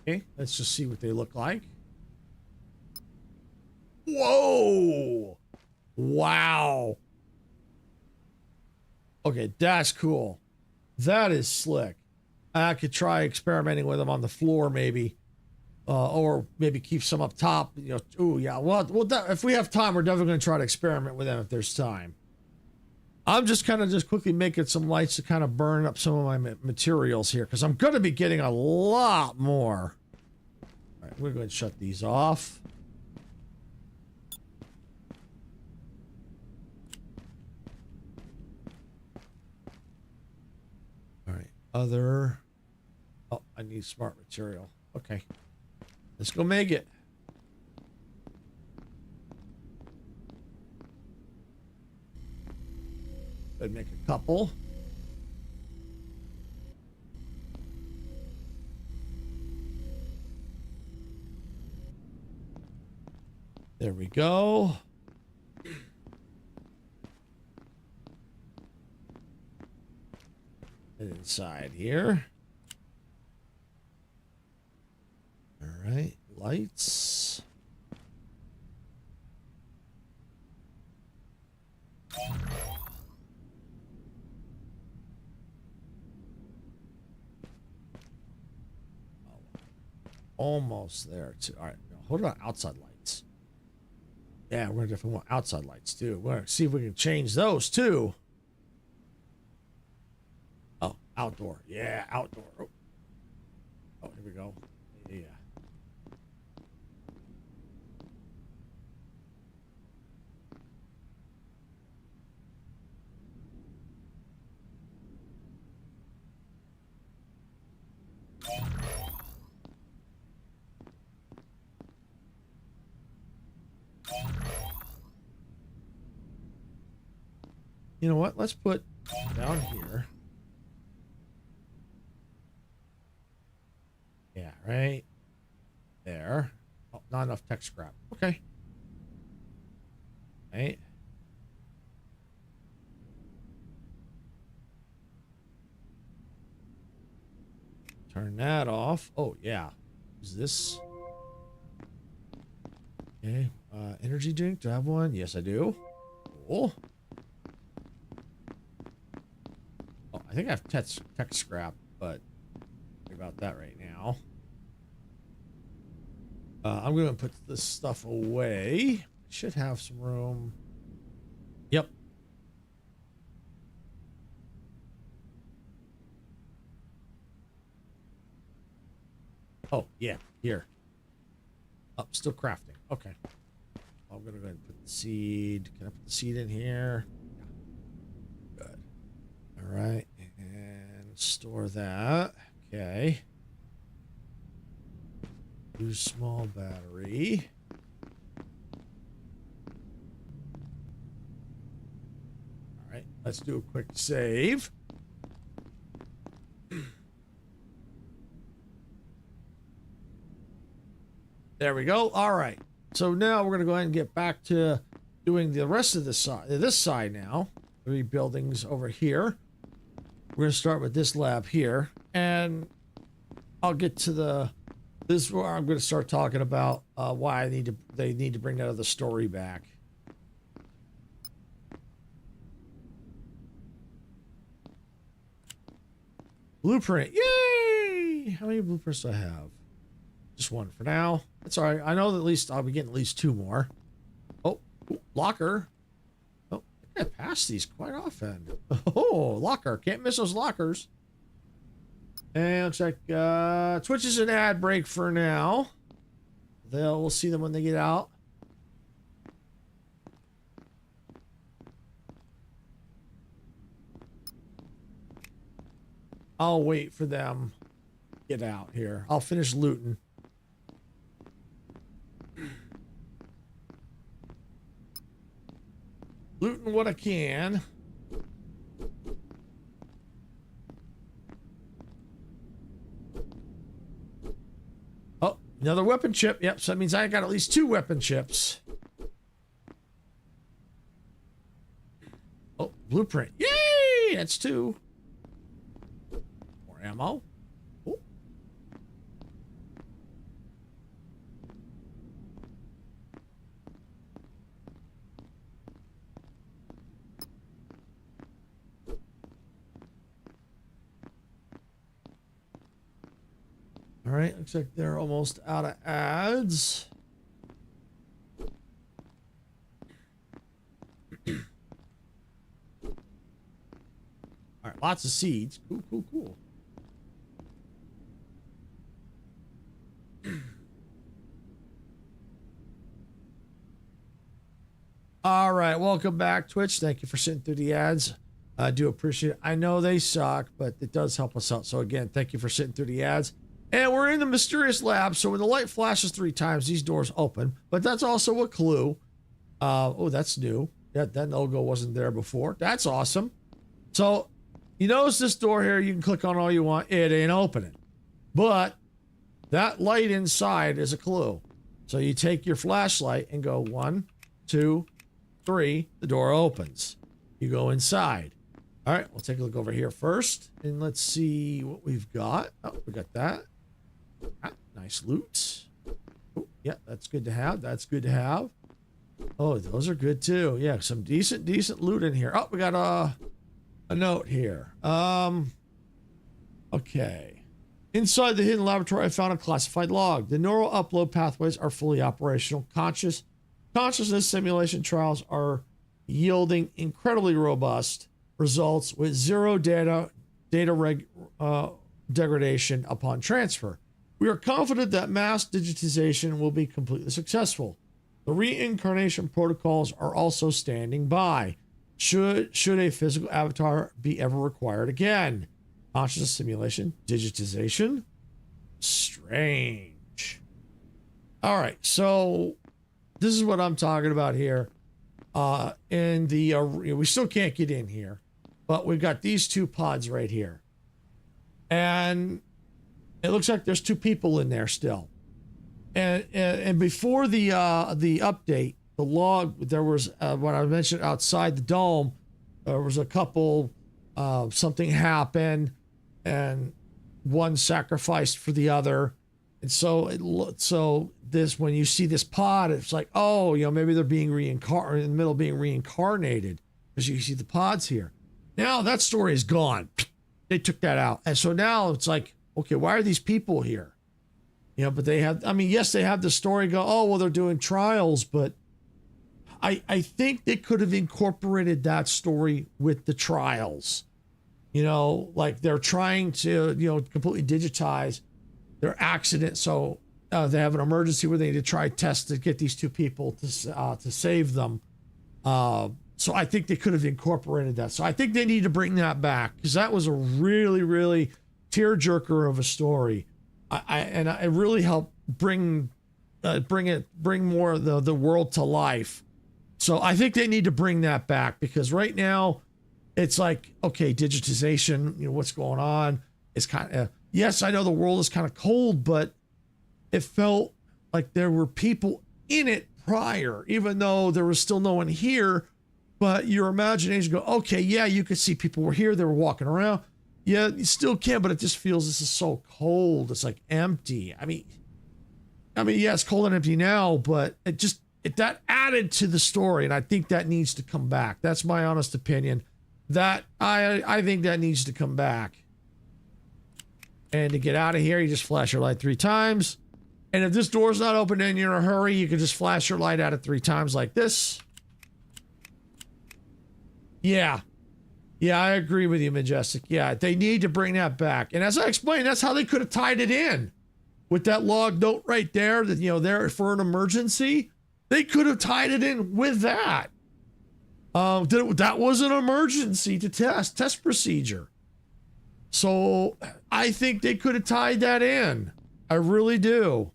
Okay, let's just see what they look like. Whoa! Wow. Okay, that's cool. That is slick. I could try experimenting with them on the floor, maybe. Or maybe keep some up top. You know, oh yeah. Well, if we have time, we're definitely going to try to experiment with them if there's time. I'm just quickly making some lights to kind of burn up some of my materials here, because I'm going to be getting a lot more. All right, we're going to shut these off. All right, other. Oh, I need smart material. Okay. Let's go make it. I'd make a couple. There we go. And inside here. All right, lights. Almost there too. All right, hold on. Outside lights. Yeah, we're definitely want outside lights too. We're gonna see if we can change those too. Oh, outdoor. Yeah, outdoor. Oh, here we go. Yeah. You know what? Let's put down here. Yeah, right there. Oh, not enough tech scrap. Okay. Right. Turn that off. Oh, yeah. Is this? Okay. Energy drink. Do I have one? Yes, I do. Cool. Oh, I think I have tech scrap, but worry about that right now. I'm going to put this stuff away. Should have some room. Yep. Oh, yeah, here. Oh, still crafting. Okay. I'm gonna go ahead and put the seed. Can I put the seed in here? Yeah. Good. All right, and store that. Okay. Use small battery. All right, let's do a quick save. There we go. All right. So now we're going to go ahead and get back to doing the rest of this side now. 3 buildings over here. We're going to start with this lab here. And I'll get to this is where I'm going to start talking about why they need to bring that other story back. Blueprint. Yay! How many blueprints do I have? Just 1 for now. That's all right. I know that at least I'll be getting at least 2 more. Oh, locker. Oh, I pass these quite often. Oh, locker. Can't miss those lockers. And looks like Twitch is an ad break for now. We'll see them when they get out. I'll wait for them to get out here. I'll finish looting. Looting what I can. Oh, another weapon chip. Yep, so that means I got at least 2 weapon chips. Oh, blueprint. Yay! That's 2. More ammo. Oh. All right, looks like they're almost out of ads. All right, lots of seeds. Cool, cool, cool. All right, welcome back, Twitch. Thank you for sitting through the ads. I do appreciate it. I know they suck, but it does help us out. So again, thank you for sitting through the ads. And we're in the mysterious lab, so when the light flashes 3 times, these doors open. But that's also a clue. Oh, that's new. That logo wasn't there before. That's awesome. So, you notice this door here, you can click on all you want. It ain't opening. But that light inside is a clue. So you take your flashlight and go 1, 2, 3. The door opens. You go inside. All right, we'll take a look over here first. And let's see what we've got. Oh, we got that. Ah, nice loot. Oh, yeah, that's good to have. That's good to have. Oh, those are good too. Yeah, some decent loot in here. Oh, we got a note here. Okay. Inside the hidden laboratory, I found a classified log. The neural upload pathways are fully operational. Consciousness simulation trials are yielding incredibly robust results with 0 data degradation upon transfer. We are confident that mass digitization will be completely successful. The reincarnation protocols are also standing by. Should a physical avatar be ever required again? Consciousness simulation, digitization. Strange. All right, so this is what I'm talking about here. In the we still can't get in here, but we've got these 2 pods right here, and it looks like there's 2 people in there still. And before the update, the log, there was what I mentioned outside the dome. There was a couple. Something happened, and one sacrificed for the other, and so this, when you see this pod, it's like, oh, maybe they're being reincarnated, in the middle of being reincarnated, because you see the pods here. Now that story is gone. They took that out, and so now it's like, okay, why are these people here? But they have, yes, they have the story go, oh, well, they're doing trials, but I think they could have incorporated that story with the trials. Like they're trying to, completely digitize their accident. So they have an emergency where they need to try test to get these two people to save them. So I think they could have incorporated that. So I think they need to bring that back because that was a really, really tearjerker of a story. And it really helped bring more of the world to life. So I think they need to bring that back because right now it's like, okay, digitization, what's going on? It's kind of, yes, I know the world is kind of cold, but it felt like there were people in it prior, even though there was still no one here. But your imagination go, okay, yeah, you could see people were here. They were walking around. Yeah, you still can, but it just feels this is so cold. It's like empty. I mean, yeah, it's cold and empty now, but that added to the story, and I think that needs to come back. That's my honest opinion. That I think that needs to come back. And to get out of here, you just flash your light 3 times. And if this door's not open and you're in a hurry, you can just flash your light at it 3 times like this. Yeah. Yeah, I agree with you, Majestic. Yeah, they need to bring that back. And as I explained, that's how they could have tied it in. With that log note right there, that, there for an emergency, they could have tied it in with that. That was an emergency to test procedure. So I think they could have tied that in. I really do.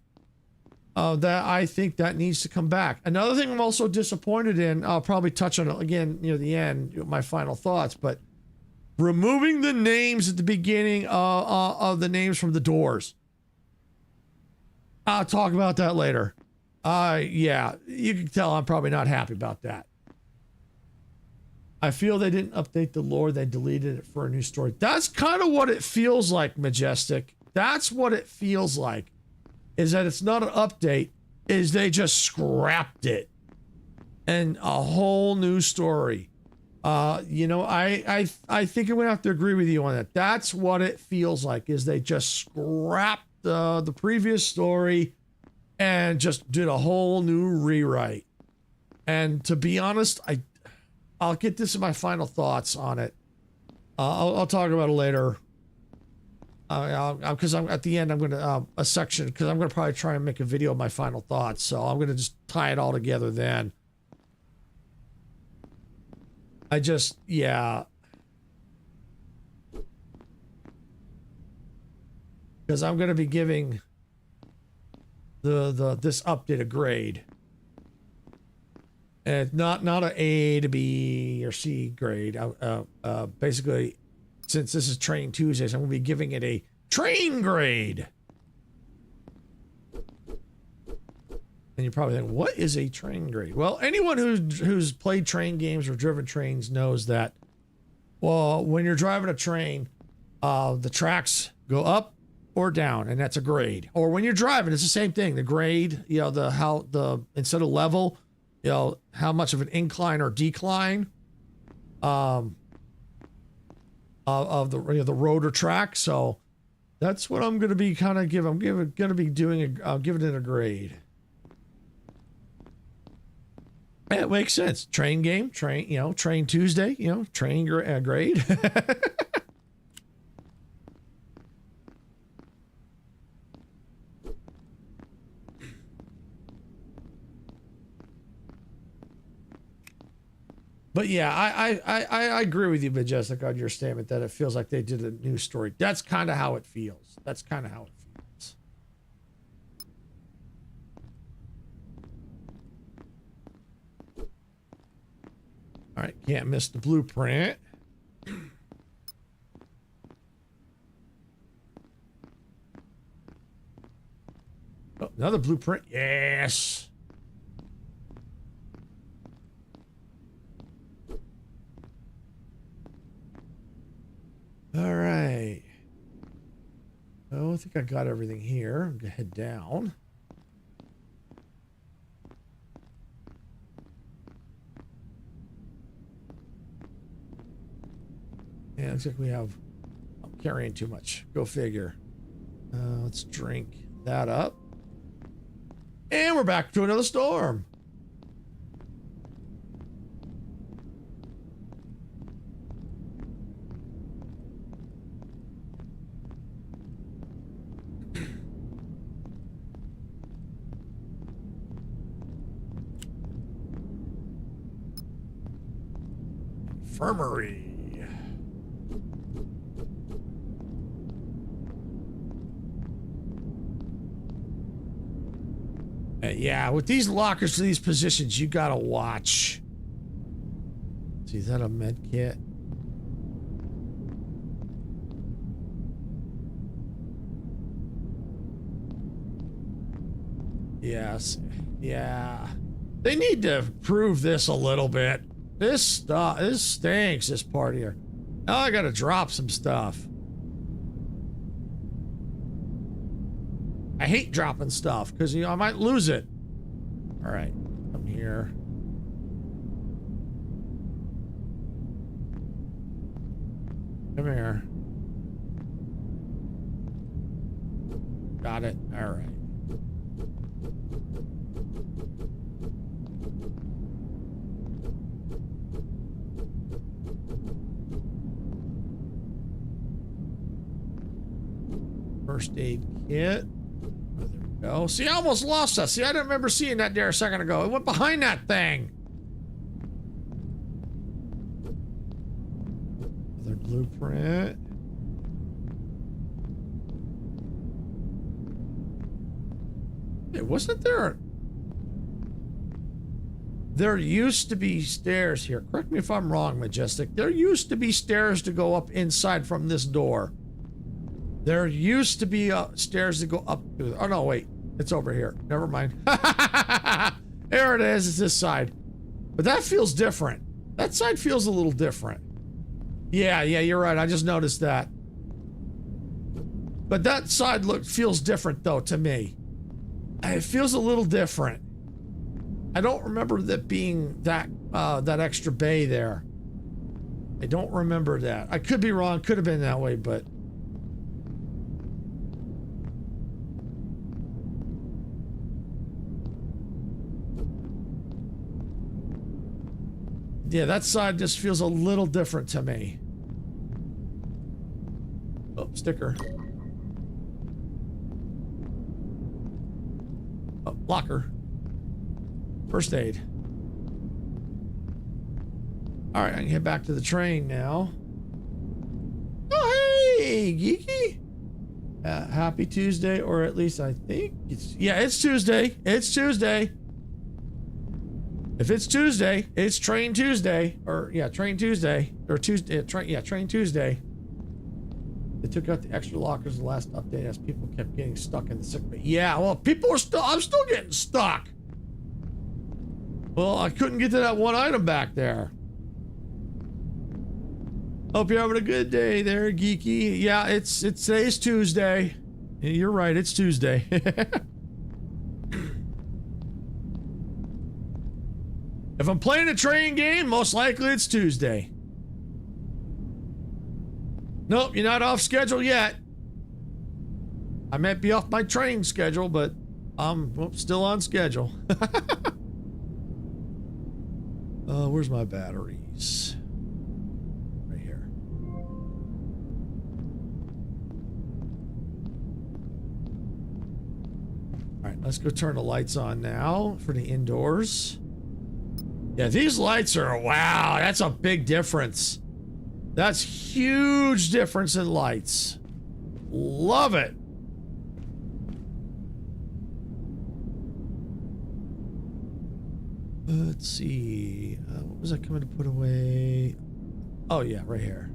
That I think that needs to come back. Another thing I'm also disappointed in, I'll probably touch on it again near the end, my final thoughts, but removing the names at the beginning of the names from the doors. I'll talk about that later. Yeah, you can tell I'm probably not happy about that. I feel they didn't update the lore. They deleted it for a new story. That's kind of what it feels like, Majestic. That's what it feels like. Is that it's not an update, is they just scrapped it. And a whole new story. I think I'm gonna have to agree with you on that. That's what it feels like, is they just scrapped the previous story and just did a whole new rewrite. And to be honest, I'll get this in my final thoughts on it. I'll talk about it later. Because I'm at the end, I'm gonna a section because I'm gonna probably try and make a video of my final thoughts. So I'm gonna just tie it all together then. Yeah. Because I'm gonna be giving this update a grade. And not a A to B or C grade. Basically, since this is Train Tuesdays, I'm going to be giving it a train grade. And you're probably thinking, what is a train grade? Well, anyone who's played train games or driven trains knows that, well, when you're driving a train, the tracks go up or down, and that's a grade. Or when you're driving, it's the same thing. The grade, instead of level, how much of an incline or decline of the road or track. So that's what I'm going to be kind of giving. I'm going to be giving it a grade. It makes sense. Train game, Train Tuesday, train grade. But yeah, I agree with you, Majestic, on your statement that it feels like they did a new story. That's kind of how it feels. That's kind of how it feels. All right, can't miss the blueprint. Oh, another blueprint. Yes. All right. Oh, I think I got everything here. I'm gonna head down. Yeah, looks like I'm carrying too much. Go figure. Let's drink that up. And we're back to another storm. Infirmary. Yeah, with these lockers to these positions, you gotta watch. See, is that a med kit? Yes. Yeah. They need to improve this a little bit. This stinks, this part here. Now I gotta drop some stuff. I hate dropping stuff because, you know, I might lose it. All right, come here. Come here. Got it. All right. First aid kit. Oh, there we go. See, I almost lost that. See, I didn't remember seeing that there a second ago. It went behind that thing. Another blueprint. Hey, wasn't there... There used to be stairs here. Correct me if I'm wrong, Majestic. There used to be stairs to go up inside from this door. There used to be stairs to go up to... Oh, no, wait. It's over here. Never mind. There it is. It's this side. But that feels different. That side feels a little different. Yeah, you're right. I just noticed that. But that side feels different, though, to me. It feels a little different. I don't remember that being that extra bay there. I don't remember that. I could be wrong. Could have been that way, but... Yeah, that side just feels a little different to me. Oh, sticker. Oh, locker. First aid. All right, I can head back to the train now. Oh, hey, Geeky. Happy Tuesday, or at least I think it's... Yeah, it's Tuesday. It's Tuesday. If it's Tuesday, it's Train Tuesday. Or, yeah, Train Tuesday. Or Tuesday, Train Tuesday. They took out the extra lockers the last update as people kept getting stuck in the sick bay. Yeah, well, people are still... I'm still getting stuck. Well, I couldn't get to that one item back there. Hope you're having a good day there, Geeky. Yeah, it's today's Tuesday. You're right, it's Tuesday. If I'm playing a train game, most likely it's Tuesday. Nope, you're not off schedule yet. I might be off my train schedule, but I'm still on schedule. Where's my batteries? Right here. All right, let's go turn the lights on now for the indoors. Yeah, these lights are, wow, that's a big difference. That's huge difference in lights. Love it. Let's see. What was I coming to put away? Oh, yeah, right here.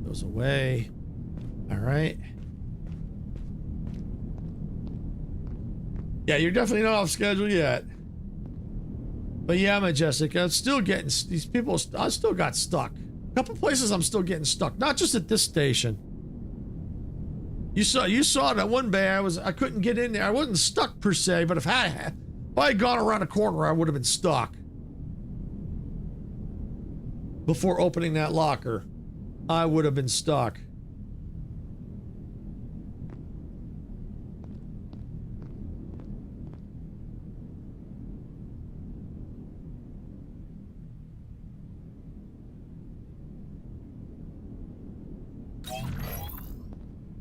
Goes away. All right. Yeah, you're definitely not off schedule yet. But yeah, Majestic, I'm still getting... These people... I still got stuck. A couple places I'm still getting stuck. Not just at this station. You saw that one bay. I couldn't get in there. I wasn't stuck per se, but if I had gone around a corner, I would have been stuck. Before opening that locker, I would have been stuck.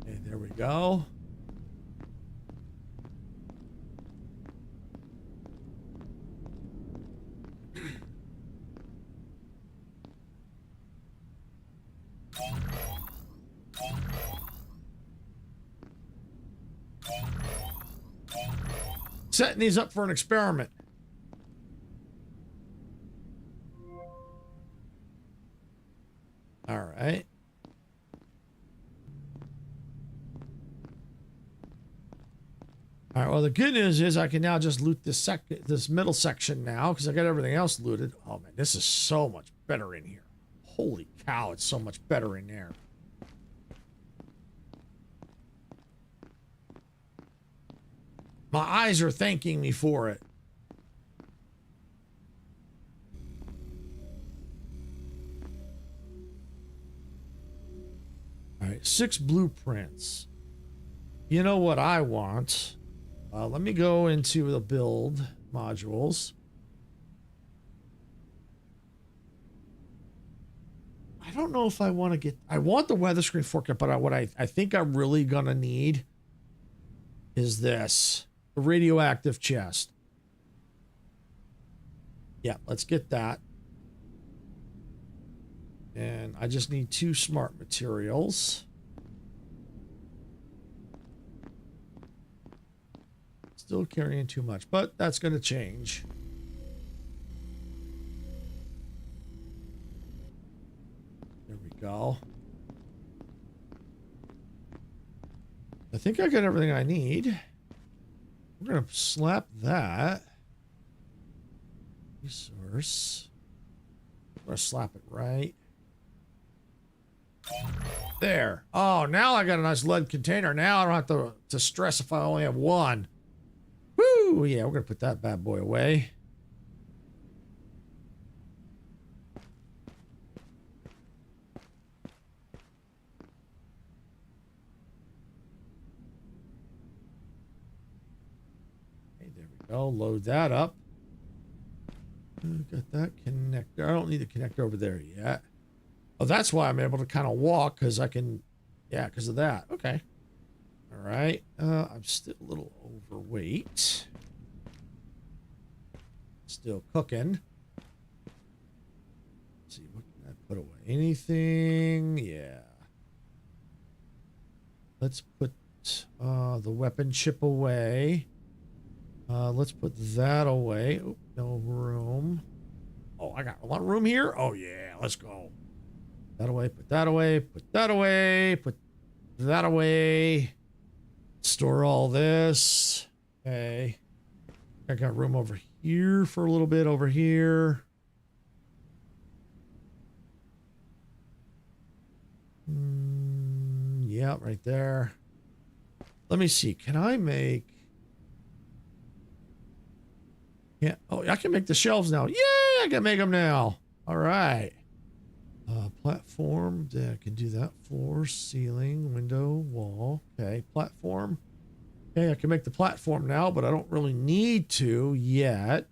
Okay, there we go. setting these up for an experiment. All right. All right, well, the good news is I can now just loot this middle section now because I got everything else looted. Oh, man, this is so much better in here. Holy cow, it's so much better in there. My eyes are thanking me for it. All right, 6 blueprints. You know what I want? Let me go into the build modules. I don't know if I want to get... I want the weather screen forecast, but what I think I'm really going to need is this. The radioactive chest. Yeah, let's get that. And I just need 2 smart materials. Still carrying too much, but that's going to change. There we go. I think I got everything I need. We're going to slap that. Resource. I'm going to slap it right there. Oh, now I got a nice lead container. Now I don't have to stress if I only have one. Woo! Yeah, we're going to put that bad boy away. Okay, there we go. Load that up. Got that connector. I don't need the connector over there yet. Oh, that's why I'm able to kind of walk, because I can... Yeah, because of that. Okay. All right. I'm still a little overweight. Still cooking. Let's see, what can I put away? Anything? Yeah. Let's put the weapon chip away. Let's put that away. Oh, no room. Oh, I got a lot of room here. Oh, yeah. Let's go. That away. Put that away. Put that away. Put that away. Store all this. Okay. I got room over here for a little bit over here. Yeah, right there. Let me see. Can I make... Yeah. Oh, I can make the shelves now. Yay! I can make them now. All right. Platform. Yeah, I can do that. Floor, ceiling, window, wall. Okay. Platform. Okay, I can make the platform now, but I don't really need to yet.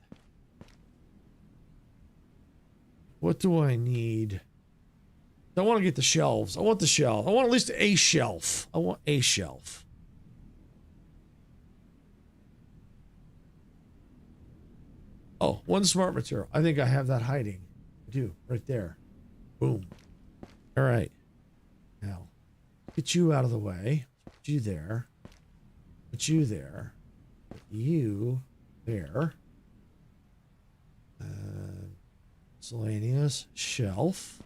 What do I need? I want to get the shelves. I want the shelf. I want at least a shelf. I want a shelf. Oh, 1 smart material. I think I have that hiding. I do. Right there. Boom. All right. Now, get you out of the way. Put you there. Put you there. Put you there. Miscellaneous shelf.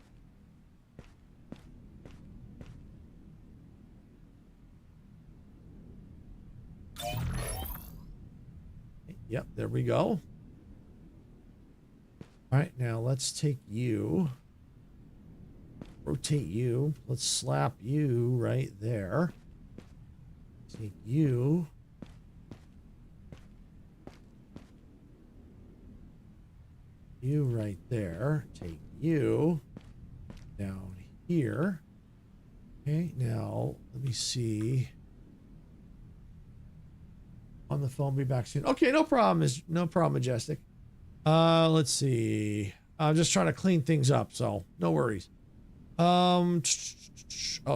Yep, there we go. All right, now let's take you. Rotate you. Let's slap you right there. Take you. You right there. Take you down here. Okay, now let me see. On the phone, be back soon. Okay, no problem. No problem, Majestic. Let's see. I'm just trying to clean things up, so no worries. Oh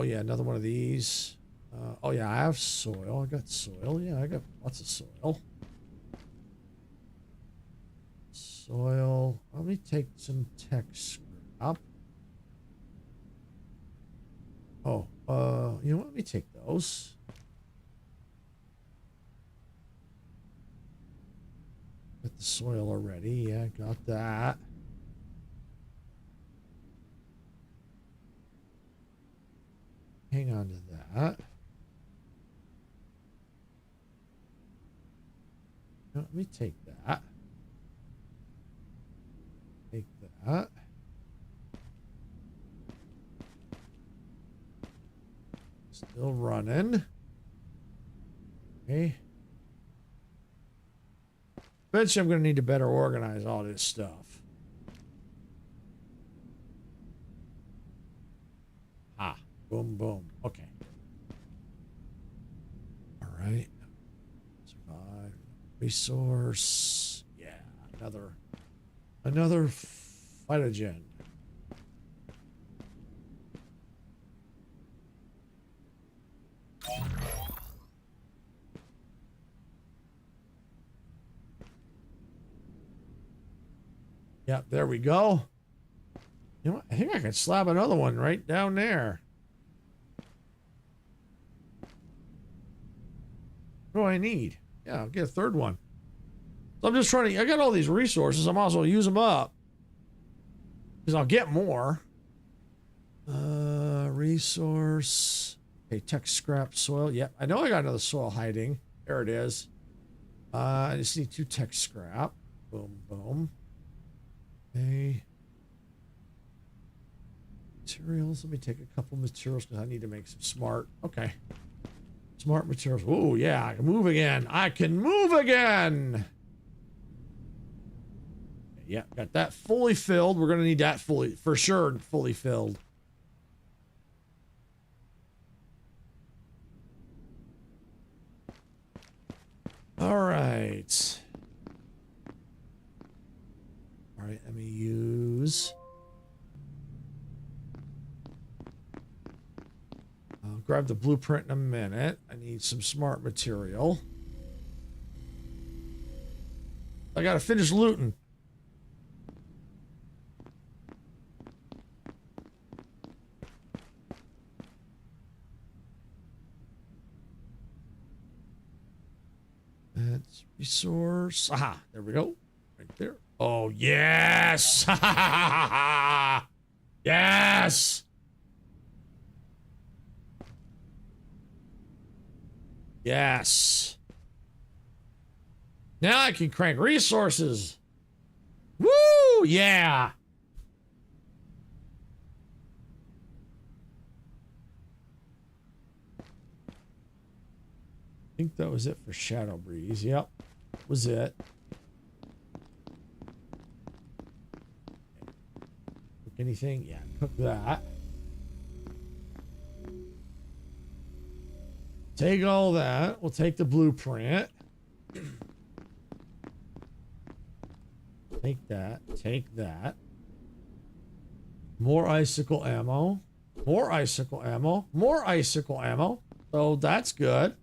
yeah, another one of these. Oh yeah, I have soil. I got soil. Yeah, I got lots of soil. Soil. Let me take some tech scrap. Oh, you know what? Let me take those. Got the soil already. Yeah, got that. Hang on to that. No, let me take that. Take that. Still running. Okay. Eventually I'm going to need to better organize all this stuff. Ah, boom, boom. Okay. All right. Survive. Resource. Yeah, another phytogen. Yep, there we go. You know what? I think I can slap another one right down there. What do I need? Yeah, I'll get a third one. So I'm just trying to, I got all these resources. I might as well use them up. Because I'll get more. Resource. Okay, tech scrap soil. Yep, I know I got another soil hiding. There it is. I just need 2 tech scrap. Boom, boom. Okay. Materials. Let me take a couple materials because I need to make some smart. Okay. Smart materials. Oh, yeah. I can move again. I can move again. Yeah, got that fully filled. We're going to need that fully, for sure, fully filled. All right. All right, let me use. I'll grab the blueprint in a minute. I need some smart material. I got to finish looting. That's resource. Aha, there we go. Right there. Oh, yes. Yes. Yes. Now I can crank resources. Woo! Yeah. I think that was it for Shadow Breeze. Yep. That was it. Cook anything? Yeah, cook that. Take all that. We'll take the blueprint. Take that. Take that. More icicle ammo. More icicle ammo. More icicle ammo. So that's good.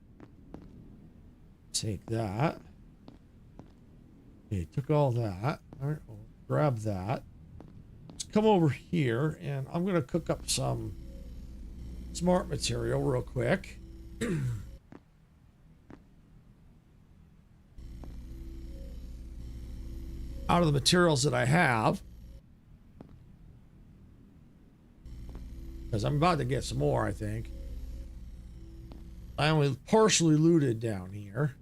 Take that. Okay, took all that. All right, we'll grab that. Let's come over here, and I'm going to cook up some smart material real quick. Out of the materials that I have. Because I'm about to get some more, I think. I only partially looted down here.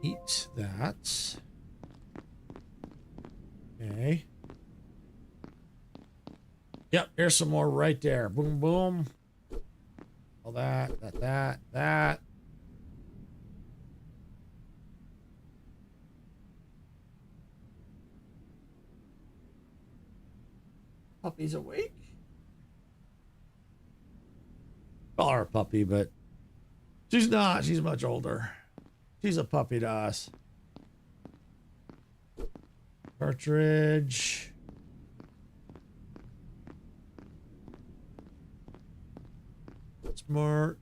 Eat that. Okay. Yep, here's some more right there. Boom, boom. All that. Puppy's awake. Call her a puppy, but she's not. She's much older. She's a puppy to us. Cartridge. Smart.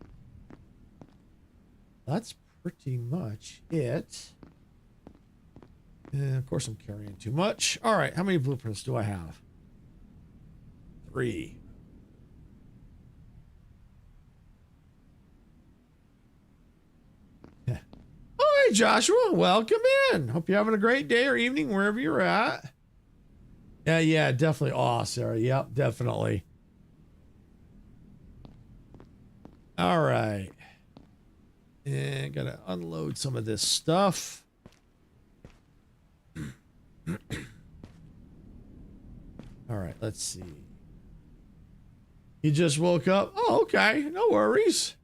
That's pretty much it. And of course I'm carrying too much. All right, how many blueprints do I have? 3. Joshua, welcome in. Hope you're having a great day or evening wherever you're at. Yeah, definitely. Oh, Sarah. Yep, definitely. All right. And gotta unload some of this stuff. All right, let's see. You just woke up? Oh, okay. No worries.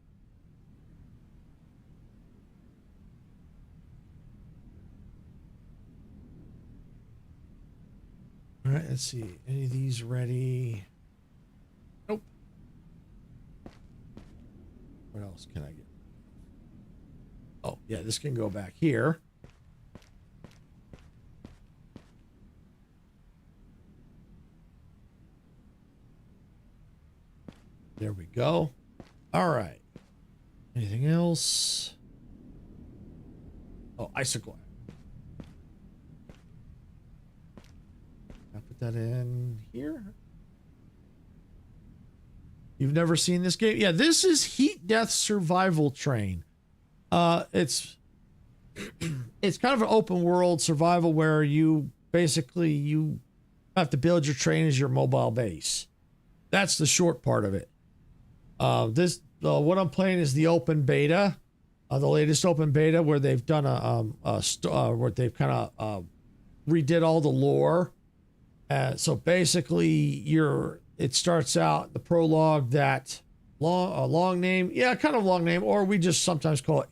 All right, let's see. Any of these ready? Nope. What else can I get? Oh, yeah, this can go back here. There we go. All right. Anything else? Oh, icicle. I'll put that in here. You've never seen this game? Yeah, this is Heat Death Survival Train. It's kind of an open world survival where you basically you have to build your train as your mobile base. That's the short part of it. What I'm playing is the open beta, the latest open beta where they've done where they've kind of redid all the lore. So basically, it starts out the prologue that long name, yeah, kind of long name, or we just sometimes call it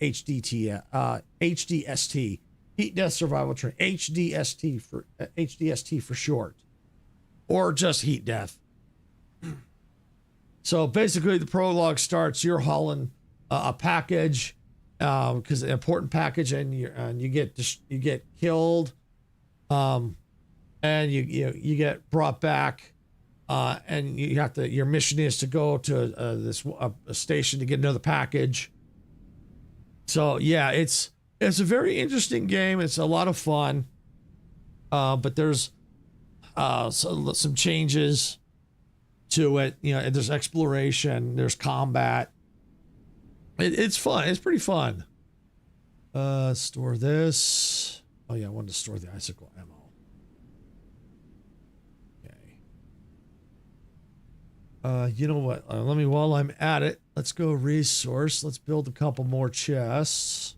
HDST, Heat Death Survival Train, HDST for short, or just Heat Death. So basically, the prologue starts. You're hauling a package, because an important package, and you get killed, and you get brought back, and you have to. Your mission is to go to a station to get another package. So yeah, it's a very interesting game. It's a lot of fun, but there's some changes to it. There's exploration, there's combat. It's fun. It's pretty fun. Store this. Oh yeah, I wanted to store the icicle ammo. Okay. You know what? While I'm at it, let's go resource. Let's build a couple more chests.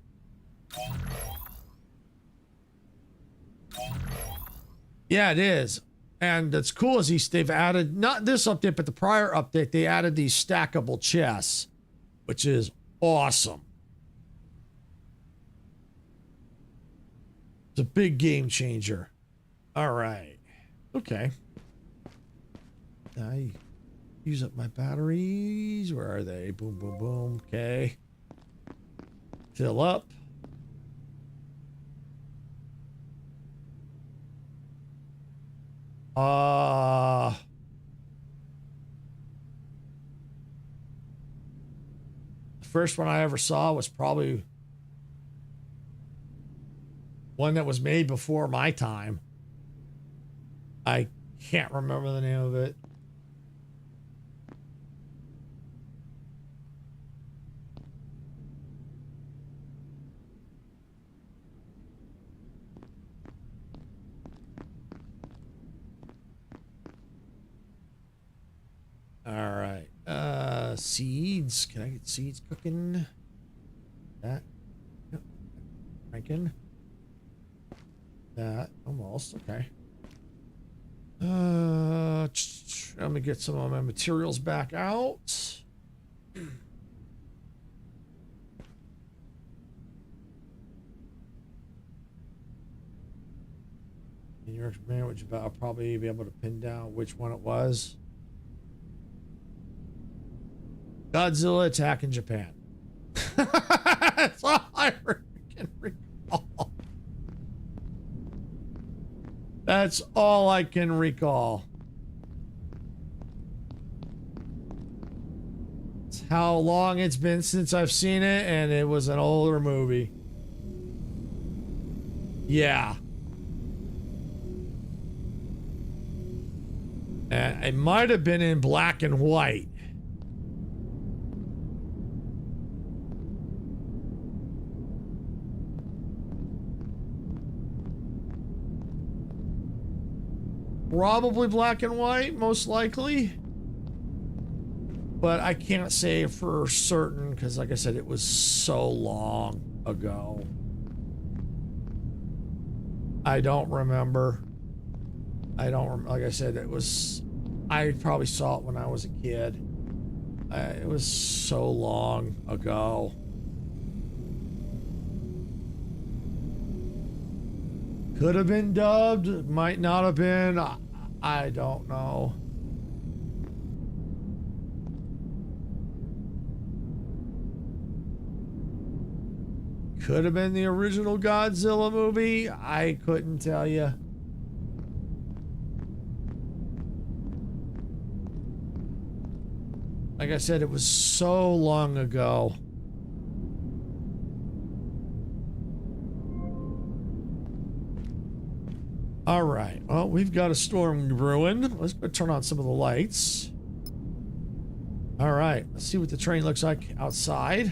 Yeah, it is. And that's cool is they've added, not this update, but the prior update, they added these stackable chests, which is awesome. It's a big game changer. All right. Okay. I use up my batteries. Where are they? Boom, boom, boom. Okay. Fill up. The first one I ever saw was probably one that was made before my time. I can't remember the name of it. All right. Seeds. Can I get seeds cooking? That. Yep. Cranking. That. Almost. Okay. Let me get some of my materials back out. In your experience, I'll probably be able to pin down which one it was. Godzilla attacking Japan. That's all I can recall. That's all I can recall. It's how long it's been since I've seen it, and it was an older movie. Yeah. And it might have been in black and white. Probably black and white, most likely. But I can't say for certain because, like I said, it was so long ago. I don't remember. Like I said, it was... I probably saw it when I was a kid. It was so long ago. Could have been dubbed, might not have been. I don't know. Could have been the original Godzilla movie. I couldn't tell you. Like I said, it was so long ago. All right. Well, we've got a storm brewing. Let's go turn on some of the lights. All right. Let's see what the train looks like outside.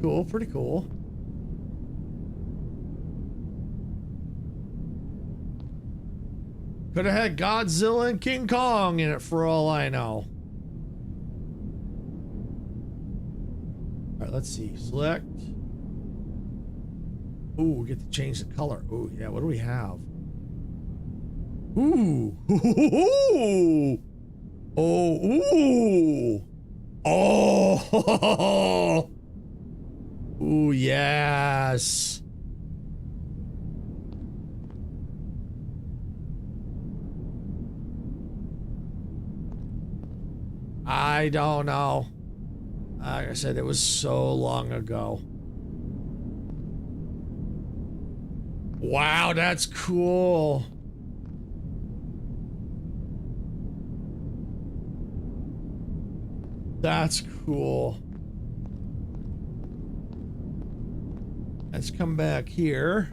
Cool. Pretty cool. Could have had Godzilla and King Kong in it for all I know. All right, let's see. Select. Ooh, we get to change the color. Ooh, yeah. What do we have? Ooh. Ooh. Oh. Ooh. Oh. Ooh, yes. I don't know. Like I said, it was so long ago. Wow, that's cool. That's cool. Let's come back here.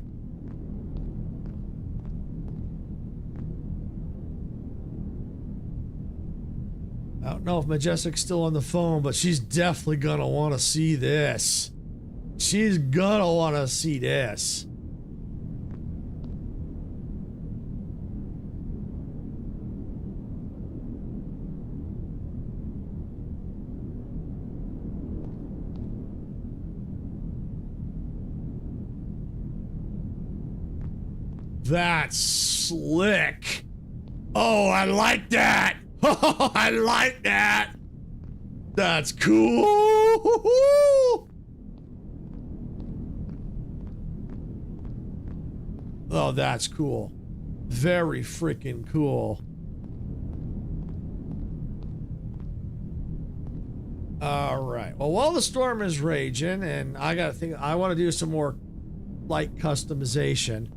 I don't know if Majestic's still on the phone, but she's definitely gonna want to see this. She's gonna want to see this. That's slick. Oh, I like that. Oh, I like that. That's cool. Oh, that's cool. Very freaking cool. All right. Well, while the storm is raging, and I gotta think, I want to do some more light customization.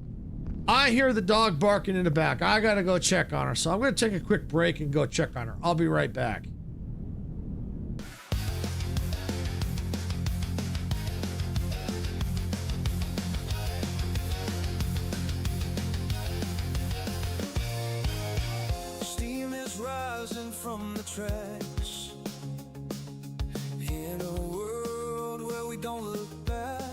I hear the dog barking in the back. I gotta go check on her, so I'm gonna take a quick break and go check on her. I'll be right back. Steam is rising from the tracks in a world where we don't look back.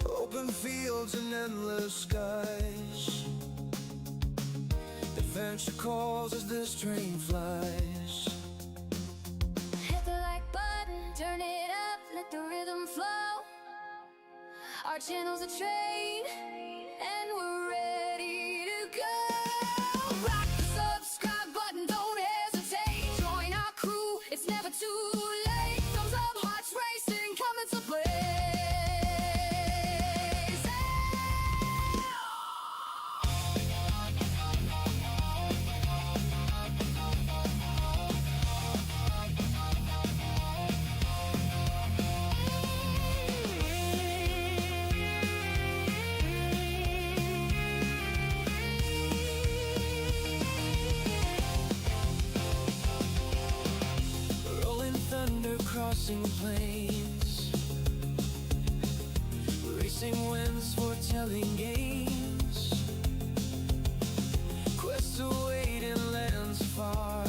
Open fields and endless skies. Adventure calls as this train flies. Hit the like button, turn it up, let the rhythm flow. Our channel's a train, and we're ready to go. Rock the subscribe button, don't hesitate. Join our crew, it's never too late. Thumbs up, hearts racing, coming to play. Rolling thunder crossing plains, racing winds foretelling games. Quests await in lands far.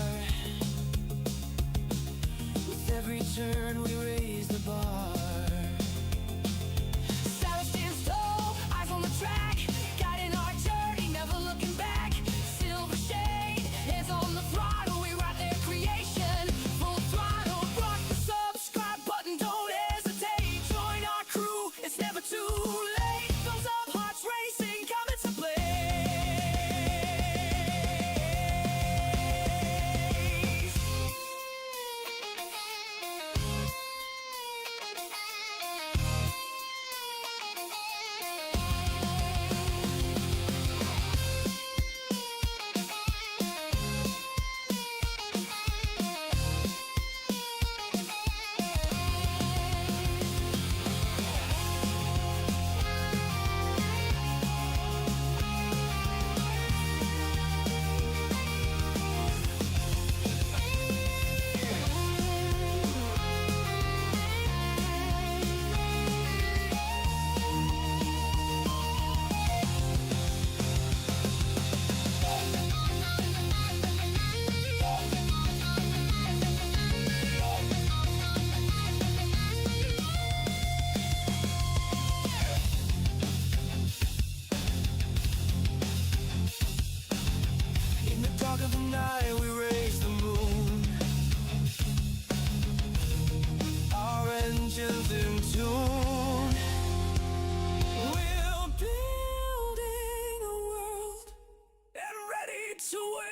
With every turn we raise the bar. Silence stands tall, eyes on the track. late. Thumbs up, hearts racing, coming to play. In the dark of the night, we raise the moon. Our engines in tune. We're building a world and ready to win.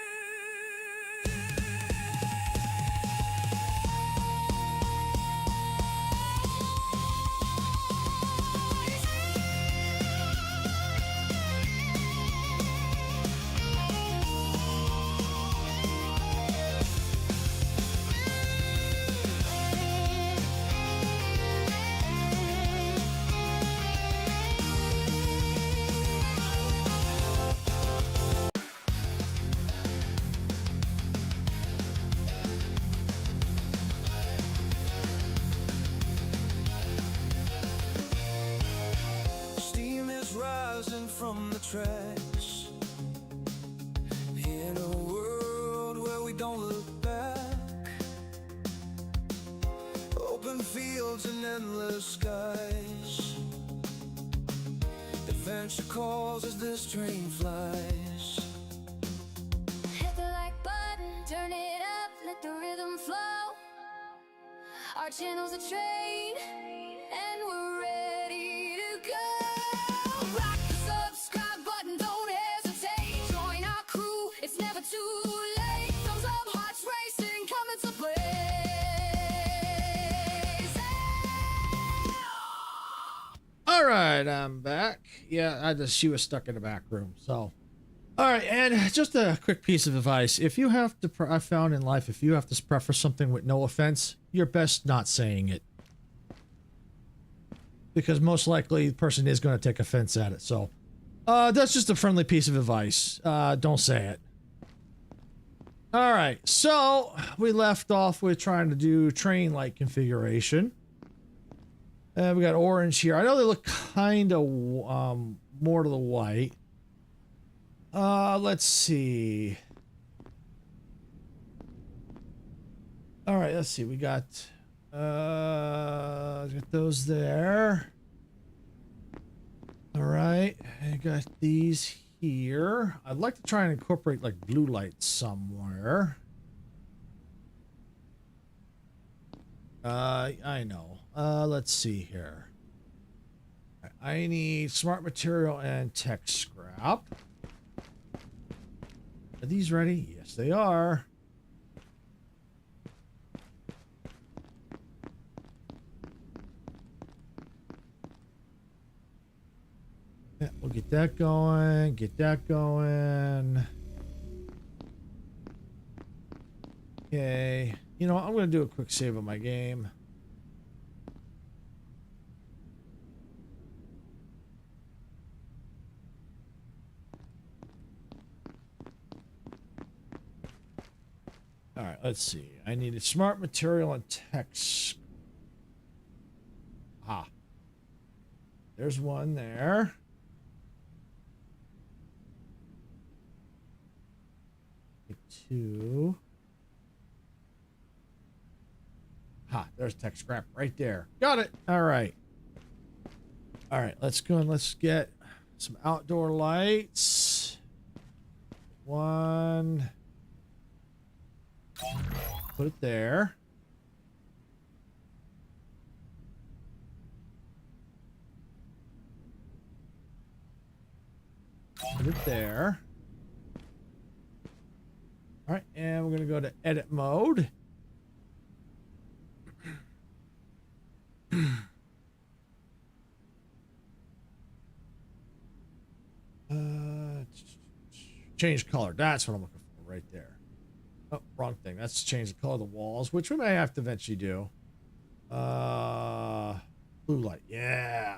Steam is rising from the tracks. In a world where we don't look back. Open fields and endless skies. Adventure calls as this train flies. Hit the like button, turn it up, let the rhythm flow. Our channel's a train, and we're ready to go. Rock the subscribe button, don't hesitate. Join our crew, it's never too late. Thumbs up, hearts racing, coming to play. All right, I'm back. Yeah, she was stuck in the back room. So, all right, and just a quick piece of advice: if you have to, I found in life, if you have to preface something with no offense, you're best not saying it, because most likely the person is going to take offense at it. So, that's just a friendly piece of advice. Don't say it. All right, so we left off with trying to do train light configuration. We got orange here. I know they look kind of more to the white. Let's see. All right, let's see. We got those there. All right, I got these here. I'd like to try and incorporate like blue lights somewhere. I know. Let's see here. I need smart material and tech scrap. Are these ready? Yes, they are. Yeah, we'll get that going. Get that going. Okay. You know, I'm going to do a quick save of my game. All right, let's see. I needed smart material and text. Ah. There's one there. Get two. Ha, there's tech scrap right there. Got it. All right. All right, let's go and let's get some outdoor lights. One. Put it there. Put it there. All right, and we're gonna go to edit mode. Change color. That's what I'm looking for right there. Oh, wrong thing. That's change the color of the walls, which we may have to eventually do. Blue light. Yeah.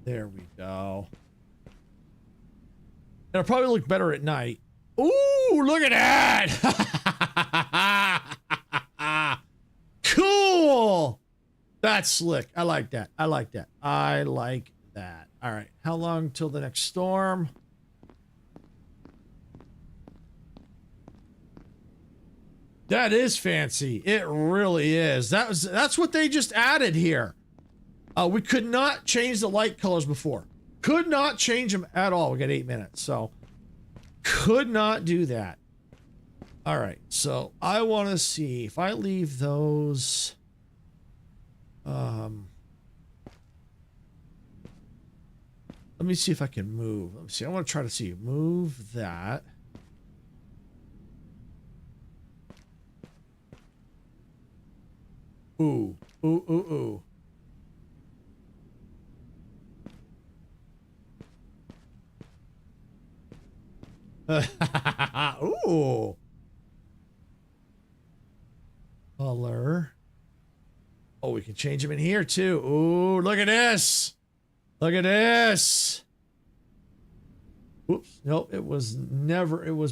There we go. It'll probably look better at night. Ooh, look at that. Cool. That's slick. I like that. I like that. I like that. All right. How long till the next storm? That is fancy. It really is. That's what they just added here. We could not change the light colors before. Could not change them at all. We got 8 minutes, so could not do that. All right, so I want to see if I leave those. Let me see if I can move. Let me see. I want to try to see. Move that. Ooh, ooh, ooh, ooh. Ooh. Color. Oh, we can change them in here too. Ooh, look at this. Look at this. Oops. Nope. It was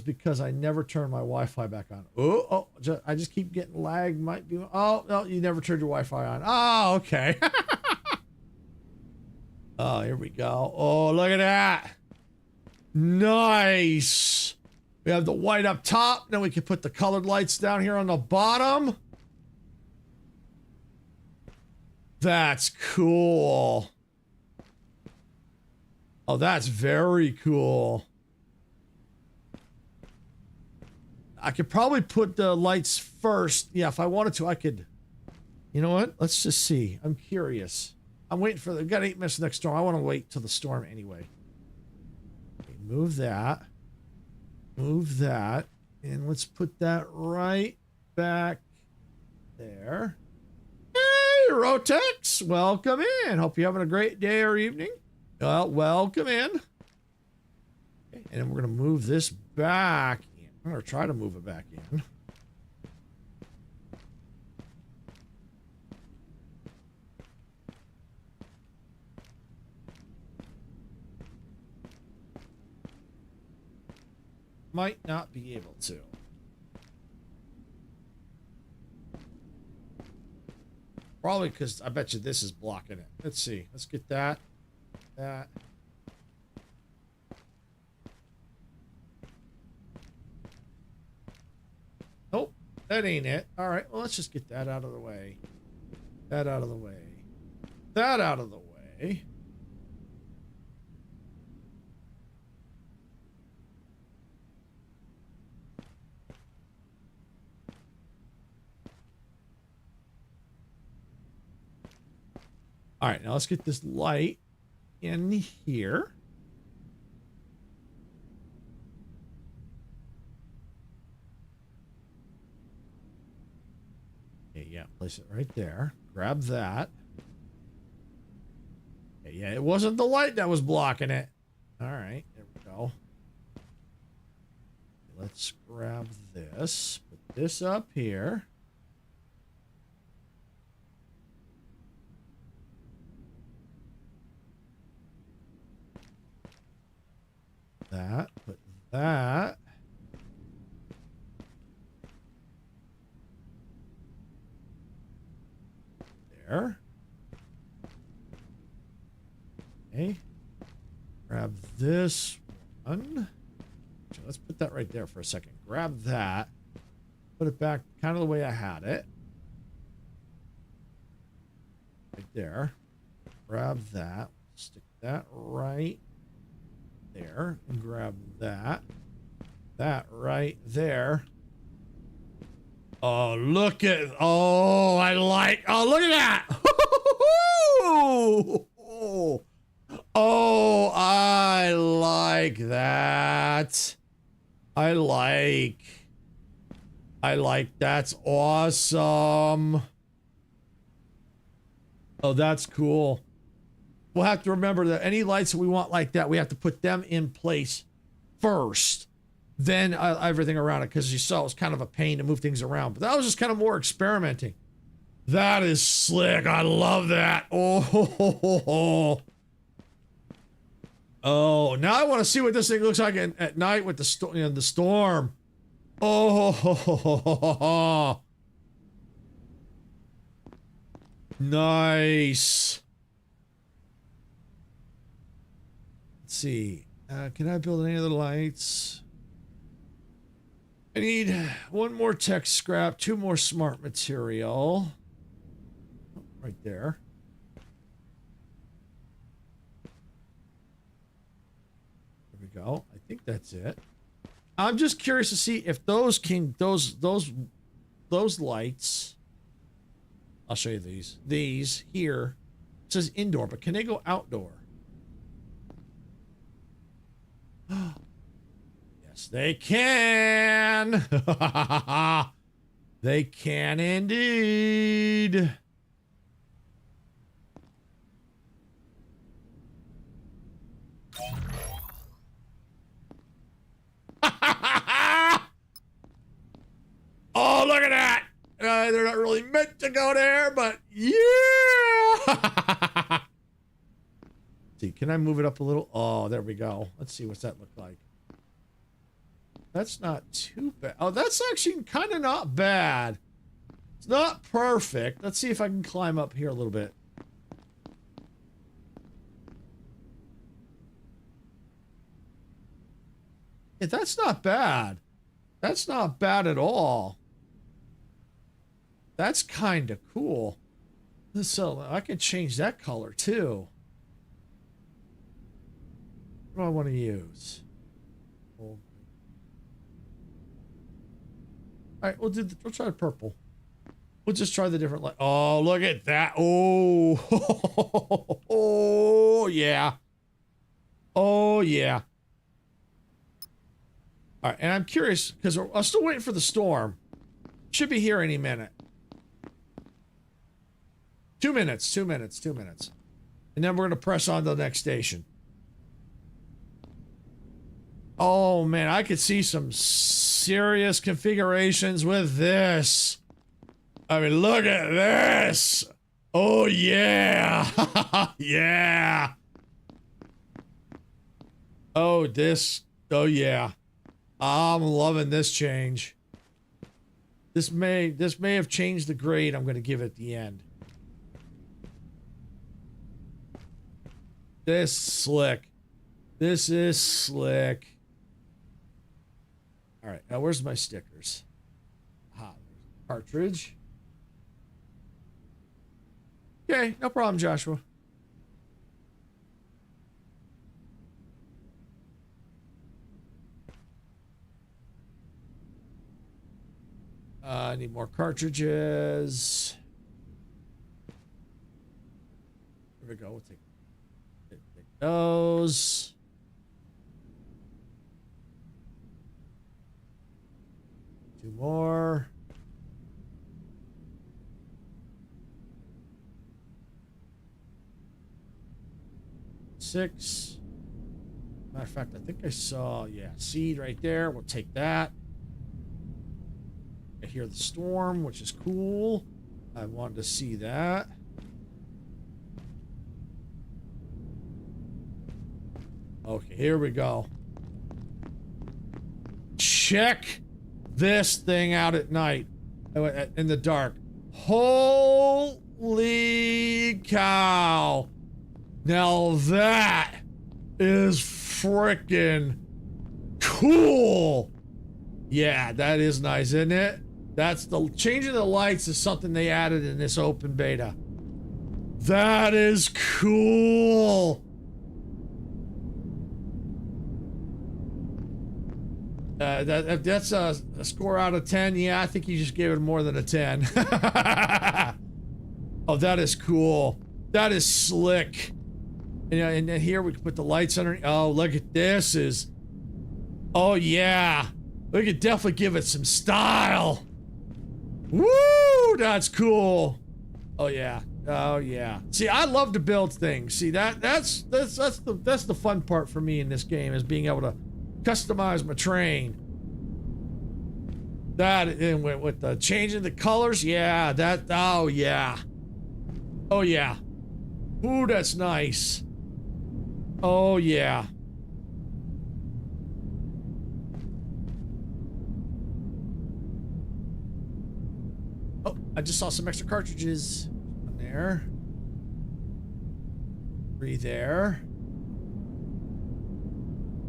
because I never turned my Wi-Fi back on. Oh, I just keep getting lag. Might be. Oh, no, you never turned your Wi-Fi on. Oh, okay. Oh, here we go. Oh, look at that. Nice. We have the white up top. Then we can put the colored lights down here on the bottom. That's cool. Oh, that's very cool. I could probably put the lights first. Yeah, if I wanted to, I could. You know what? Let's just see. I'm curious. I'm waiting for the. Got 8 minutes next storm. I want to wait till the storm anyway. Okay, move that. Move that. And let's put that right back there. Hey, Rotex. Welcome in. Hope you're having a great day or evening. Well, welcome in. Okay, and then we're going to move this back in. I'm going to try to move it back in. Might not be able to. Probably because I bet you this is blocking it. Let's see. Let's get that. That. Nope, that ain't it. All right, well, let's just get that out of the way. That out of the way. That out of the way. All right, now let's get this light in here. Okay, yeah, place it right there. Grab that. Okay, yeah, it wasn't the light that was blocking it. All right, there we go. Let's grab this. Put this up here. That, put that. There. Okay. Grab this one. So let's put that right there for a second. Grab that. Put it back kind of the way I had it. Right there. Grab that. Stick that right there. And grab that. That right there. Oh, look at... Oh, I like... Oh, look at that! Oh, Oh, I like that. I like, that's awesome. Oh, that's cool. We'll have to remember that any lights that we want like that, we have to put them in place first. Then everything around it, because you saw it was kind of a pain to move things around. But that was just kind of more experimenting. That is slick. I love that. Oh, oh, now I want to see what this thing looks like at night with the storm. Oh, nice. Let's see. Can I build any other lights? I need one more tech scrap, 2 more smart material. Right there. There we go. I think that's it. I'm just curious to see if those lights. I'll show you these. These here. It says indoor, but can they go outdoor? Yes, they can. They can indeed. Oh, look at that. They're not really meant to go there, but yeah. See, can I move it up a little? Oh, there we go. Let's see what's that look like. That's not too bad. Oh, that's actually kind of not bad. It's not perfect. Let's see if I can climb up here a little bit. Yeah, that's not bad. That's not bad at all. That's kind of cool. So I can change that color too. What do I want to use? All right, we'll try purple. We'll just try the different light. Oh, look at that. Oh, oh yeah. Oh yeah. All right, and I'm curious because I'm still waiting for the storm. Should be here any minute. 2 minutes, 2 minutes, 2 minutes. And then we're going to press on to the next station. Oh, man, I could see some serious configurations with this. I mean, look at this. Oh, yeah. Yeah. Oh, this. Oh, yeah. I'm loving this change. This may have changed the grade I'm going to give at the end. This is slick. This is slick. All right, now where's my stickers? Ah, cartridge. Okay, no problem, Joshua. I need more cartridges. There we go. We'll take those. Two more. Six. Matter of fact, I think I saw, yeah, seed right there. We'll take that. I hear the storm, which is cool. I wanted to see that. Okay, here we go. Check this thing out at night. In the dark. Holy cow. Now that is freaking cool. Yeah, that is nice, isn't it? That's the changing the lights is something they added in this open beta. That is cool. That's a score out of 10. Yeah, I think you just gave it more than a 10. Oh, that is cool. That is slick. And then here we can put the lights underneath. Oh, look at this oh yeah. We could definitely give it some style. Woo, that's cool. Oh yeah. Oh yeah. See, I love to build things. See, that's the fun part for me in this game, is being able to customize my train. That, and with the changing the colors, yeah, oh yeah. Oh yeah. Ooh, that's nice. Oh yeah. Oh, I just saw some extra cartridges. One there. 3 there.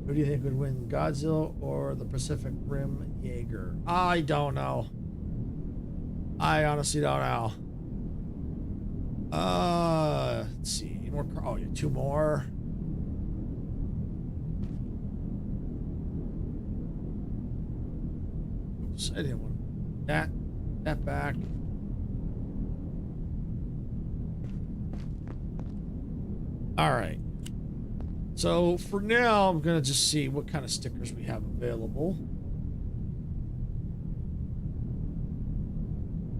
Who do you think would win, Godzilla or the Pacific Rim Jaeger? I don't know. I honestly don't know. Let's see. Any more oh yeah, 2 more. Oops, I didn't want that back. All right. So for now, I'm gonna just see what kind of stickers we have available.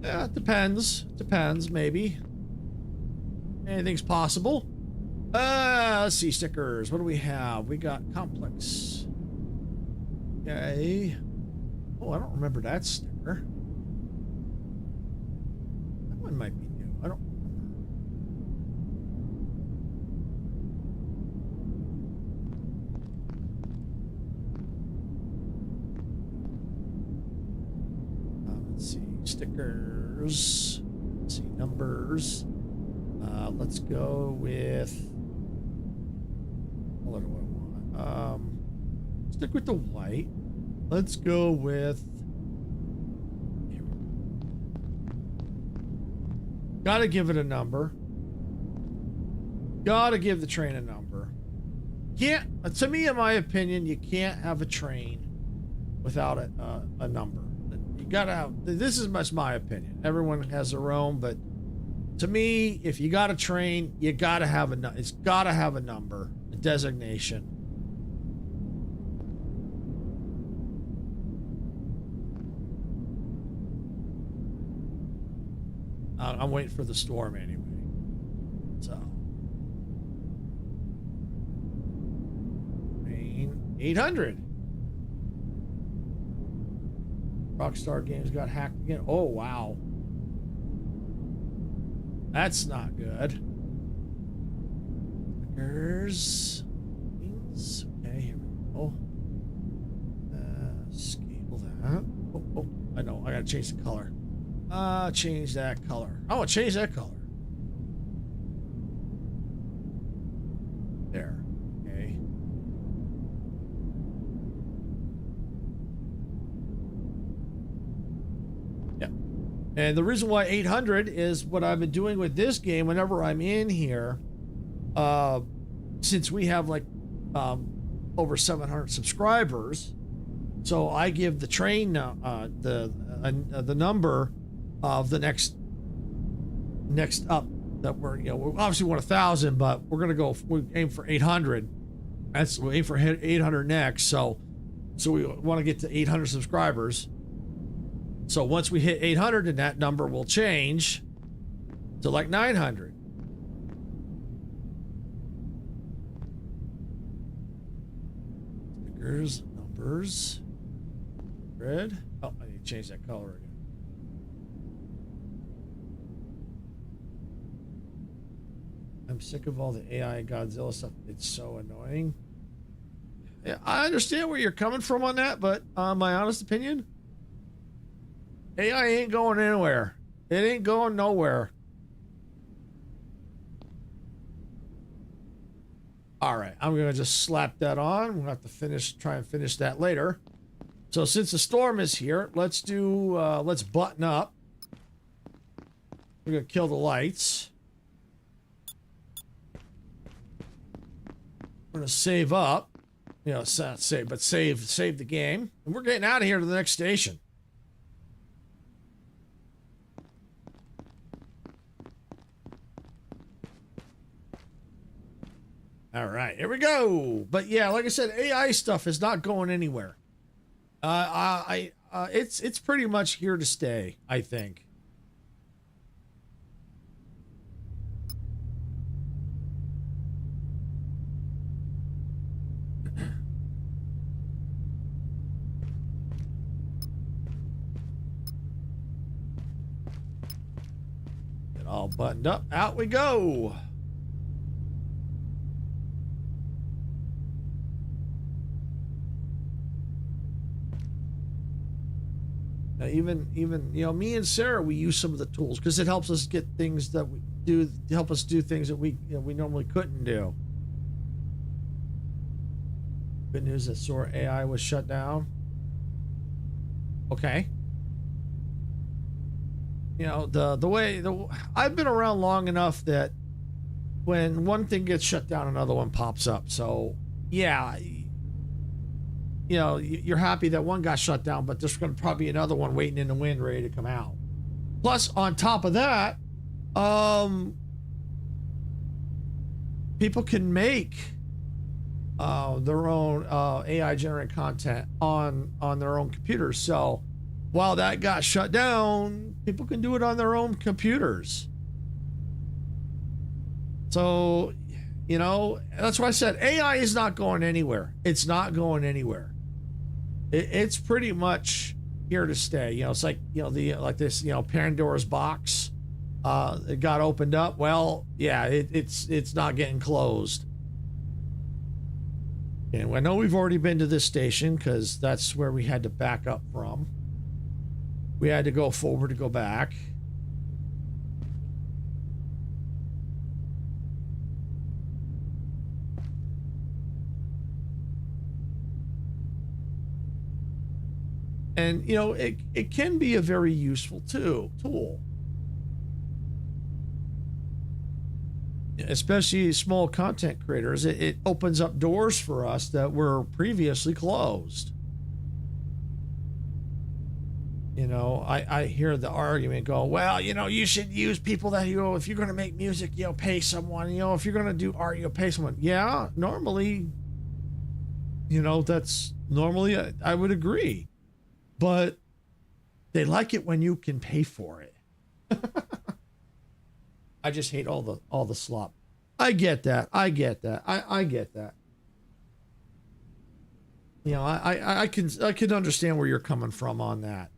Yeah, it depends. Depends, maybe. Anything's possible. Let's see, stickers. What do we have? We got complex. Okay. Oh, I don't remember that sticker. That one might be new. I don't remember. Let's see, stickers. Let's see, numbers. Let's go with. What do I want? Stick with the white. Let's go with. Gotta give it a number. Gotta give the train a number. Can't. To me, in my opinion, you can't have a train without a number. You gotta have. This is much my opinion. Everyone has their own, but. To me, if you got a train, you gotta have it's gotta have a number, a designation. I'm waiting for the storm anyway. So, train 800. Rockstar Games got hacked again. Oh wow. That's not good. Stickers. Okay, here we go. Scale that. Oh, I know. I gotta change the color. Change that color. I want to change that color. There. Okay. And the reason why 800 is what I've been doing with this game whenever I'm in here, since we have like over 700 subscribers, so I give the train the number of the next up that we obviously want 1,000, but we aim for 800. We aim for 800 next, so we want to get to 800 subscribers. So once we hit 800, then that number will change to like 900. Stickers, numbers, red. Oh, I need to change that color again. I'm sick of all the AI Godzilla stuff. It's so annoying. Yeah, I understand where you're coming from on that, but my honest opinion, AI ain't going anywhere. It ain't going nowhere. All right, I'm gonna just slap that on. We'll have to try and finish that later. So since the storm is here, let's button up. We're gonna kill the lights. We're gonna save up. Save the game. And we're getting out of here to the next station. All right, here we go. But yeah, like I said, AI stuff is not going anywhere. It's pretty much here to stay, I think. Get all buttoned up. Out we go. Now, even you know, me and Sarah, we use some of the tools because it helps us get things that we do, help us do things that we we normally couldn't do. Good news that Sora AI was shut down. Okay. You know, the way I've been around long enough that when one thing gets shut down, another one pops up. So yeah, you know, you're happy that one got shut down, but there's going to probably be another one waiting in the wind ready to come out. Plus, on top of that, people can make their own AI generated content on their own computers. So while that got shut down, people can do it on their own computers. So, you know, that's why I said AI is not going anywhere. It's not going anywhere. It's pretty much here to stay. You know, it's like, you know, the like this, you know, Pandora's box. It got opened up. Well, yeah, it's not getting closed. And I know we've already been to this station because that's where we had to back up from. We had to go forward to go back. And, you know, it can be a very useful tool. Especially small content creators. It opens up doors for us that were previously closed. You know, I hear the argument go, well, you know, you should use people that, you know, if you're going to make music, you know, pay someone, you know, if you're going to do art, you'll pay someone. Yeah, normally, you know, that's normally I would agree. But they like it when you can pay for it. I just hate all the slop. I get that. I get that. I get that. You know, I can understand where you're coming from on that.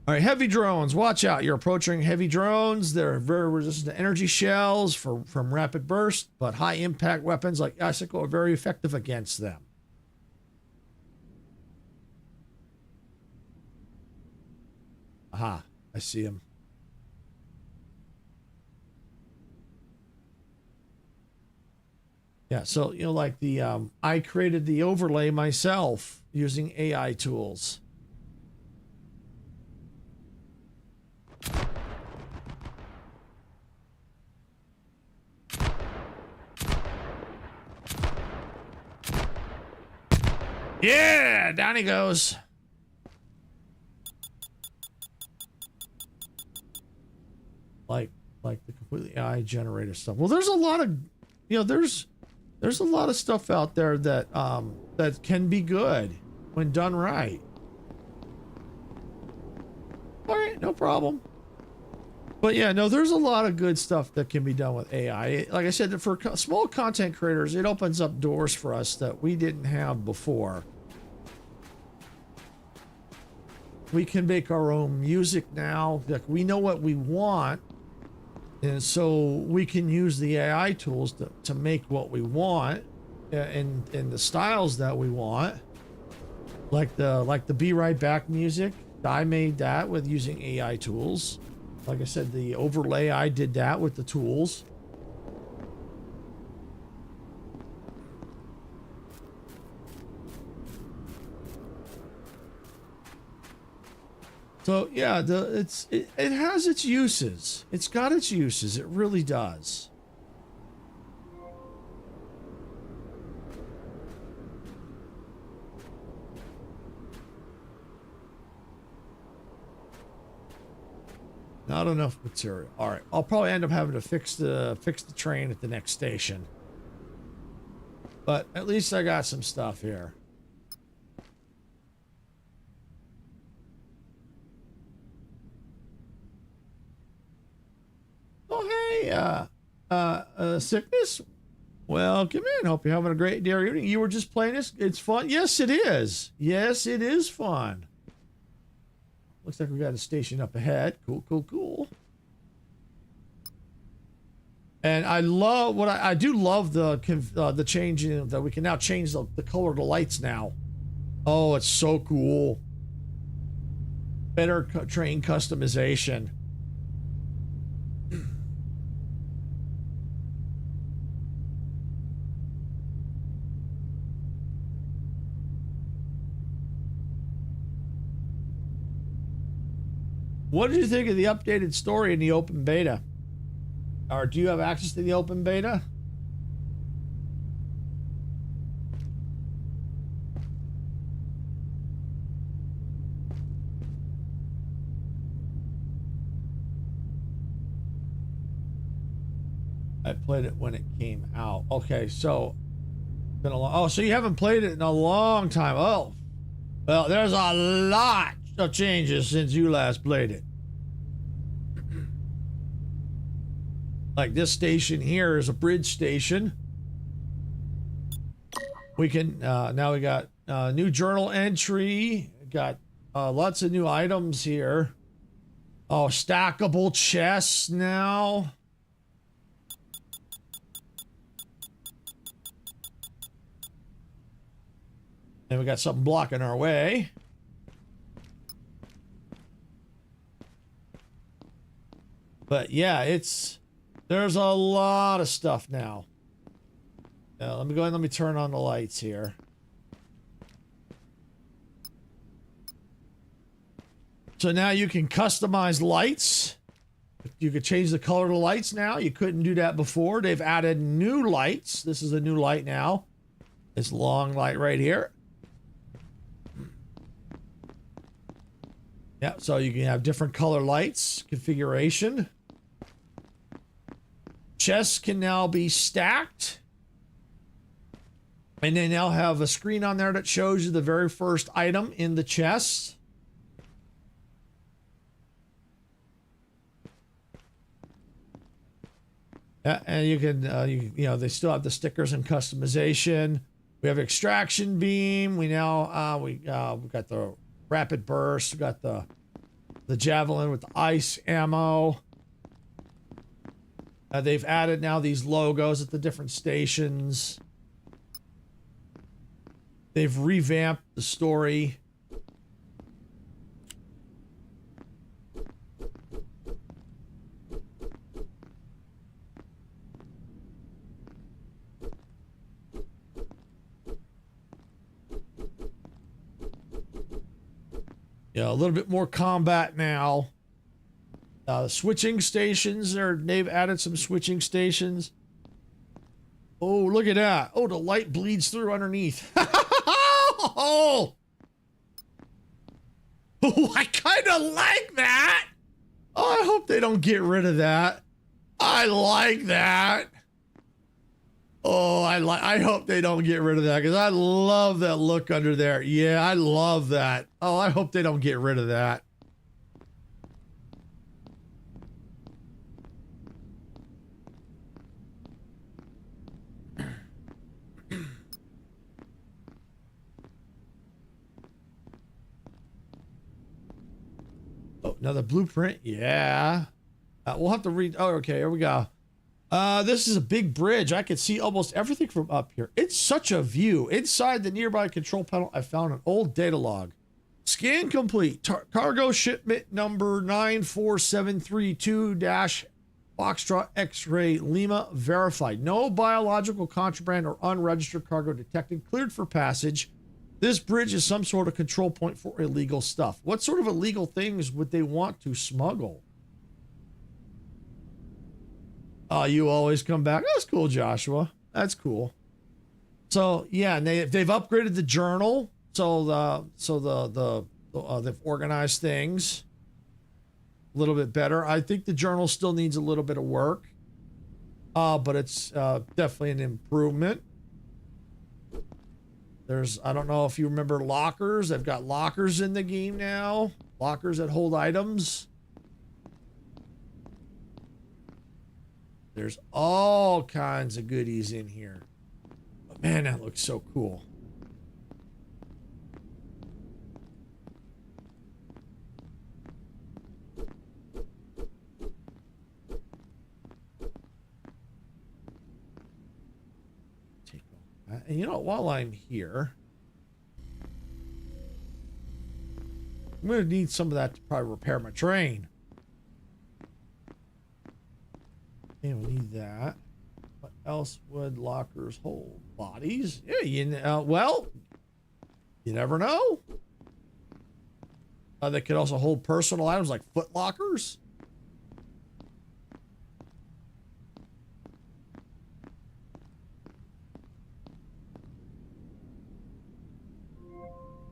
All right, heavy drones. Watch out. You're approaching heavy drones. They're very resistant to energy shells from rapid burst, but high impact weapons like Icicle are very effective against them. Aha, I see him. Yeah, so, you know, like the, I created the overlay myself using AI tools. Yeah, down he goes. Like the completely AI generated stuff. Well, there's a lot of, you know, there's a lot of stuff out there that that can be good when done right. All right, no problem. But yeah, no, there's a lot of good stuff that can be done with AI. Like I said, for small content creators, it opens up doors for us that we didn't have before. We can make our own music now. Like, we know what we want. And so we can use the AI tools to make what we want in the styles that we want. Like the Be Right Back music. I made that with using AI tools. Like I said, the overlay, I did that with the tools. So yeah, it has its uses. It's got its uses. It really does. Not enough material. All right, I'll probably end up having to fix the train at the next station. But at least I got some stuff here. Oh, hey, sickness. Welcome in. Hope you're having a great day or evening. You were just playing this. It's fun. Yes, it is. Yes, it is fun. Looks like we got a station up ahead. Cool, cool, cool. And I love what I do love the changing that we can now change the color of the lights now. Oh, it's so cool. Better train customization. What did you think of the updated story in the open beta? Or do you have access to the open beta? I played it when it came out. Okay, so been a long. Oh, so you haven't played it in a long time. Oh, well, there's a lot of changes since you last played it. Like this station here is a bridge station. We can now we got new journal entry. Got lots of new items here. Oh, stackable chests now. And we got something blocking our way. But yeah, there's a lot of stuff now. Let me go ahead and let me turn on the lights here. So now you can customize lights. You could change the color of the lights now. You couldn't do that before. They've added new lights. This is a new light now. This long light right here. Yeah, so you can have different color lights, configuration. Chests can now be stacked. And they now have a screen on there that shows you the very first item in the chest. Yeah, and you can, you know, they still have the stickers and customization. We have extraction beam. We now, we got the rapid burst. We got the javelin with the ice ammo. They've added now these logos at the different stations. They've revamped the story. Yeah, a little bit more combat now. Switching stations, they've added some switching stations. Oh, look at that. Oh, the light bleeds through underneath. Oh, I kind of like that. Oh, I hope they don't get rid of that. I like that. Oh, I hope they don't get rid of that because I love that look under there. Yeah, I love that. Oh, I hope they don't get rid of that. Oh, another blueprint. Yeah. We'll have to read. Oh, okay. Here we go. This is a big bridge. I can see almost everything from up here. It's such a view. Inside the nearby control panel, I found an old data log. Scan complete. Cargo shipment number 94732-Foxtrot X-Ray Lima verified. No biological contraband or unregistered cargo detected. Cleared for passage. This bridge is some sort of control point for illegal stuff. What sort of illegal things would they want to smuggle? You always come back. That's cool, Joshua. That's cool. So yeah, and they've upgraded the journal. So they've organized things a little bit better. I think the journal still needs a little bit of work, but it's definitely an improvement. There's, I don't know if you remember lockers. They've got lockers in the game now. Lockers that hold items. There's all kinds of goodies in here. But man, that looks so cool. Take all that. And you know, while I'm here, I'm going to need some of that to probably repair my train. Okay, we need that. What else would lockers hold? Bodies? Yeah, well, you never know. They could also hold personal items like foot lockers.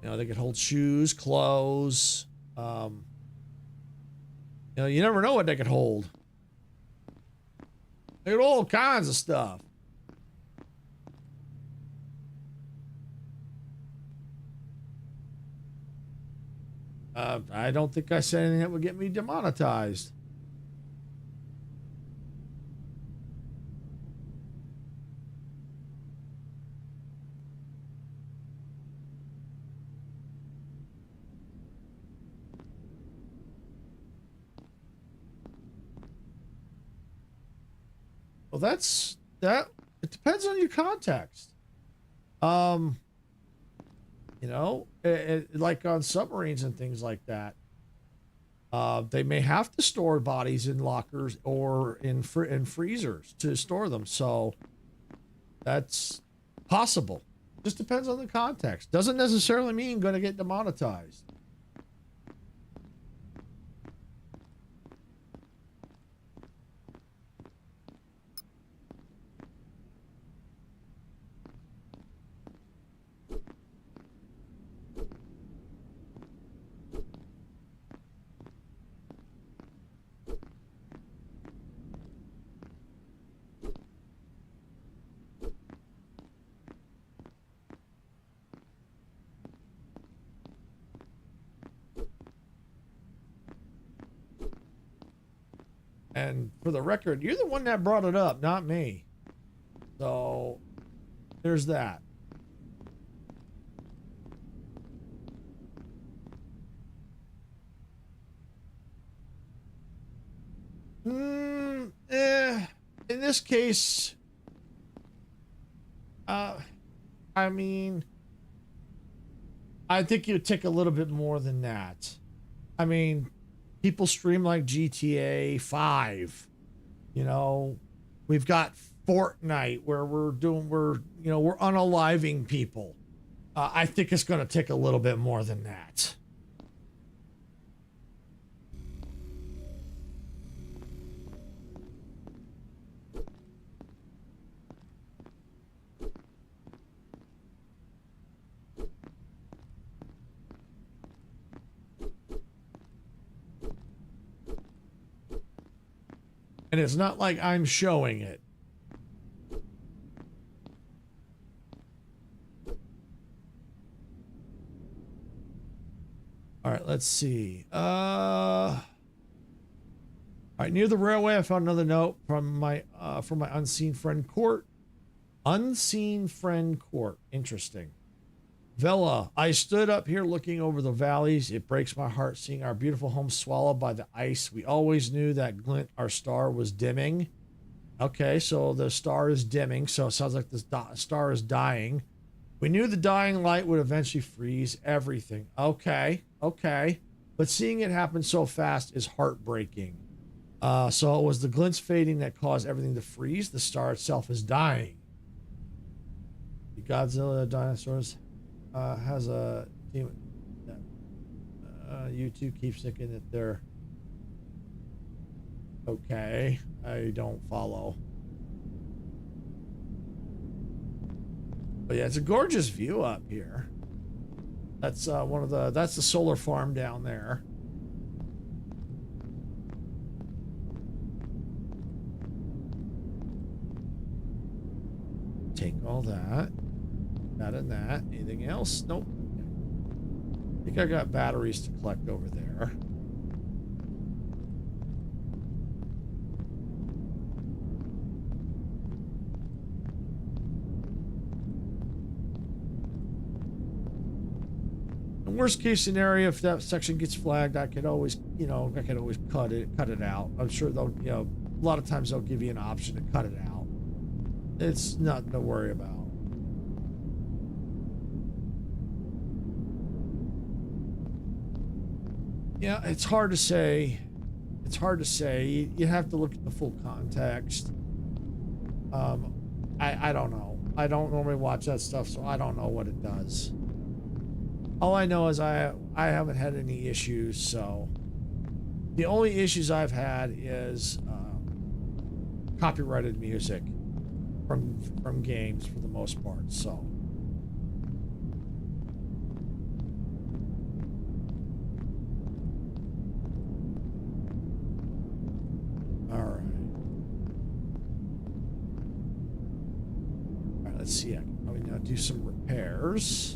You know, they could hold shoes, clothes. You know, you never know what they could hold. They got all kinds of stuff. I don't think I said anything that would get me demonetized. Well, that's that. It depends on your context. You know, like on submarines and things like that. They may have to store bodies in lockers or in freezers to store them. So that's possible. Just depends on the context. Doesn't necessarily mean going to get demonetized. And for the record, you're the one that brought it up, not me. So there's that. In this case, I mean, I think it would take a little bit more than that. I mean, people stream like GTA 5. You know, we've got Fortnite where we're unaliving people. I think it's going to take a little bit more than that. And it's not like I'm showing it. All right, let's see. All right, near the railway, I found another note from my unseen friend Court. Unseen friend Court. Interesting. Vela, I stood up here looking over the valleys. It breaks my heart seeing our beautiful home swallowed by the ice. We always knew that glint, our star, was dimming. Okay, so the star is dimming, so it sounds like the star is dying. We knew the dying light would eventually freeze everything. Okay. But seeing it happen so fast is heartbreaking. So it was the glints fading that caused everything to freeze. The star itself is dying. The Godzilla dinosaurs has a team that you two keep thinking that they're okay. I don't follow. But yeah, it's a gorgeous view up here. That's that's the solar farm down there. Take all that. That and that. Anything else? Nope. I think I got batteries to collect over there. The worst case scenario, if that section gets flagged, I could always, you know, I could always cut it out. I'm sure they'll, you know, a lot of times they'll give you an option to cut it out. It's nothing to worry about. Yeah, it's hard to say. It's hard to say. You have to look at the full context. I don't know. I don't normally watch that stuff, so I don't know what it does. All I know is I haven't had any issues, so the only issues I've had is copyrighted music from games for the most part. So. Let's see, I can probably now do some repairs.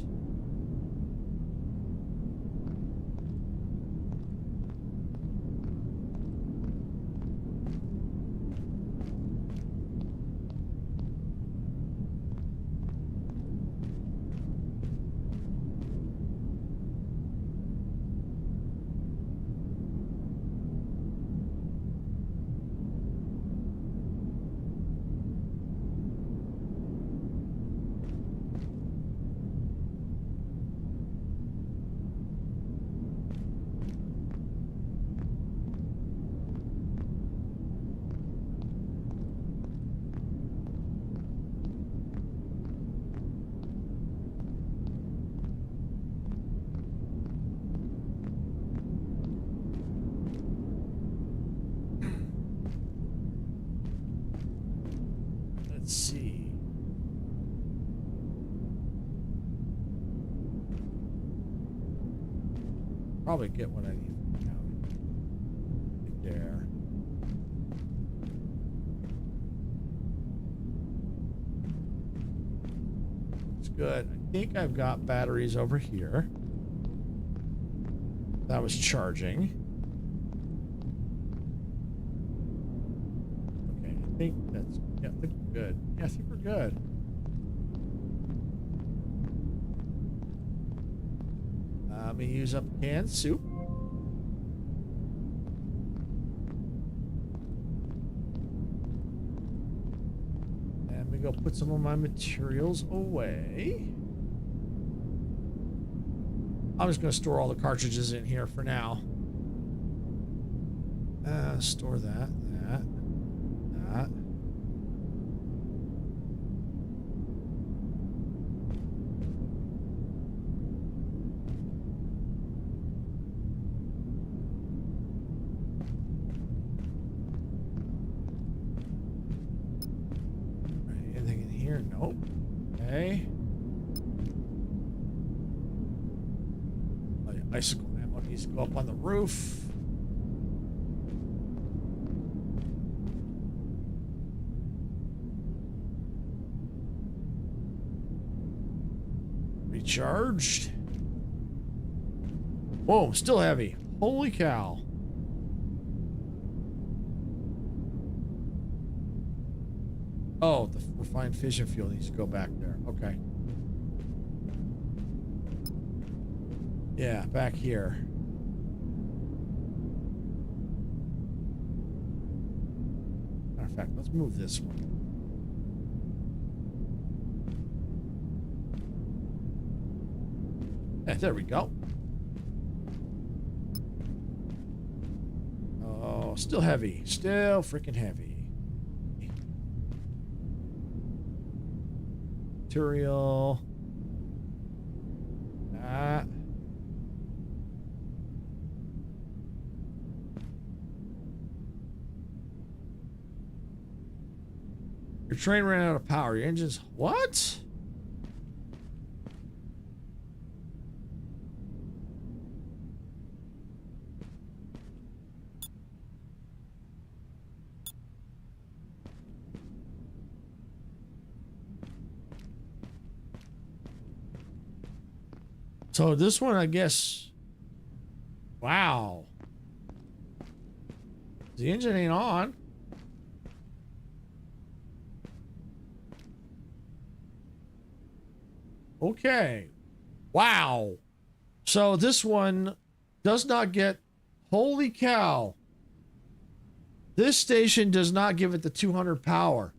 Let's see. Probably get what I need right there. It's good. I think I've got batteries over here. That was charging. Okay, I think that's, yeah, I think we're good. Yeah, I think we're good. Let me use up canned soup. And we go put some of my materials away. I'm just going to store all the cartridges in here for now. Store that. Anything in here? Nope. Okay. Bicycle ammo needs to go up on the roof. Recharged. Whoa, still heavy. Holy cow. Oh, the refined fission fuel needs to go back there. Okay. Yeah, back here. Matter of fact, let's move this one. Yeah, there we go. Oh, still heavy. Still freaking heavy. Material. That. Your train ran out of power. Your engines... What? So this one, I guess. Wow. The engine ain't on. Okay. Wow. So this one does not get. Holy cow. This station does not give it the 200 power.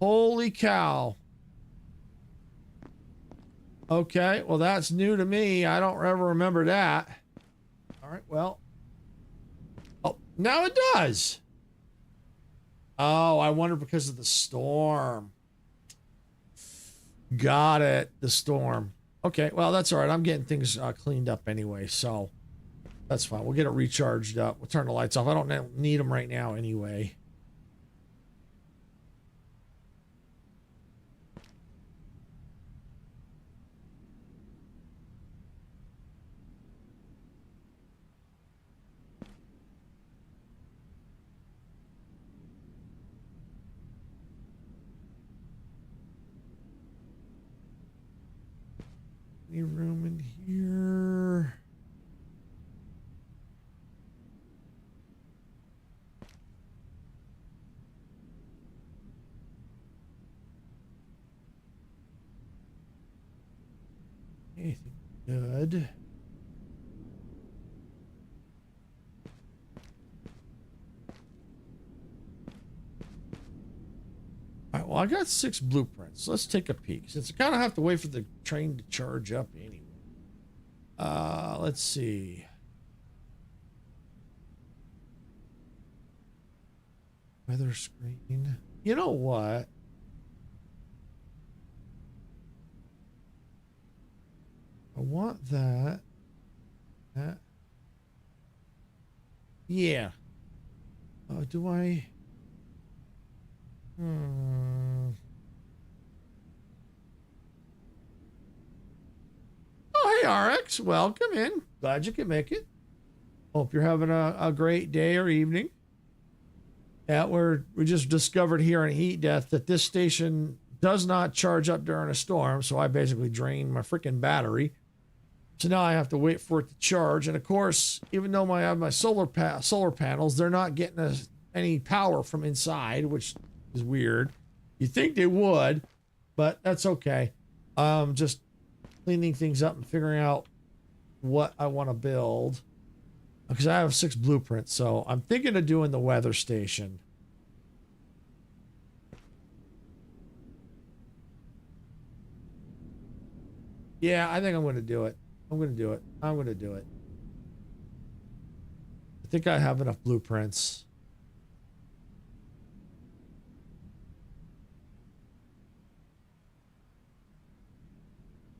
Holy cow. Okay, well, that's new to me. I don't ever remember that. All right, well. Oh, now it does. Oh, I wonder because of the storm. Got it. The storm. Okay, well, that's all right. I'm getting things cleaned up anyway, so that's fine. We'll get it recharged up. We'll turn the lights off. I don't need them right now anyway. Any room in here? Anything good? All right, well, I got 6 blueprints. Let's take a peek. Since I kind of have to wait for the train to charge up anyway. Let's see. Weather screen. You know what? I want that. That. Yeah. Oh, do I? Oh, hey, RX. Welcome in. Glad you could make it. Hope you're having a great day or evening. Yeah, we just discovered here in Heat Death that this station does not charge up during a storm, so I basically drained my freaking battery. So now I have to wait for it to charge. And of course, even though I have my solar panels, they're not getting any power from inside, which is weird. You'd think they would, but that's okay. Just cleaning things up and figuring out what I want to build. Because I have 6 blueprints, so I'm thinking of doing the weather station. Yeah, I think I'm going to do it. I'm going to do it. I'm going to do it. I think I have enough blueprints.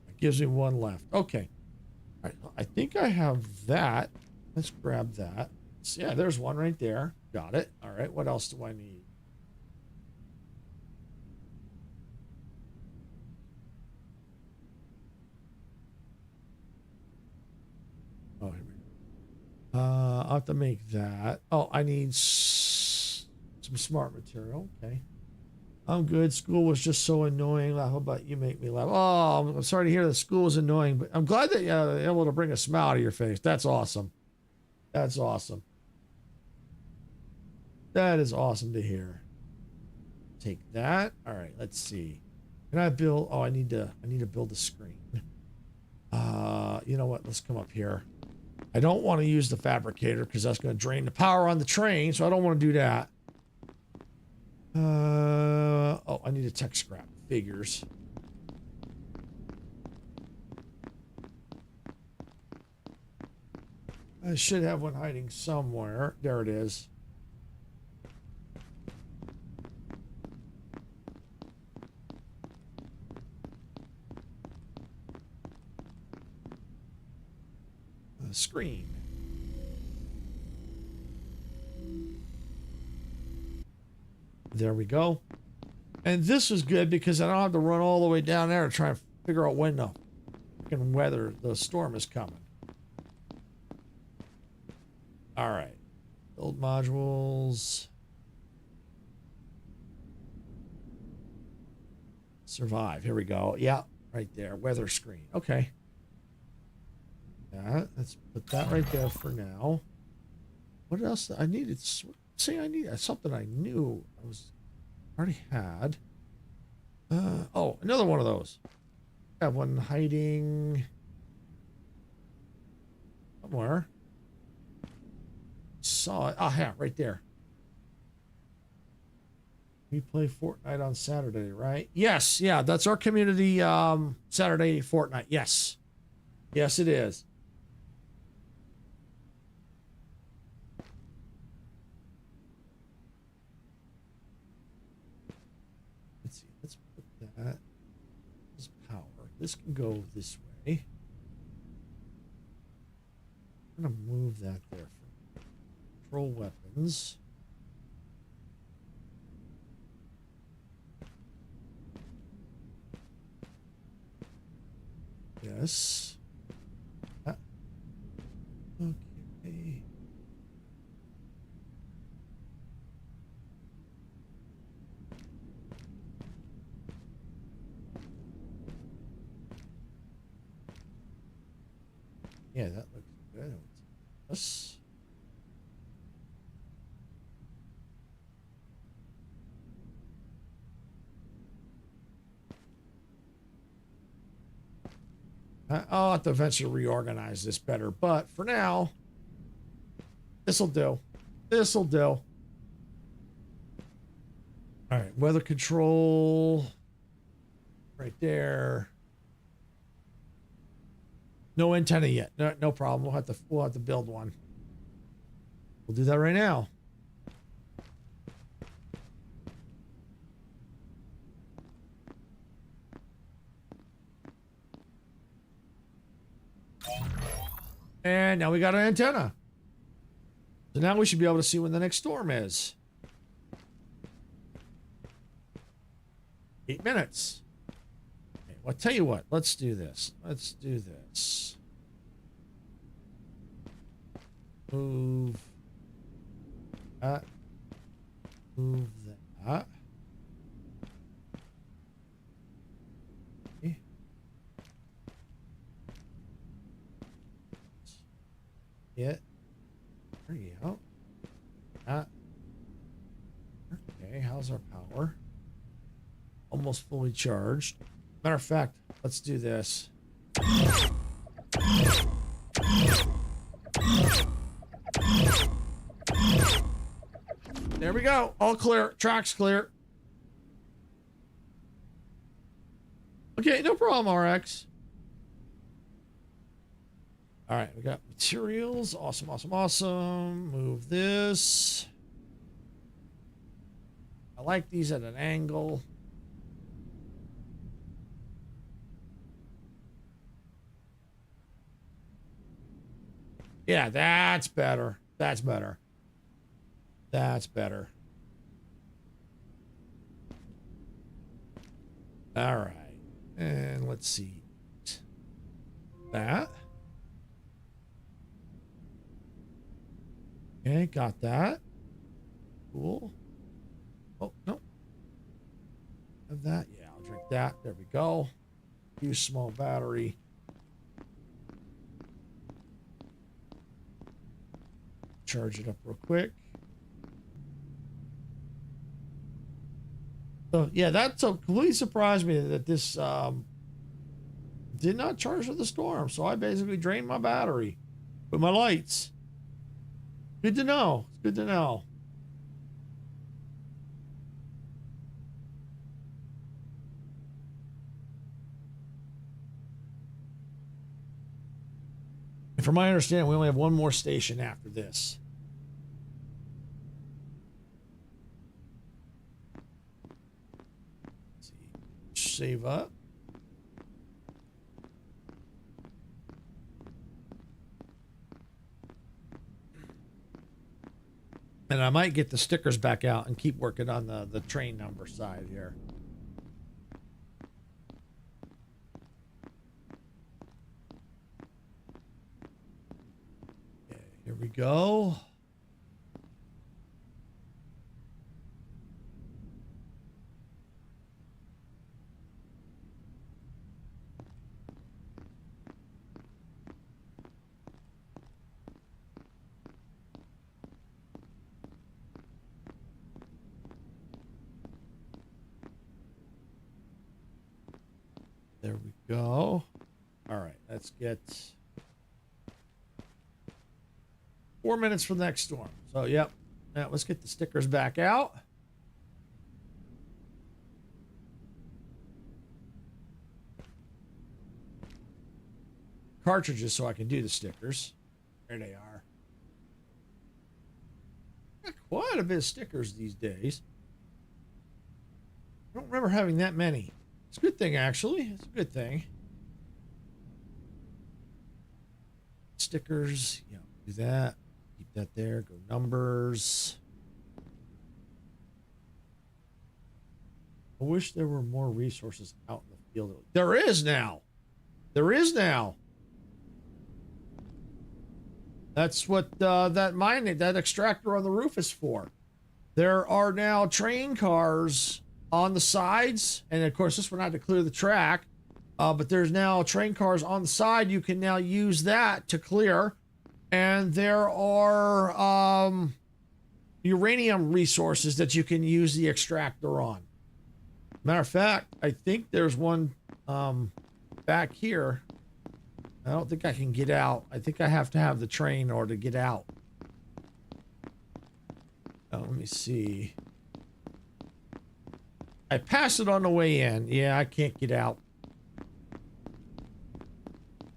It gives me 1 left. Okay. All right. I think I have that. Let's grab that. So, yeah, there's 1 right there. Got it. All right. What else do I need? Oh, here we go. I'll have to make that. Oh, I need some smart material. Okay. I'm good. School was just so annoying. How about you make me laugh? Oh, I'm sorry to hear that school was annoying, but I'm glad that you're able to bring a smile to your face. That's awesome. That's awesome. That is awesome to hear. Take that. All right, let's see. Can I build? Oh, I need to build a screen. You know what? Let's come up here. I don't want to use the fabricator because that's going to drain the power on the train, so I don't want to do that. Oh, I need a tech scrap. Figures. I should have one hiding somewhere. There it is. Screen. There we go. And this is good because I don't have to run all the way down there to try and figure out when the freaking weather, the storm is coming. All right. Build modules. Survive. Here we go. Yeah, right there. Weather screen. Okay. that. Let's put that right there for now. What else? I needed. See, I need something I knew I was already had. Oh, another one of those. I have one hiding somewhere. Saw it. Ah, yeah, right there. We play Fortnite on Saturday, right? Yes, yeah, that's our community Saturday Fortnite. Yes. Yes, it is. Let's see. Let's put that. This power. This can go this way. I'm gonna move that there for control weapons. Yes. Ah. Okay. Yeah, that looks good. Yes. I'll have to eventually reorganize this better, but for now, this'll do. This'll do. All right, weather control right there. No antenna yet. No problem. We'll have to build one. We'll do that right now. And now we got an antenna. So now we should be able to see when the next storm is. 8 minutes. Okay, well, I'll tell you what. Let's do this. Let's do this. Move that. Move that. Okay. Yeah. There you go. Okay, how's our power? Almost fully charged. Matter of fact, let's do this. There we go. All clear. Track's clear. Okay, no problem, RX. All right, we got materials. Awesome, awesome, awesome. Move this. I like these at an angle. Yeah, that's better. That's better. That's better. All right. And let's see. That. Okay, got that. Cool. Oh, no. Have that. Yeah, I'll drink that. There we go. Use small battery. Charge it up real quick. So yeah, that so completely surprised me that this did not charge for the storm. So I basically drained my battery with my lights. Good to know. It's good to know. And from my understanding, we only have one more station after this. Let's see. Save up. And I might get the stickers back out and keep working on the train number side here. Okay, here we go. There we go. All right, let's get 4 minutes for the next storm. So, yep. Now, let's get the stickers back out. Cartridges so I can do the stickers. There they are. Got quite a bit of stickers these days. I don't remember having that many. It's a good thing, actually. It's a good thing. Stickers. Yeah, do that. Keep that there. Go numbers. I wish there were more resources out in the field. There is now. There is now. That's what that extractor on the roof is for. There are now train cars on the sides, and of course this one had to clear the track. But there's now train cars on the side. You can now use that to clear, and there are uranium resources that you can use the extractor on. Matter of fact, I think there's one back here. I don't think I can get out. I think I have to have the train or to get out. Let me see. I passed it on the way in. Yeah, I can't get out.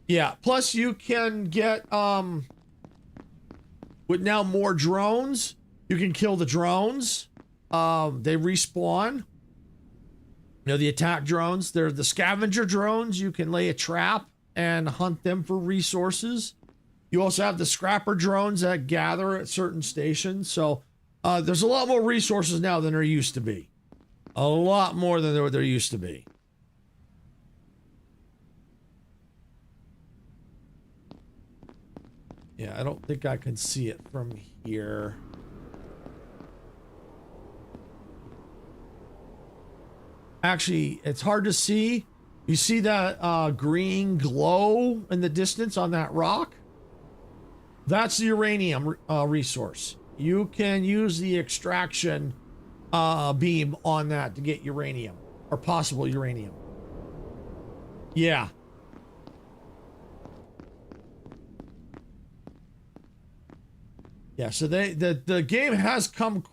Yeah, plus you can get, with now more drones, you can kill the drones. They respawn. You know, the attack drones. They're the scavenger drones. You can lay a trap and hunt them for resources. You also have the scrapper drones that gather at certain stations. So there's a lot more resources now than there used to be. A lot more than there used to be. Yeah, I don't think I can see it from here. Actually, it's hard to see. You see that green glow in the distance on that rock? That's the uranium resource. You can use the extraction beam on that to get uranium, or possible uranium. Yeah. Yeah, so the game has come,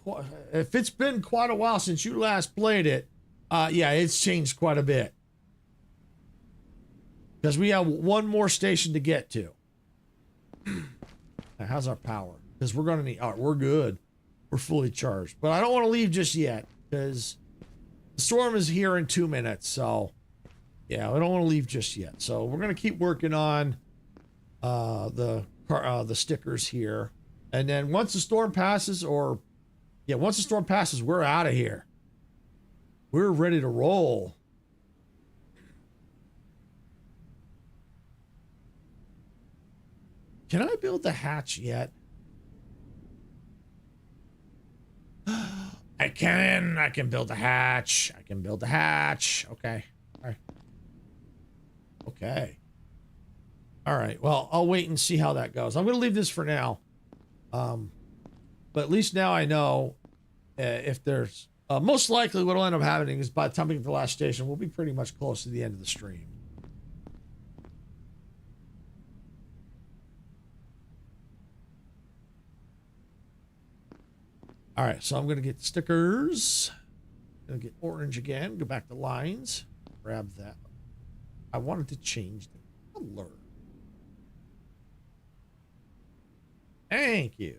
if it's been quite a while since you last played it, yeah, it's changed quite a bit. Because we have one more station to get to. Now, how's our power? Because we're going to need... we're good. We're fully charged. But I don't want to leave just yet. Because the storm is here in 2 minutes. So, yeah, I don't want to leave just yet. So, we're going to keep working on the stickers here. And then once the storm passes, once the storm passes, we're out of here. We're ready to roll. Can I build the hatch yet? I can build the hatch. I can build the hatch. Okay. All right. Okay. All right. Well, I'll wait and see how that goes. I'm going to leave this for now. But at least now I know if there's... most likely what will end up happening is by the time we get to the last station, we'll be pretty much close to the end of the stream. All right, so I'm going to get stickers. Going to get orange again. Go back to lines. Grab that. I wanted to change the color. Thank you.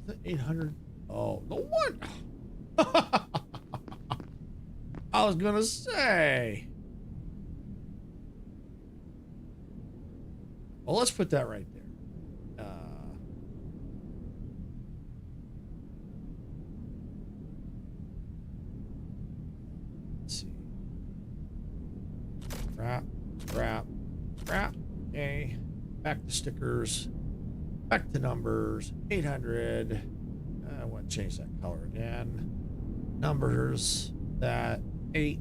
The 800. Oh, the one. I was gonna say. Well, let's put that right there. Let's see. Scrap. Okay. Back to stickers. Back to numbers. 800. I want to change that color again. Numbers. That 8.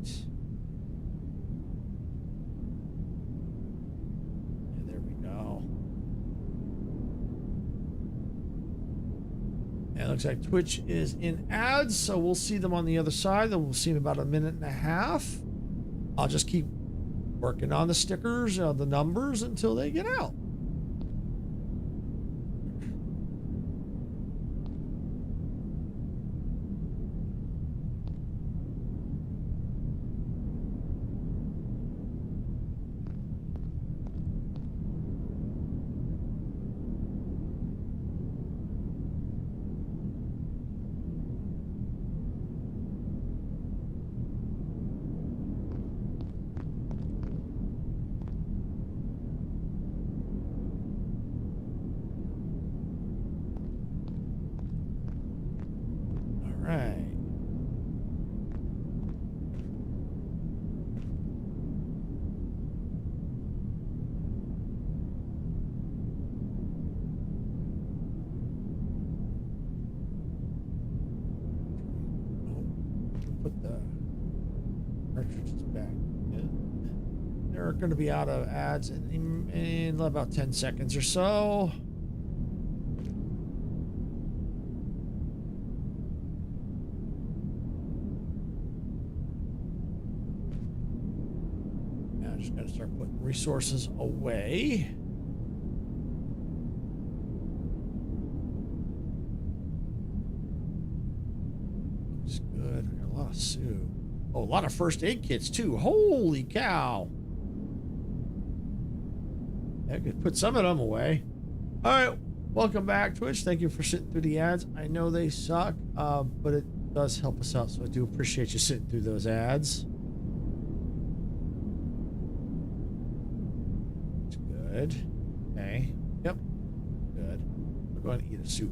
looks like Twitch is in ads, so we'll see them on the other side. Then we'll see them about a minute and a half. I'll just keep working on the stickers, the numbers until they get out. Put the cartridges back in. They're going to be out of ads in about 10 seconds or so. Now I'm just going to start putting resources away. Soup. Oh, a lot of first aid kits too. Holy cow. I could put some of them away. All right, welcome back, Twitch. Thank you for sitting through the ads. I know they suck, but it does help us out, so I do appreciate you sitting through those ads. It's good. Okay. Yep. Good. We're going to eat a soup.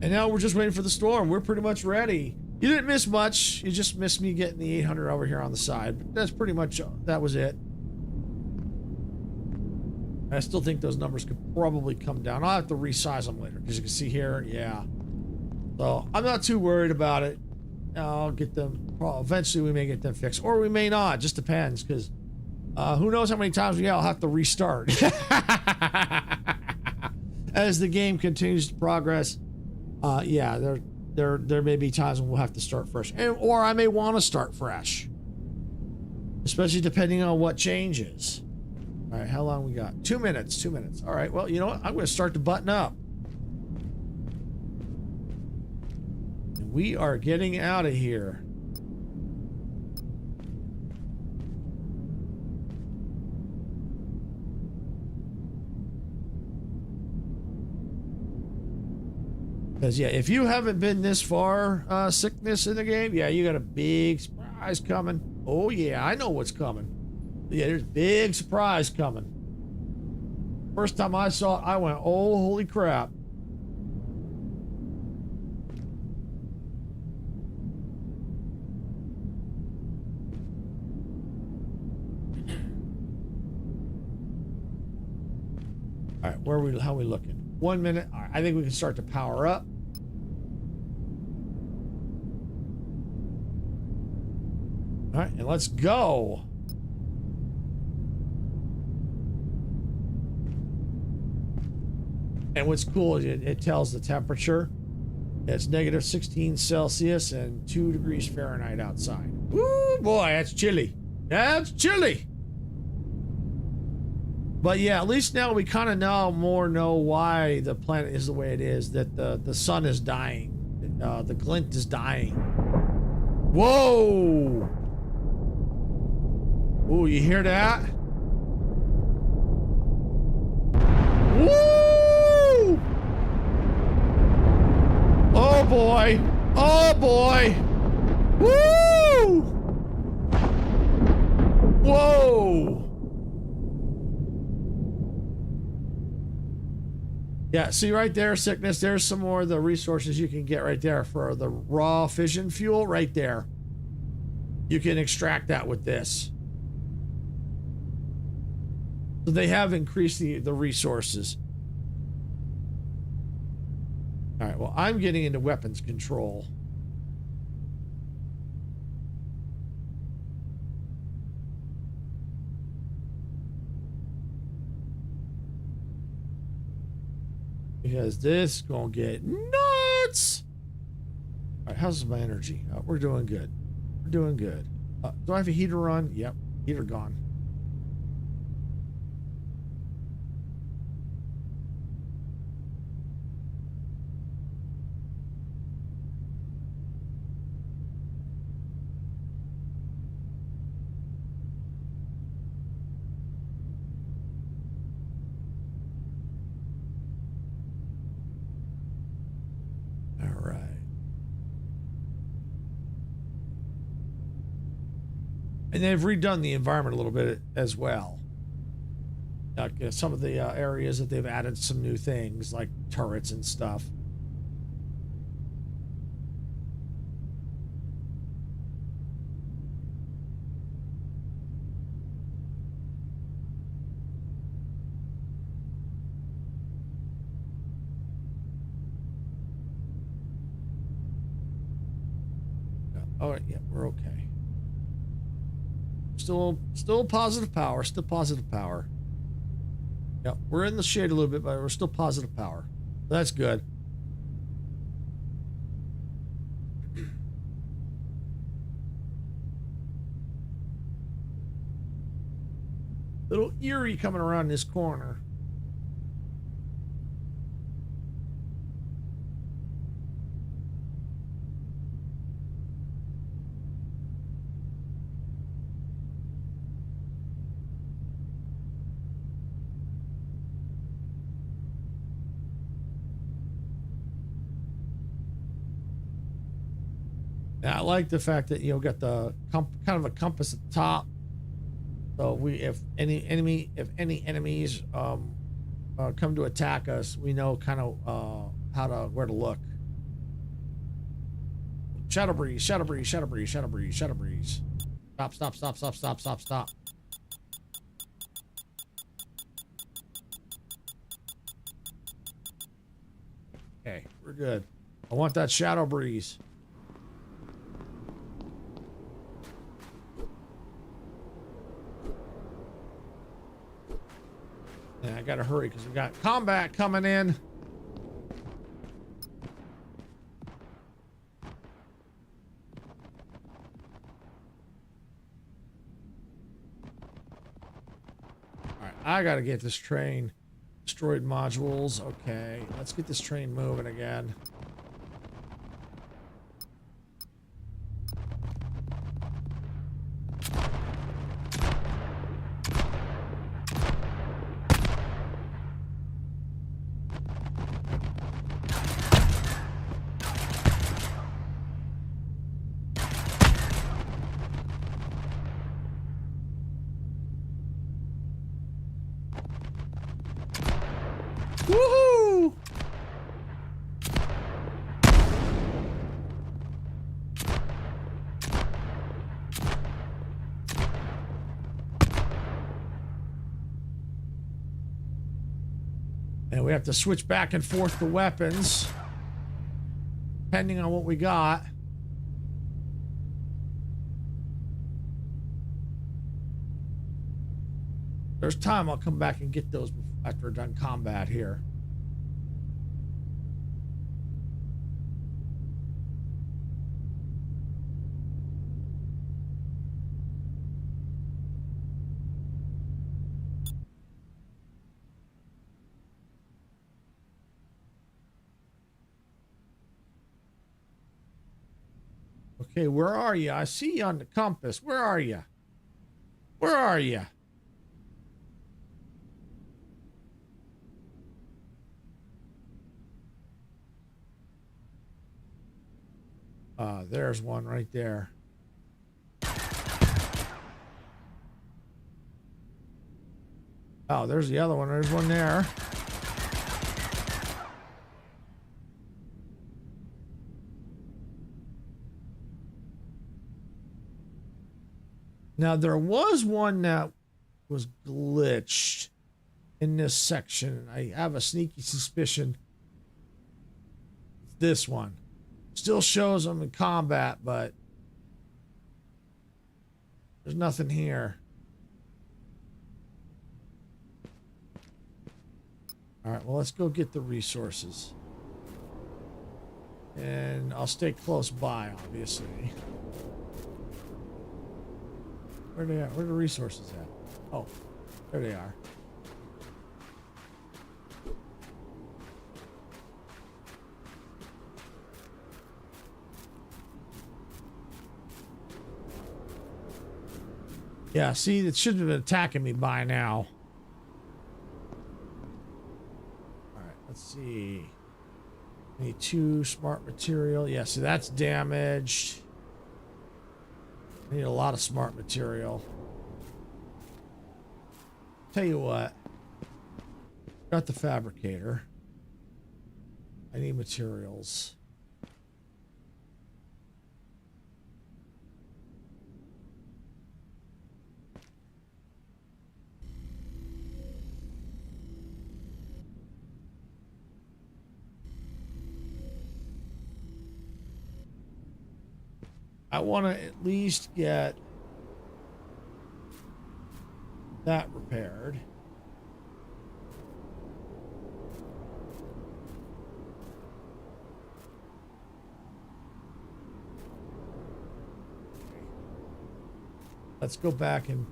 And now we're just waiting for the storm. We're pretty much ready. You didn't miss much. You just missed me getting the 800 over here on the side. But that's pretty much, that was it. I still think those numbers could probably come down. I'll have to resize them later. Because you can see here, yeah. So I'm not too worried about it. I'll get them. Well, eventually we may get them fixed. Or we may not. Just depends. Because who knows how many times I'll have to restart. As the game continues to progress. Yeah, there may be times when we'll have to start fresh, or I may want to start fresh, especially depending on what changes. All right, how long we got? 2 minutes. 2 minutes. All right. Well, you know what? I'm going to start to button up. We are getting out of here. Because, yeah, if you haven't been this far, sickness in the game, yeah, you got a big surprise coming. Oh, yeah, I know what's coming. Yeah, there's a big surprise coming. First time I saw it, I went, oh, holy crap. All right, how are we looking? 1 minute. All right, I think we can start to power up. All right, and let's go. And what's cool is it tells the temperature. It's negative 16 Celsius and 2 degrees Fahrenheit outside. Woo, boy, that's chilly. That's chilly. But yeah, at least now we kind of know why the planet is the way it is. That the sun is dying. The glint is dying. Whoa! Ooh, you hear that? Woo! Oh boy! Oh boy! Woo! Whoa! Yeah, see right there, sickness. There's some more of the resources you can get right there for the raw fission fuel right there. You can extract that with this. So they have increased the resources. All right, well, I'm getting into weapons control. Because this is gonna get nuts. All right, how's my energy? We're doing good. We're doing good. Do I have a heater on? Yep, heater gone. All right. And they've redone the environment a little bit as well. Like some of the areas that they've added some new things like turrets and stuff. Oh yeah, we're okay. Still positive power. Still positive power. Yep, we're in the shade a little bit, but we're still positive power. That's good. Little eerie coming around this corner. Yeah, I like the fact that got the kind of a compass at the top. So if any enemies come to attack us, we know kind of where to look. Shadow breeze, shadow breeze, shadow breeze, shadow breeze, shadow breeze. Stop, stop, stop, stop, stop, stop, stop. Okay, we're good. I want that shadow breeze. Yeah, I gotta hurry because we got combat coming in. All right, I gotta get this train. Destroyed modules. Okay, let's get this train moving again. Woohoo! And we have to switch back and forth the weapons, depending on what we got. There's time I'll come back and get those after we're done combat here. Okay, where are you? I see you on the compass. Where are you? Where are you? There's one right there. Oh, there's the other one. There's one there. Now, there was one that was glitched in this section. I have a sneaky suspicion it's this one. Still shows them in combat, but there's nothing here. All right, well, let's go get the resources. And I'll stay close by, obviously. Where they at? Where are the resources at? Oh, there they are. Yeah, see, it should have been attacking me by now. All right, let's see. Need 2 smart material. Yeah, see, that's damaged. I need a lot of smart material. Tell you what. Got the fabricator. I need materials. I want to at least get that repaired. Let's go back and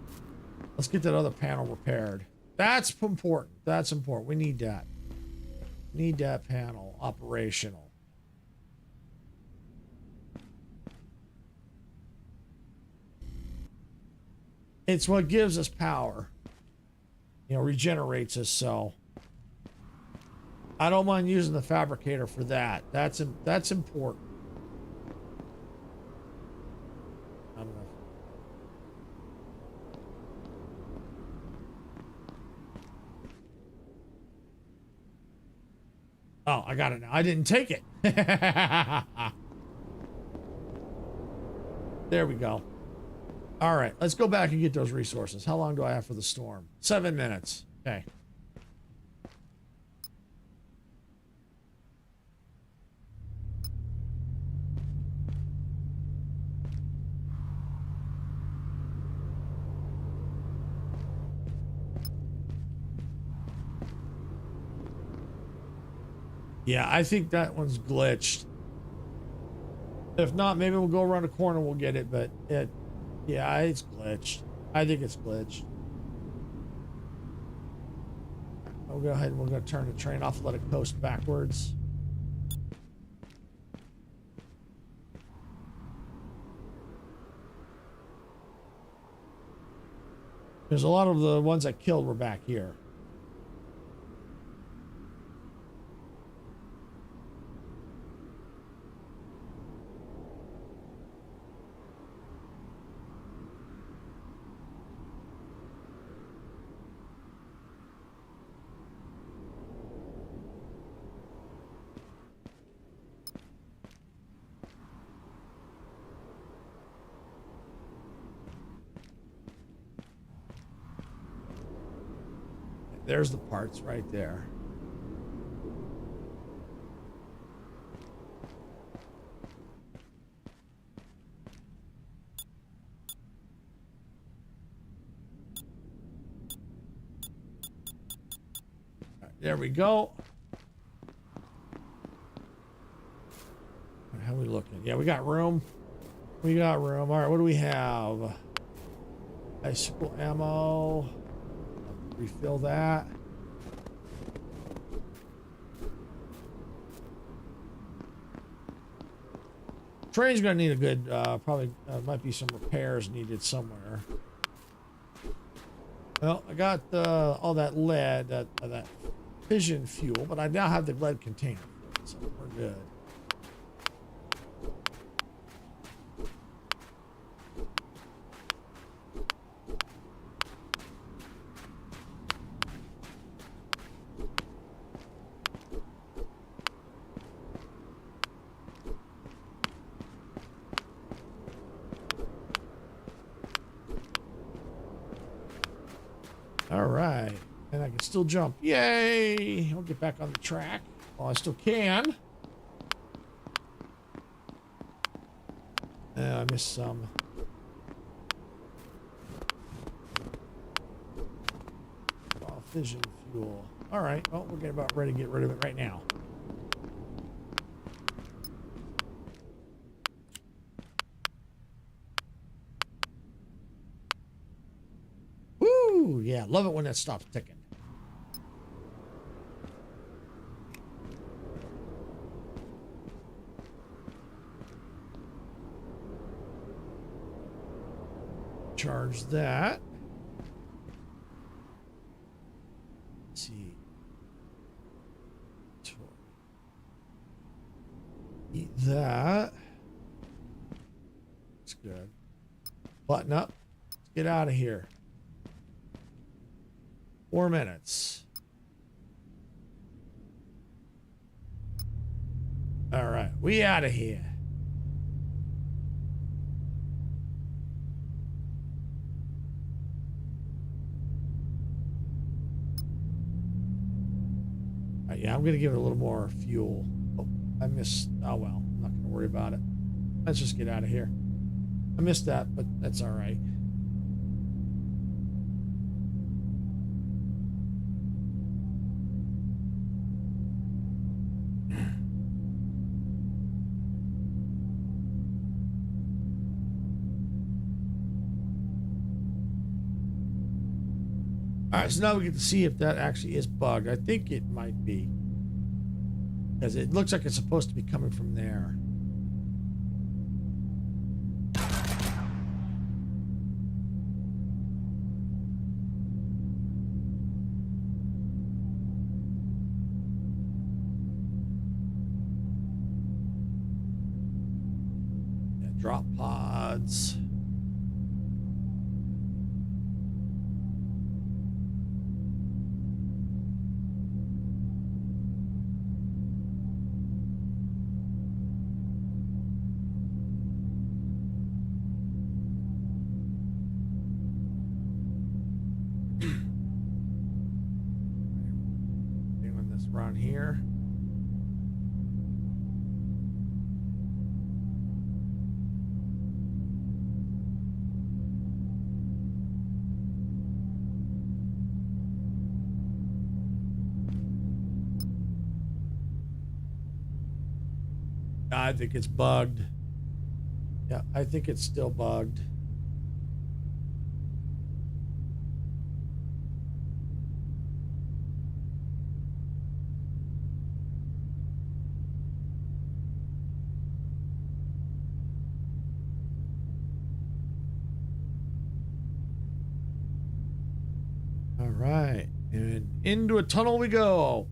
let's get that other panel repaired. That's important. That's important. We need that. Need that panel operational. It's what gives us power. You know, regenerates us, so I don't mind using the fabricator for that. That's important. I don't know. Oh, I got it now. I didn't take it. There we go. All right, let's go back and get those resources. How long do I have for the storm? 7 minutes. Okay. Yeah, I think that one's glitched. If not, maybe we'll go around the corner and we'll get it, but yeah, it's glitched. I think it's glitched. We'll go ahead and we're going to turn the train off and let it coast backwards. There's a lot of the ones I killed were back here. There's the parts right there. All right, there we go. How are we looking? Yeah, we got room. We got room. All right, what do we have? Icicle ammo. Refill that. Train's gonna need a good, probably might be some repairs needed somewhere. Well, I got all that lead, that fission fuel, but I now have the lead container, so we're good. All right, and I can still jump. Yay! I'll get back on the track. Well, I still can. I missed some. Off. Fission fuel. All right. Well, we're getting about ready to get rid of it right now. Woo! Yeah, love it when that stops ticking. Charge that. Let's see. Eat that. That's good. Button up. Let's get out of here. 4 minutes. All right, we out of here. Yeah, I'm gonna give it a little more fuel. Oh, I missed. Oh well, I'm not gonna worry about it. Let's just get out of here. I missed that, but that's all right. All right, so now we get to see if that actually is bugged. I think it might be, because it looks like it's supposed to be coming from there. Yeah, drop pods. Around here. I think it's bugged. Yeah, I think it's still bugged. All right, and into a tunnel we go.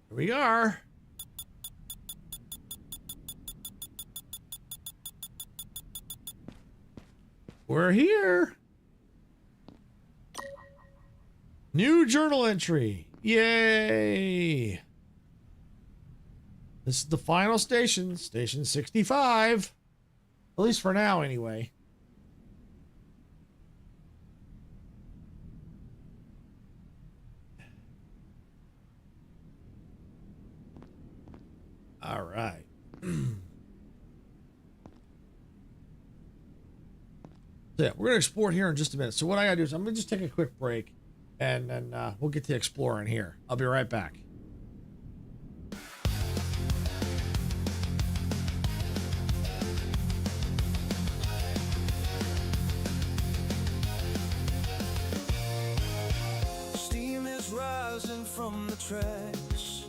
Here we are. We're here. New journal entry. Yay. This is the final station, station 65. At least for now, anyway. All right. So yeah, we're going to explore here in just a minute. So what I got to do is I'm going to just take a quick break, and then we'll get to exploring here. I'll be right back. Steam is rising from the tracks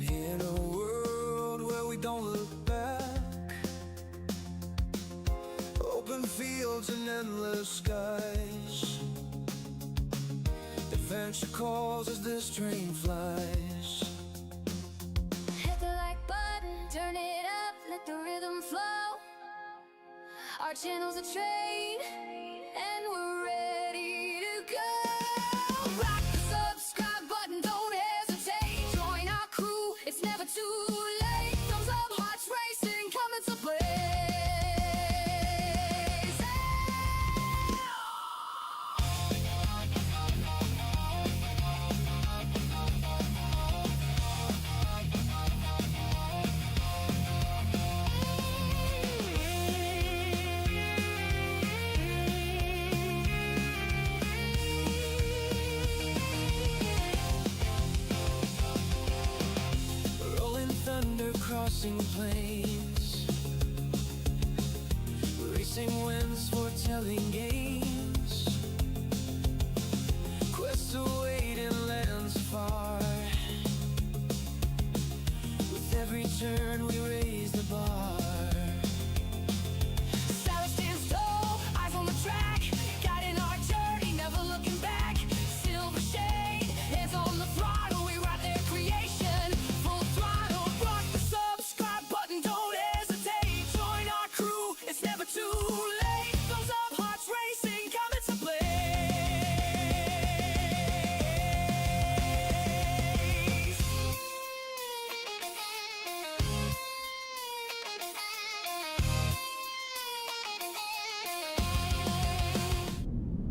in a world where we don't look back. Open fields and endless skies. Adventure calls as this train flies. Hit the turn it up, let the rhythm flow. Our channel's a train, and we're ready to go. Rock the subscribe button, don't hesitate. Join our crew, it's never too late. Thumbs up, hearts racing, coming to play. Rolling thunder crossing plains, racing winds foretelling games, quests await in lands far. With every turn we raise the bar. Silence stands tall, eyes on the track, guiding our journey, never looking back. Silver shade, hands on the throttle, we ride their creation. Full throttle, rock the subscribe button, don't hesitate. Join our crew, it's never too late. Thumbs up, hearts racing, coming to play.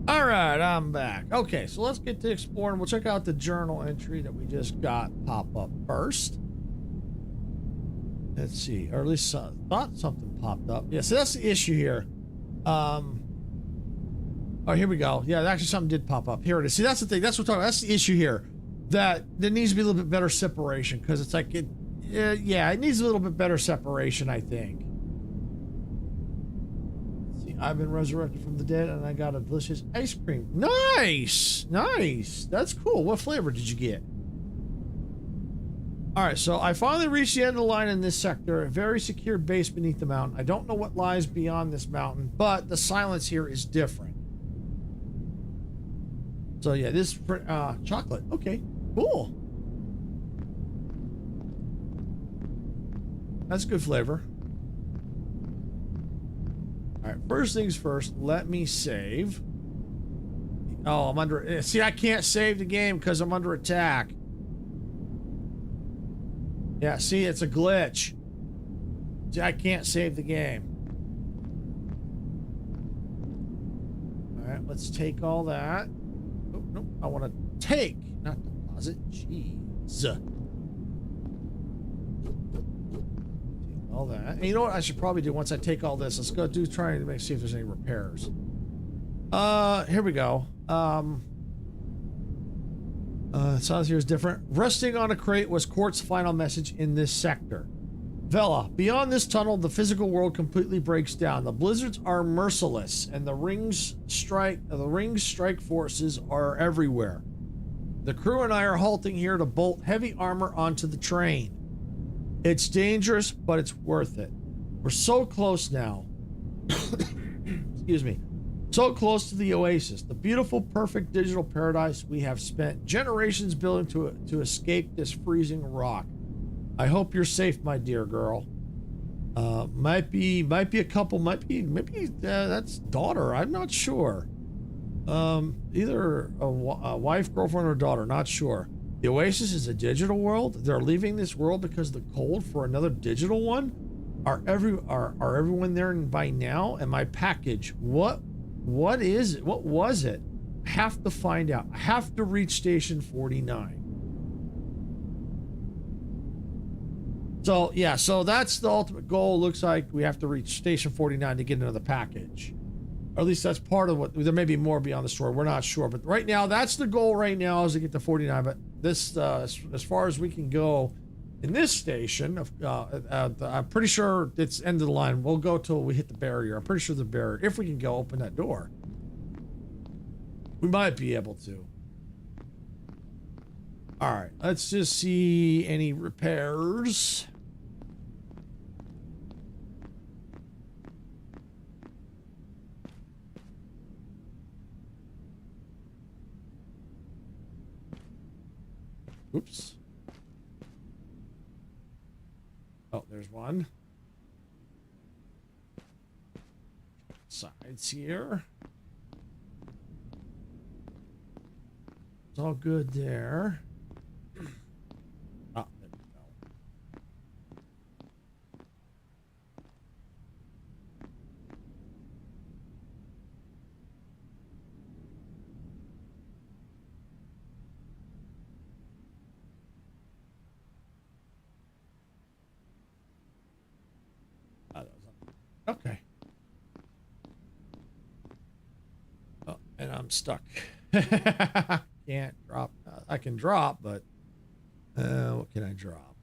All right, I'm back. Okay, so let's get to exploring. We'll check out the journal entry that we just got pop up first. Let's see, or at least thought something popped up. Yeah, so that's the issue here. Oh, here we go. Yeah, actually something did pop up. Here it is. See, that's the thing. That's what I'm talking about. That's the issue here. That there needs to be a little bit better separation, because it's like yeah, it needs a little bit better separation, I think. I've been resurrected from the dead, and I got a delicious ice cream. Nice! Nice! That's cool. What flavor did you get? Alright, so I finally reached the end of the line in this sector. A very secure base beneath the mountain. I don't know what lies beyond this mountain, but the silence here is different. So yeah, this chocolate. Okay, cool. That's good flavor. All right, first things first, let me save. Oh, I'm under... See, I can't save the game because I'm under attack. Yeah, see, it's a glitch. See, I can't save the game. All right, let's take all that. Oh, no, I want to take, not deposit. Jeez. All that. And you know what I should probably do once I take all this? Let's go try to see if there's any repairs. Here we go. Sounds here is different. Resting on a crate was Quart's final message in this sector. Vela, beyond this tunnel, the physical world completely breaks down. The blizzards are merciless, and the rings strike forces are everywhere. The crew and I are halting here to bolt heavy armor onto the train. It's dangerous, but it's worth it. We're so close now. Excuse me. So close to the oasis, the beautiful, perfect digital paradise we have spent generations building to escape this freezing rock. I hope you're safe, my dear girl. Might be a couple, maybe that's daughter. I'm not sure. Either a wife, girlfriend, or daughter. Not sure. The oasis is a digital world. They're leaving this world because of the cold for another digital one. Are everyone there by now? And my package, what is it? What was it? I have to find out. I have to reach station 49. So yeah, so that's the ultimate goal. Looks like we have to reach station 49 to get another package. Or at least that's part of what, there may be more beyond the story. We're not sure, but right now that's the goal right now, is to get to 49. But this, as far as we can go in this station, I'm pretty sure it's end of the line. We'll go till we hit the barrier. I'm pretty sure the barrier, if we can go open that door, we might be able to. All right, let's just see any repairs. Oops. Oh, there's one. Sides here. It's all good there. Oh, there we go. Oh, that was okay. Oh, and I'm stuck. Can't drop. I can drop, but what can I drop?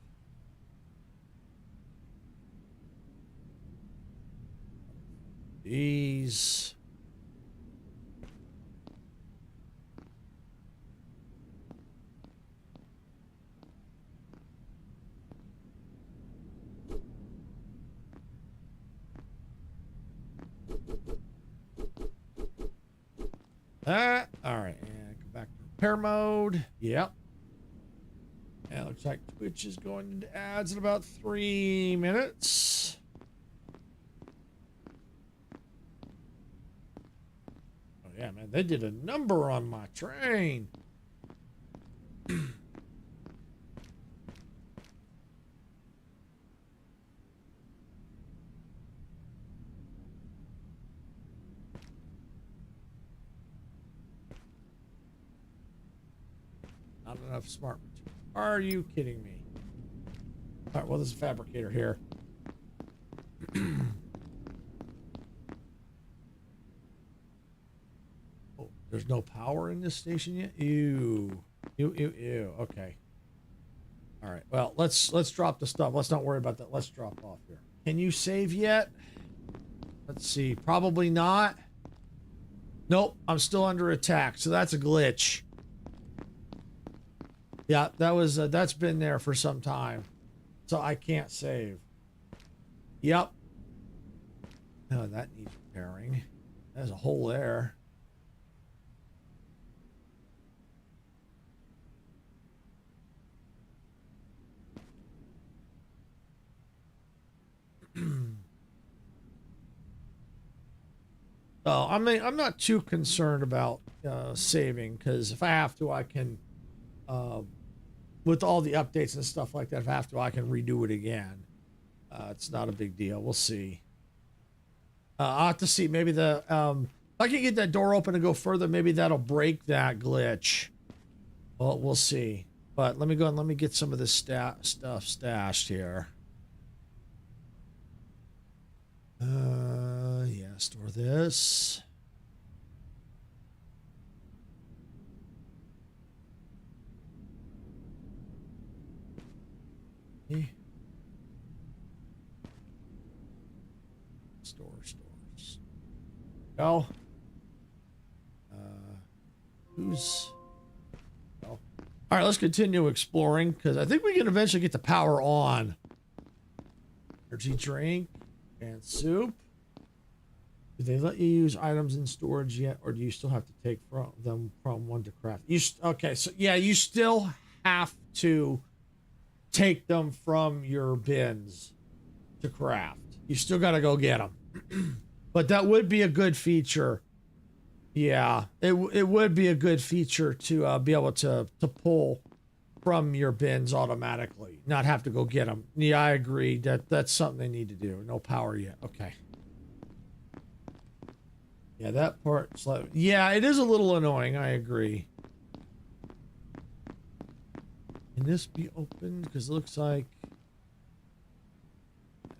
These. That. All right. And go back to repair mode. Yep. And it looks like Twitch is going into ads in about 3 minutes. Oh, yeah, man. They did a number on my train. Not enough smart material. Are you kidding me? All right, well, there's a fabricator here. Oh, there's no power in this station yet? Ew. Ew, ew, ew. Okay. All right. Well, let's drop the stuff. Let's not worry about that. Let's drop off here. Can you save yet? Let's see. Probably not. Nope. I'm still under attack. So that's a glitch. Yeah, that was that's been there for some time, so I can't save. Yep. Oh, that needs repairing. There's a hole there. Oh, I mean, I'm not too concerned about saving, because if I have to, I can. With all the updates and stuff like that, if I have to, I can redo it again. It's not a big deal. We'll see. I'll have to see. Maybe the if I can get that door open and go further, maybe that'll break that glitch. Well, we'll see. But let me go and let me get some of this stuff stashed here. Yeah, store this. Stores. Go. Who's? Oh. All right, let's continue exploring, because I think we can eventually get the power on. Energy drink and soup. Do they let you use items in storage yet, or do you still have to take them from one to craft? Okay, so yeah, you still have to take them from your bins to craft. You still got to go get them. But that would be a good feature. Yeah, it would be a good feature to be able to pull from your bins automatically, not have to go get them. Yeah, I agree that that's something they need to do. No power yet. Okay. Yeah, that part's like, yeah, it is a little annoying. I agree. Can this be opened? Because it looks like...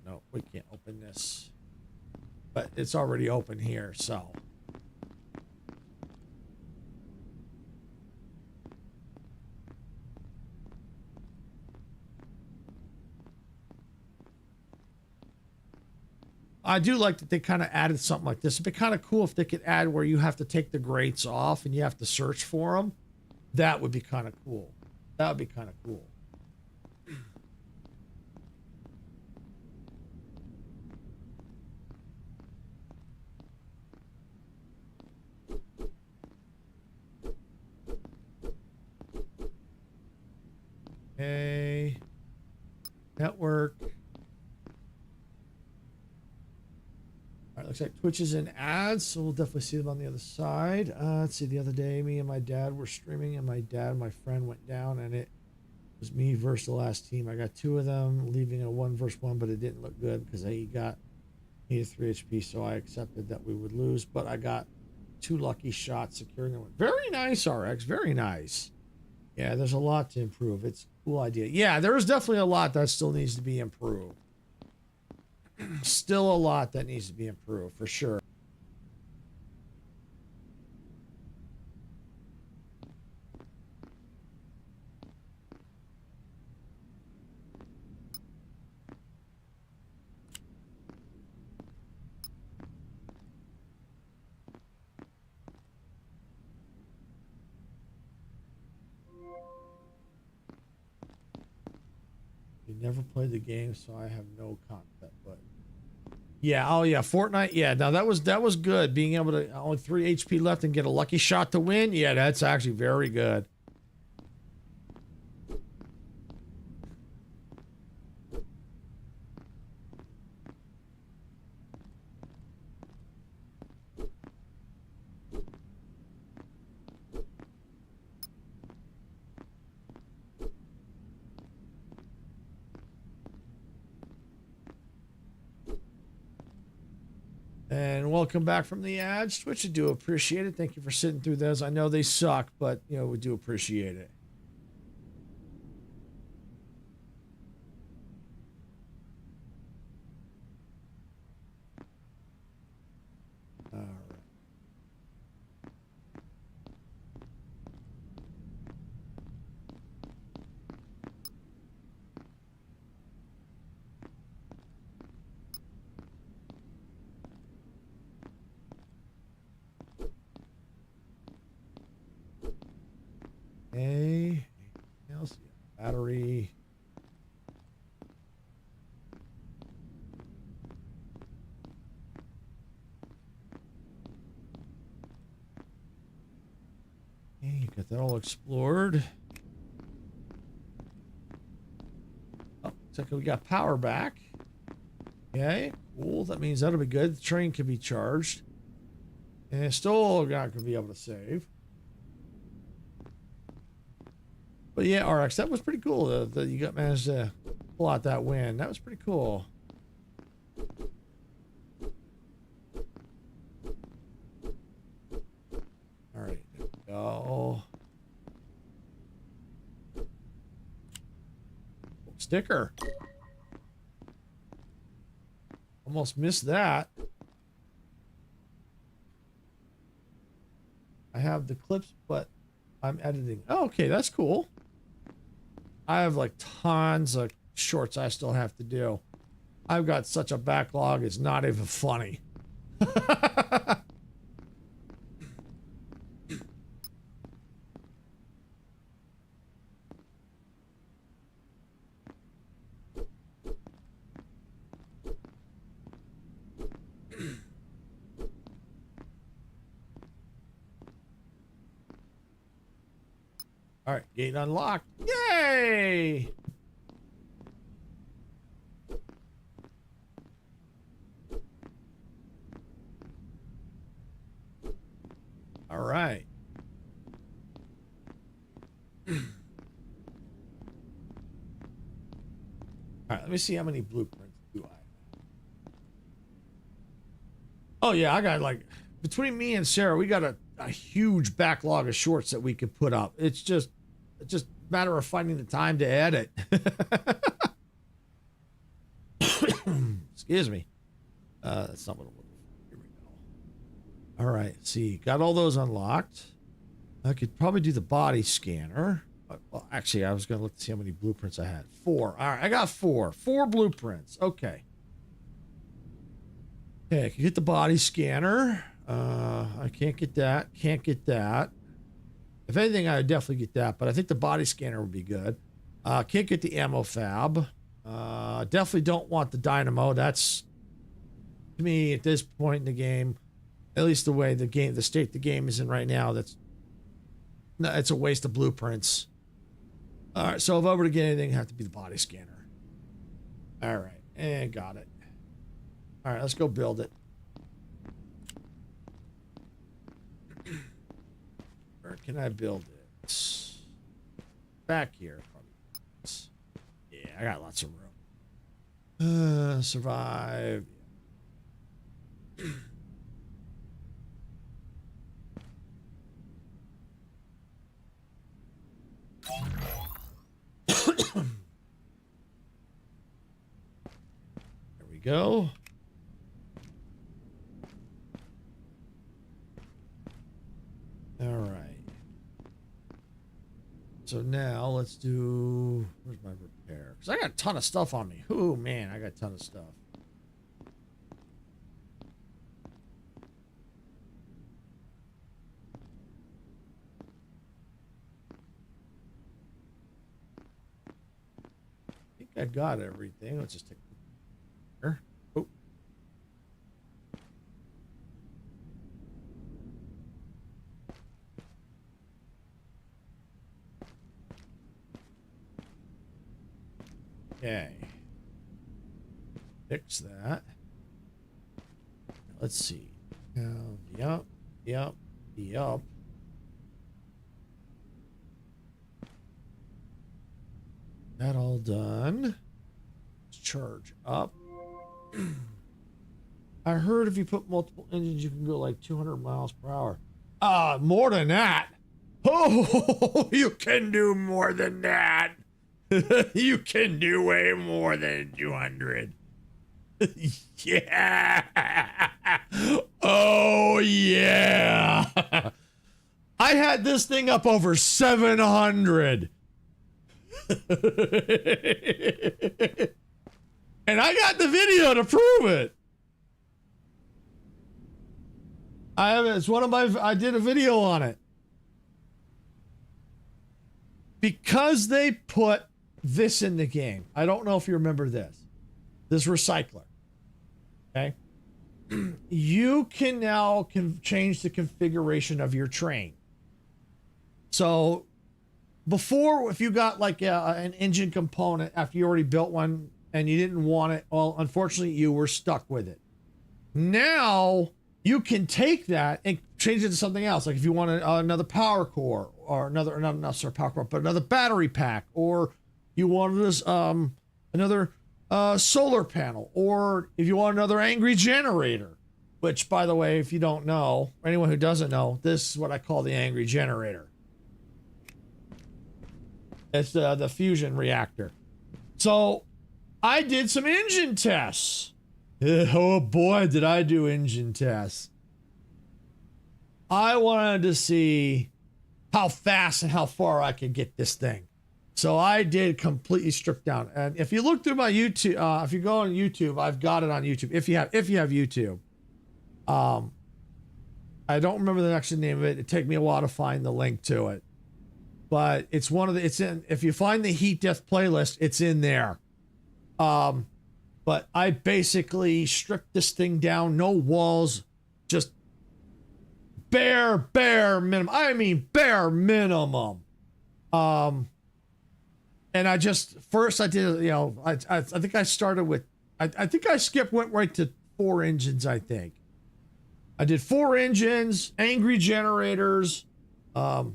No, we can't open this. But it's already open here, so... I do like that they kind of added something like this. It'd be kind of cool if they could add where you have to take the grates off and you have to search for them. That would be kind of cool. That would be kind of cool. Okay. Network. Looks like Twitch is in ads, so we'll definitely see them on the other side. Let's see, the other day, me and my dad were streaming, and my dad and my friend went down, and it was me versus the last team. I got 2 of them, leaving a 1 versus 1, but it didn't look good because he got 3 HP, so I accepted that we would lose, but I got 2 lucky shots securing the win. Very nice, RX, very nice. Yeah, there's a lot to improve. It's a cool idea. Yeah, there's definitely a lot that still needs to be improved. Still a lot that needs to be improved, for sure. Never played the game, so I have no concept. But yeah, oh yeah, Fortnite. Yeah, now that was good. Being able to only 3 HP left and get a lucky shot to win. Yeah, that's actually very good. And welcome back from the ads. Twitch, I do appreciate it. Thank you for sitting through those. I know they suck, but, you know, we do appreciate it. All right. Hey, anything else? Yeah, battery. Okay, you got that all explored. Oh, looks like we got power back. Okay, cool. That means that'll be good. The train can be charged. And it's still not going to be able to save. But yeah, RX, that was pretty cool that you got managed to pull out that win. That was pretty cool. All right, there we go. Sticker. Almost missed that. I have the clips, but I'm editing. Oh, okay, that's cool. I have like tons of shorts I still have to do. I've got such a backlog, it's not even funny. All right, gate unlocked. Yay! All right. All right, let me see how many blueprints do I have. Oh yeah, I got like, between me and Sarah, we got a huge backlog of shorts that we could put up. It's just a matter of finding the time to edit. Excuse me. That's not what I'm looking for. Here we go. All right, see, got all those unlocked. I could probably do the body scanner. Well, actually, I was going to look to see how many blueprints I had. 4. All right, I got 4. 4 blueprints. Okay. Okay, I can get the body scanner. I can't get that. Can't get that. If anything, I would definitely get that, but I think the body scanner would be good. Can't get the ammo fab. Definitely don't want the dynamo. That's, to me, at this point in the game, at least the way the state the game is in right now, it's a waste of blueprints. All right, so if I were to get anything, it'd have to be the body scanner. All right, and got it. All right, let's go build it. Where can I build it? Back here. Yeah, I got lots of room. Survive. There we go. All right. So now let's do, where's my repair? Because I got a ton of stuff on me. Oh man, I got a ton of stuff. I think I got everything. Let's just take here. Oh. Okay. Fix that. Let's see. Yup. That all done. Let's charge up. I heard if you put multiple engines, you can go like 200 miles per hour. More than that. Oh, you can do more than that. You can do way more than 200. Yeah. Oh, yeah. I had this thing up over 700. And I got the video to prove it. It's one of my, I did a video on it. Because they put this in the game. I don't know if you remember this. This recycler. Okay. You can now change the configuration of your train. So before, if you got like an engine component after you already built one and you didn't want it, well, unfortunately you were stuck with it. Now you can take that and change it to something else. Like if you want another power core or another, not sorry, power core, but another battery pack, or you wanted this, another solar panel, or if you want another angry generator, which by the way, if you don't know, or anyone who doesn't know, this is what I call the angry generator. It's the fusion reactor. So I did some engine tests. Oh boy, did I do engine tests. I wanted to see how fast and how far I could get this thing. So I did completely stripped down. And if you look through my YouTube, if you go on YouTube, I've got it on YouTube. If you have YouTube, I don't remember the actual name of it. It took me a while to find the link to it, but it's one of the, it's in, if you find the Heat Death playlist, it's in there. But I basically stripped this thing down, no walls, just bare minimum. I mean, bare minimum. And I just, first I did, you know, I think I started with, I think I went right to 4 engines, I think. I did 4 engines, angry generators. You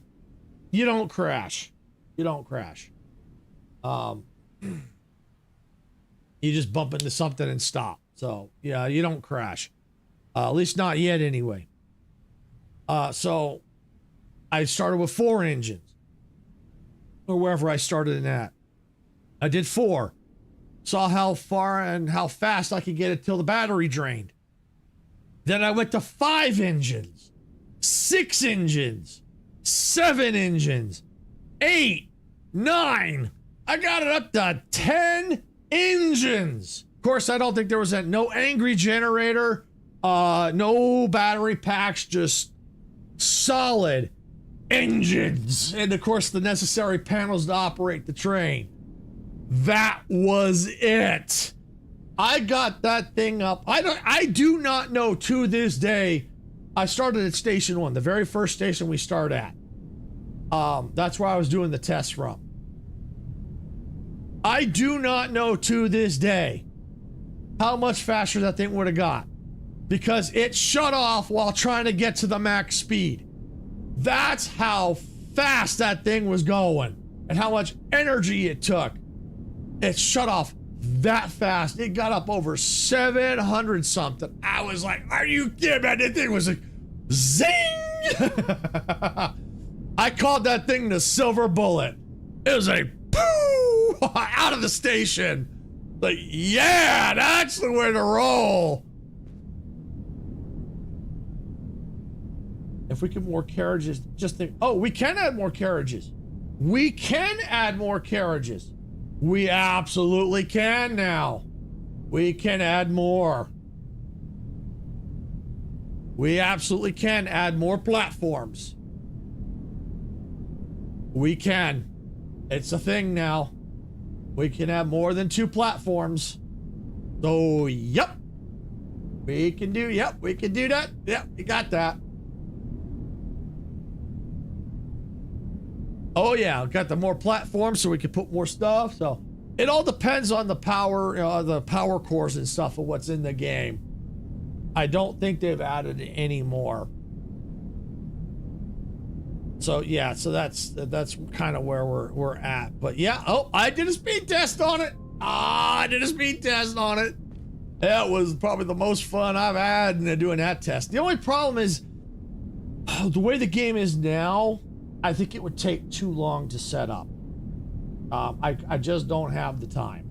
don't crash. You don't crash. You just bump into something and stop. So, yeah, you don't crash. At least not yet, anyway. So, I started with 4 engines. Or wherever I started in that. I did 4. Saw how far and how fast I could get it till the battery drained. Then I went to 5 engines. 6 engines. 7 engines. 8. 9. I got it up to 10 engines. Of course, I don't think there was no angry generator, no battery packs, just solid engines. And of course, the necessary panels to operate the train. That was it. I got that thing up. I do not know to this day. I started at station 1, the very first station we start at. That's where I was doing the test from. I do not know to this day how much faster that thing would have got, because it shut off while trying to get to the max speed. That's how fast that thing was going and how much energy it took. It shut off that fast. It got up over 700 something. I was like, are you kidding, man? That thing was like, zing! I called that thing the silver bullet. It was a poo out of the station. Like, yeah, that's the way to roll. If we can more carriages, just think, oh, we can add more carriages. We can add more carriages. We absolutely can now. We can add more. We absolutely can add more platforms. We can. It's a thing now. We can have more than 2 platforms. So, yep. We can do that. Yep, we got that. Oh yeah, got the more platforms so we can put more stuff. So it all depends on the power cores and stuff of what's in the game. I don't think they've added any more. So yeah, so that's kind of where we're at. But yeah, oh, I did a speed test on it. I did a speed test on it. That was probably the most fun I've had in doing that test. The only problem is the way the game is now. I think it would take too long to set up. I just don't have the time.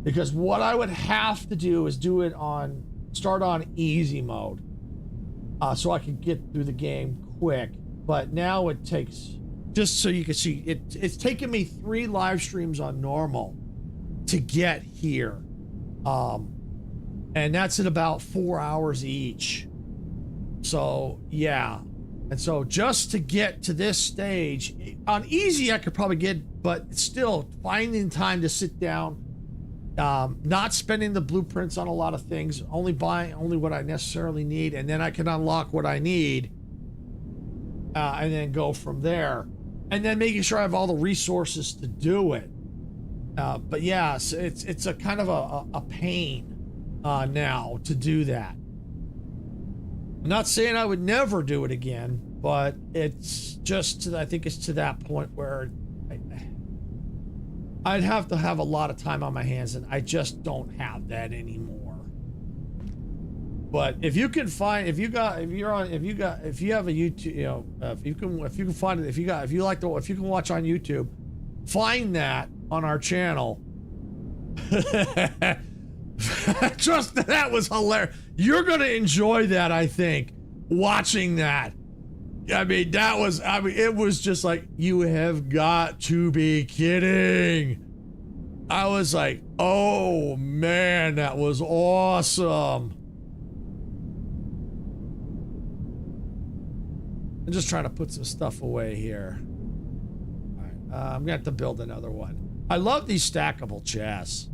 Because what I would have to do is start on easy mode. So I can get through the game quick. But now it takes, just so you can see, it's taken me 3 live streams on normal to get here. And that's at about 4 hours each. So yeah. And so just to get to this stage, on easy I could probably get, but still finding time to sit down, not spending the blueprints on a lot of things, only buying what I necessarily need, and then I can unlock what I need, and then go from there. And then making sure I have all the resources to do it. But yeah, so it's a kind of a pain now to do that. I'm not saying I would never do it again, but it's just, I think it's to that point where I'd have to have a lot of time on my hands, and I just don't have that anymore. But if you can find, if you have a YouTube, you know, if you can find it, if you can watch on YouTube, find that on our channel. Trust me, that was hilarious. You're gonna enjoy that, I think, watching that. I mean, it was just like, you have got to be kidding. I was like, oh man, that was awesome. I'm just trying to put some stuff away here. All right, I'm gonna have to build another one. I love these stackable chests.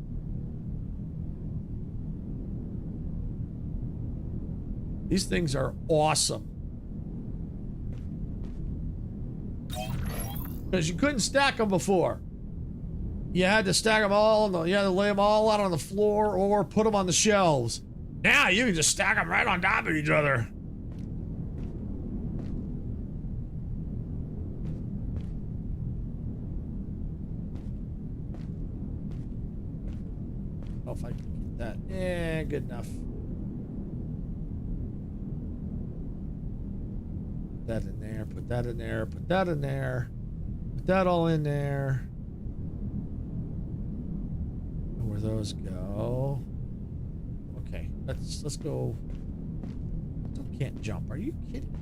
These things are awesome. Because you couldn't stack them before. You had to stack them all, you had to lay them all out on the floor or put them on the shelves. Now you can just stack them right on top of each other. Oh, if I can get that. Good enough. That in there, put that in there, put that in there, put that all in there. And where those go? Okay, let's go. Still can't jump. Are you kidding?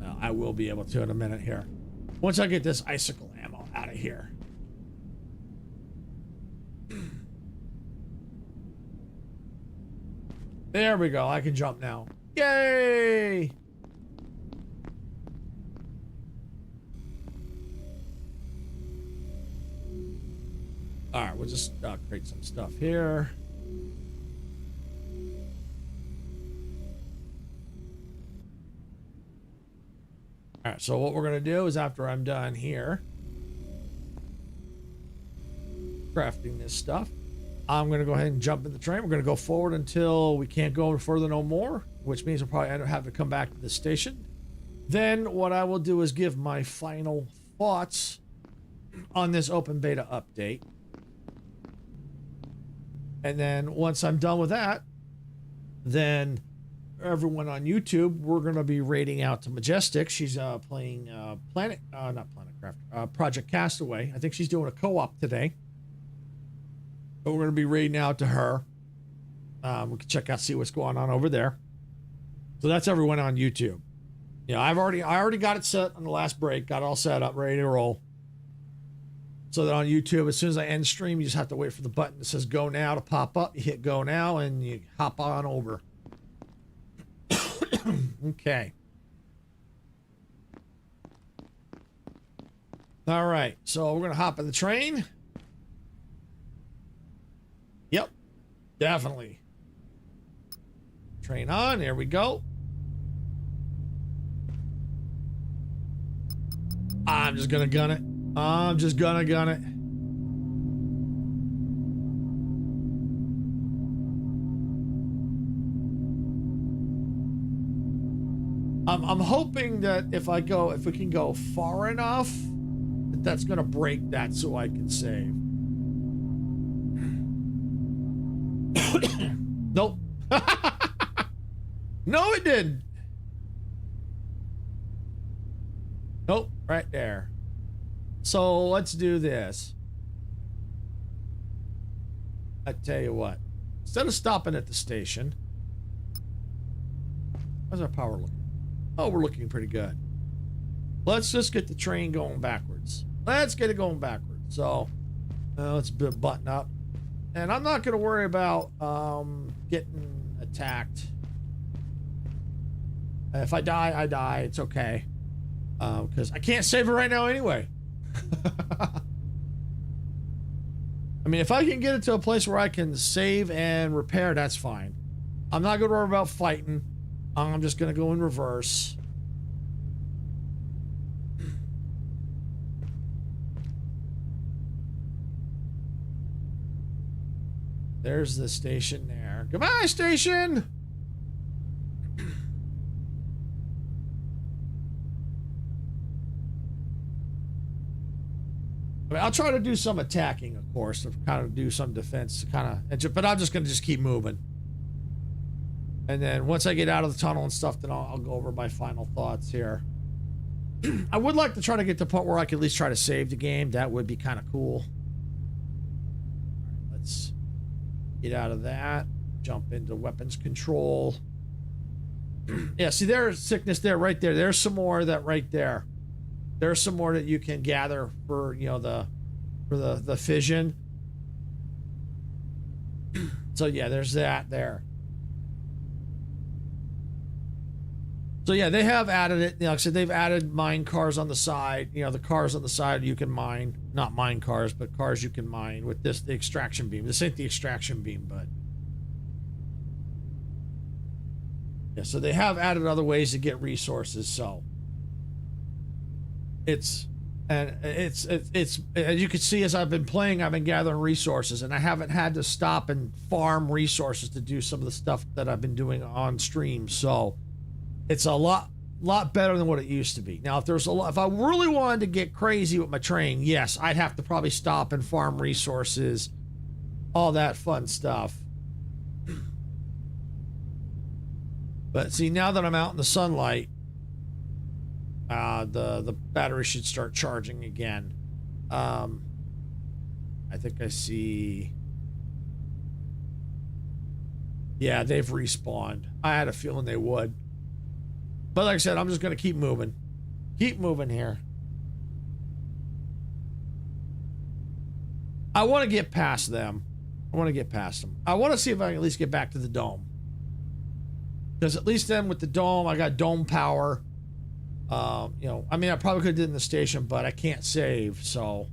Well, I will be able to in a minute here. Once I get this icicle ammo out of here. There we go. I can jump now. Yay! All right, we'll just create some stuff here. All right, so what we're gonna do is after I'm done here, crafting this stuff. I'm going to go ahead and jump in the train. We're going to go forward until we can't go further no more, which means we'll probably end up having to come back to the station. Then what I will do is give my final thoughts on this open beta update. And then once I'm done with that, then everyone on YouTube, we're going to be raiding out to Majestic. She's playing Project Castaway. I think she's doing a co-op today. But we're going to be raiding out to her. We can check out, see what's going on over there. So that's everyone on YouTube. You know, I already got it set on the last break, got it all set up, ready to roll. So that on YouTube, as soon as I end stream, you just have to wait for the button that says go now to pop up. You hit go now and you hop on over. Okay. All right, so we're going to hop in the train. Yep, definitely. Train on, there we go. I'm just gonna gun it. I'm just gonna gun it. I'm hoping that if we can go far enough, that's gonna break that so I can save. Nope. No, it didn't. Nope, right there. So let's do this. I tell you what. Instead of stopping at the station, how's our power looking? Oh, we're looking pretty good. Let's just get the train going backwards. Let's get it going backwards. So let's button up. And I'm not going to worry about getting attacked. If I die, I die. It's okay. Because I can't save it right now anyway. I mean, if I can get it to a place where I can save and repair, that's fine. I'm not going to worry about fighting. I'm just going to go in reverse. There's the station there. Goodbye, station! I mean, I'll try to do some attacking, of course, to kind of do some defense, but I'm just going to just keep moving. And then once I get out of the tunnel and stuff, then I'll go over my final thoughts here. I would like to try to get to the point where I can at least try to save the game. That would be kind of cool. All right, let's get out of that. Jump into weapons control. Yeah, see, there's sickness there, right there. There's some more of that right there. There's some more that you can gather for, you know, the fission. So yeah, there's that there. So yeah, they have added it. You know, like I said, they've added mine cars on the side. You know, the cars on the side you can mine. Not mine cars, but cars you can mine with the extraction beam. This ain't the extraction beam, but yeah, so they have added other ways to get resources. So it's as you can see, as I've been playing, I've been gathering resources, and I haven't had to stop and farm resources to do some of the stuff that I've been doing on stream. So it's a lot better than what it used to be. Now, if I really wanted to get crazy with my train, yes, I'd have to probably stop and farm resources, all that fun stuff. But see, now that I'm out in the sunlight, the battery should start charging again. I think I see. Yeah, they've respawned. I had a feeling they would. But like I said, I'm just going to keep moving. Keep moving here. I want to get past them. I want to see if I can at least get back to the dome. Because at least then with the dome, I got dome power. You know, I mean, I probably could have did it in the station, but I can't save, so.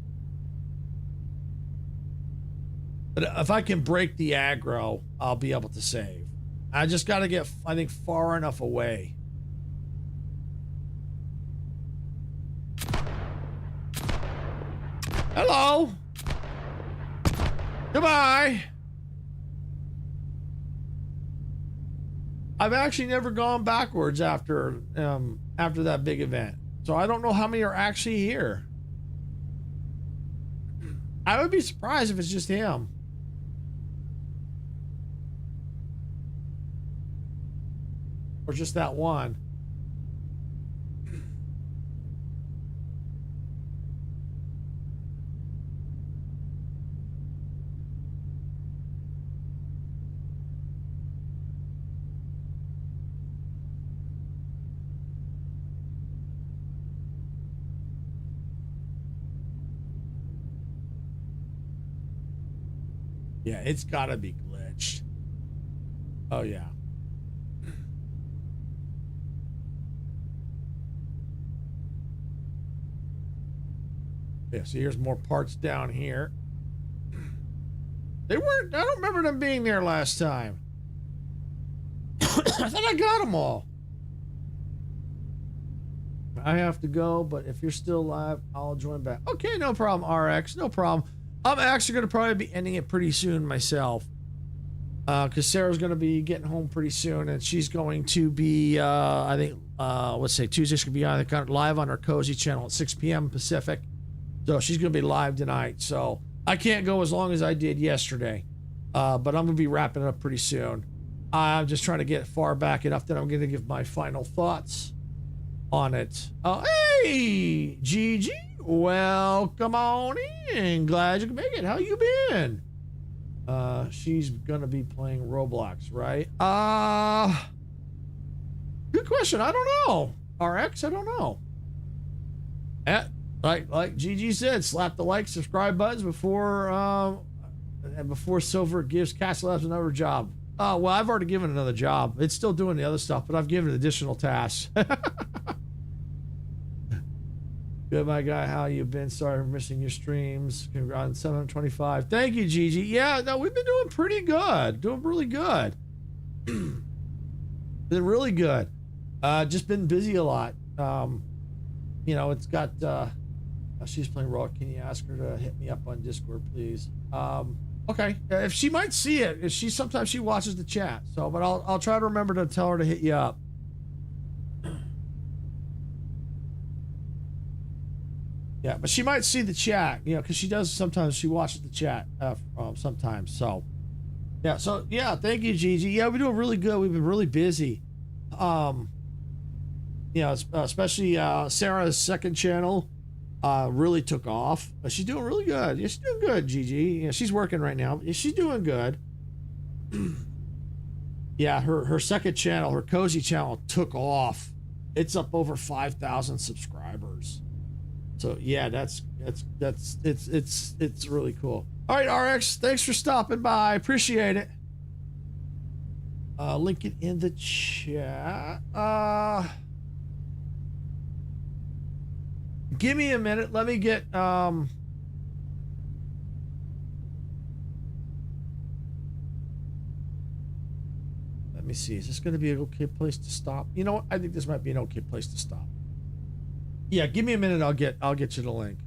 But if I can break the aggro, I'll be able to save. I just got to get, I think, far enough away. Hello. Goodbye. I've actually never gone backwards after that big event, so I don't know how many are actually here. I would be surprised if it's just him. Or just that one. Yeah, it's gotta be glitched. Oh yeah. Yeah, so here's more parts down here. They weren't, I don't remember them being there last time. I thought I got them all. I have to go, but if you're still live, I'll join back. Okay, no problem, RX, no problem. I'm actually going to probably be ending it pretty soon myself. Because Sarah's going to be getting home pretty soon, and she's going to be, I think, let's say Tuesday's going to be on live on our Cozy channel at 6 p.m. Pacific. So she's going to be live tonight. So I can't go as long as I did yesterday. But I'm going to be wrapping it up pretty soon. I'm just trying to get far back enough that I'm going to give my final thoughts on it. Hey, Gigi, welcome on in. Glad you can make it. How you been? She's gonna be playing Roblox, right? Good question. I don't know. RX, I don't know. Like Gigi said, slap the like, subscribe buttons before Silver gives Castle Labs another job. Well, I've already given another job. It's still doing the other stuff, but I've given additional tasks. Good, my guy. How you been? Sorry for missing your streams. On 725. Thank you, Gigi. Yeah, no, we've been doing pretty good. Doing really good. Been really good. Just been busy a lot. You know, it's got. She's playing Raw. Can you ask her to hit me up on Discord, please? Okay. If she might see it, if she sometimes she watches the chat. So, but I'll try to remember to tell her to hit you up. Yeah, but she might see the chat, you know, because she does sometimes. She watches the chat sometimes. So, yeah. So, yeah. Thank you, Gigi. Yeah, we're doing really good. We've been really busy. You know, especially Sarah's second channel really took off. She's doing really good. Yeah, she's doing good, Gigi. Yeah, she's working right now. Yeah, she's doing good. Yeah, her second channel, her Cozy channel, took off. It's up over 5,000 subscribers. So yeah, it's really cool. All right, RX, thanks for stopping by. Appreciate it. Link it in the chat. Give me a minute. Let me get let me see. Is this going to be an okay place to stop? You know what? I think this might be an okay place to stop. Yeah, give me a minute. I'll get you the link.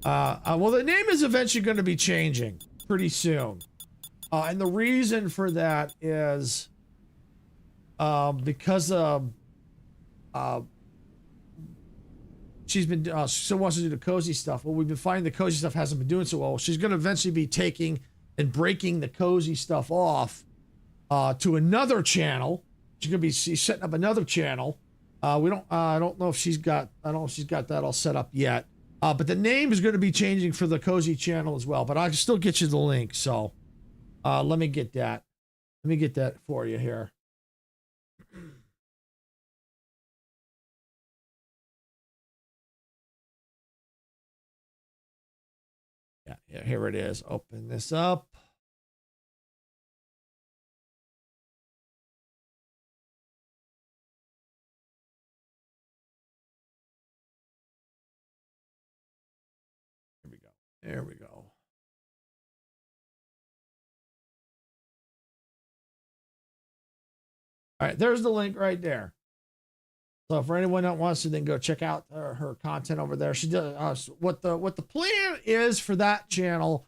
Well, the name is eventually going to be changing pretty soon. And the reason for that is because she's been she still wants to do the Cozy stuff. Well, we've been finding the Cozy stuff hasn't been doing so well. She's going to eventually be taking and breaking the Cozy stuff off to another channel. She's setting up another channel. I don't know if she's got that all set up yet. But the name is going to be changing for the Cozy channel as well. But I'll still get you the link. So let me get that. Let me get that for you here. Yeah, here it is. Open this up. Here we go. There we go. All right, there's the link right there. So for anyone that wants to, then go check out her content over there. She does what the plan is for that channel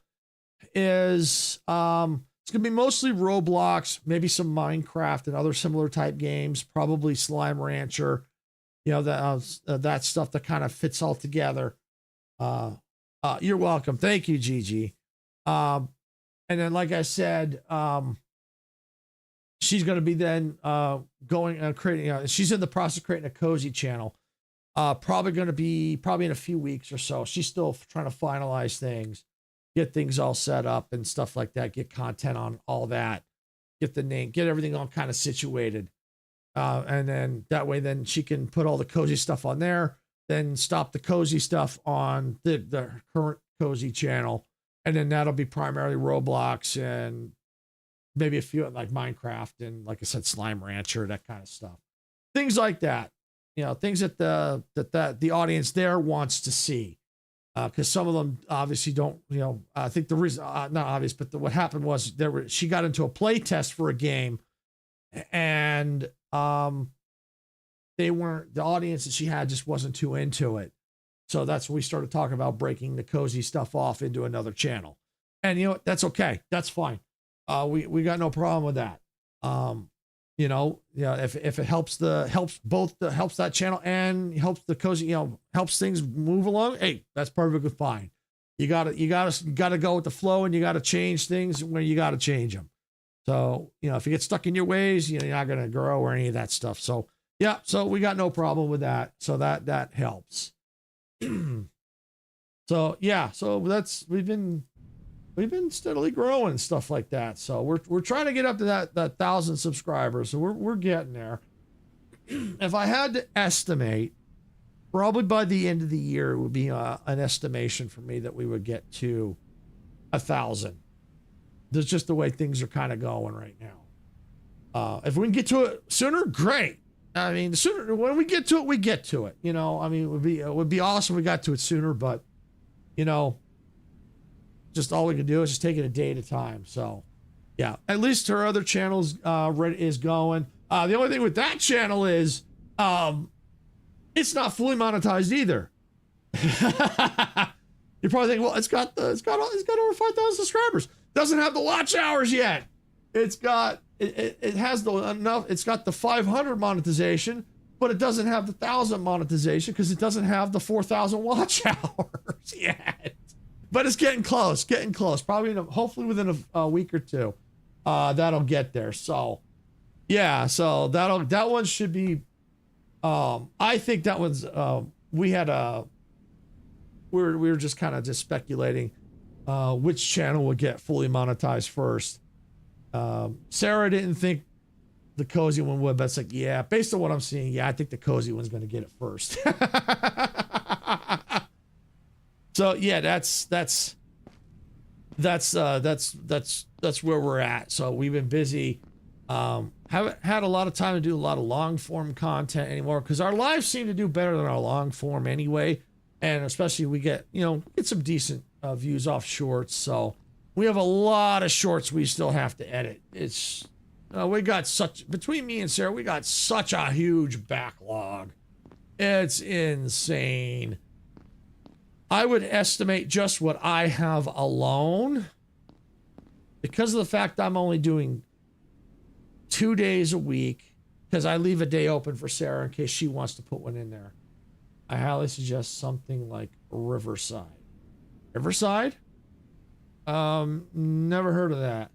is it's gonna be mostly Roblox, maybe some Minecraft and other similar type games, probably Slime Rancher, you know, that stuff that kind of fits all together. You're welcome. Thank you, Gigi. And then, like I said, she's going to be then going and creating. She's in the process of creating a cozy channel. Probably going to be in a few weeks or so. She's still trying to finalize things, get things all set up and stuff like that. Get content on all that. Get the name. Get everything all kind of situated. And then that way, then she can put all the cozy stuff on there. Then stop the cozy stuff on the current cozy channel, and then that'll be primarily Roblox and maybe a few like Minecraft and, like I said, Slime Rancher, that kind of stuff, things like that. You know, things that the audience there wants to see, because some of them obviously don't. You know, I think the reason not obvious, but what happened was she got into a play test for a game, and the audience that she had just wasn't too into it. So that's when we started talking about breaking the cozy stuff off into another channel. And you know what? That's okay. That's fine. We got no problem with that. You know, yeah, if it helps that channel and helps the cozy, you know, helps things move along, hey, that's perfectly fine. You gotta go with the flow, and you gotta change things when you gotta change them. So, you know, if you get stuck in your ways, you know, you're not gonna grow or any of that stuff. So yeah, so we got no problem with that. So that helps. So yeah, so we've been steadily growing and stuff like that. So we're trying to get up to that 1,000 subscribers. So we're getting there. If I had to estimate, probably by the end of the year, it would be an estimation for me that we would get to 1,000. That's just the way things are kind of going right now. If we can get to it sooner, great. I mean, the sooner when we get to it, we get to it. You know, I mean, it would be awesome if we got to it sooner, but you know, just all we can do is just take it a day at a time. So, yeah, at least her other channels is going. The only thing with that channel is it's not fully monetized either. You're probably thinking, well, it's got over 5,000 subscribers. Doesn't have the watch hours yet. It's got it has enough. It's got the 500 monetization, but it doesn't have the 1,000 monetization because it doesn't have the 4,000 watch hours yet. But it's getting close. Probably hopefully within a week or two, that'll get there. So yeah, so that one should be. I think that one's. We were just kind of just speculating which channel would get fully monetized first. Sarah didn't think the cozy one would, but it's like, yeah, based on what I'm seeing, yeah, I think the cozy one's going to get it first. So yeah, that's where we're at. So we've been busy. Haven't had a lot of time to do a lot of long form content anymore because our lives seem to do better than our long form anyway. And especially we get some decent views off shorts. So we have a lot of shorts we still have to edit. It's between me and Sarah, we got such a huge backlog. It's insane. I would estimate just what I have alone, because of the fact I'm only doing 2 days a week, because I leave a day open for Sarah in case she wants to put one in there. I highly suggest something like Riverside. Riverside? Never heard of that.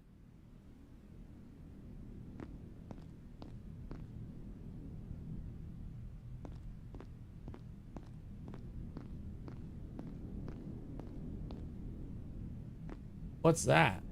What's that?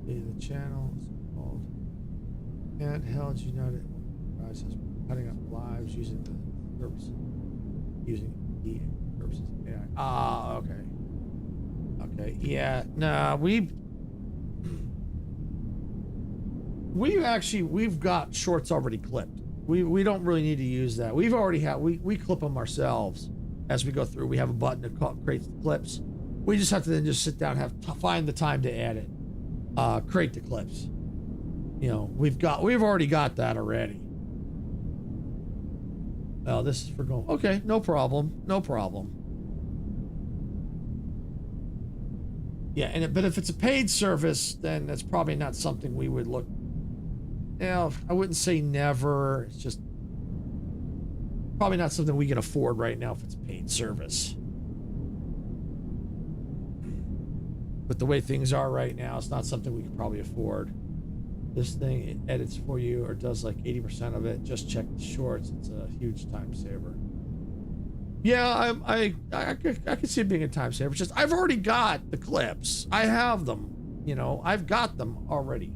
The channel is called Handheld United Enterprises, cutting up lives using the service, using the versus AI. Ah, okay. Okay, yeah, nah, we've got shorts already clipped. We don't really need to use that. We've already had, we clip them ourselves as we go through. We have a button that creates the clips. We just have to then just sit down and find the time to add it, create the clips. You know, we've already got that already. Oh, this is for going. Okay, no problem, no problem. Yeah, but if it's a paid service, then that's probably not something we would look. Yeah, I wouldn't say never. It's just probably not something we can afford right now if it's a paid service. But the way things are right now, it's not something we can probably afford. This thing, it edits for you or does like 80% of it. Just check the shorts. It's a huge time saver. Yeah, I can see it being a time saver. It's just I've already got the clips. I have them. You know, I've got them already.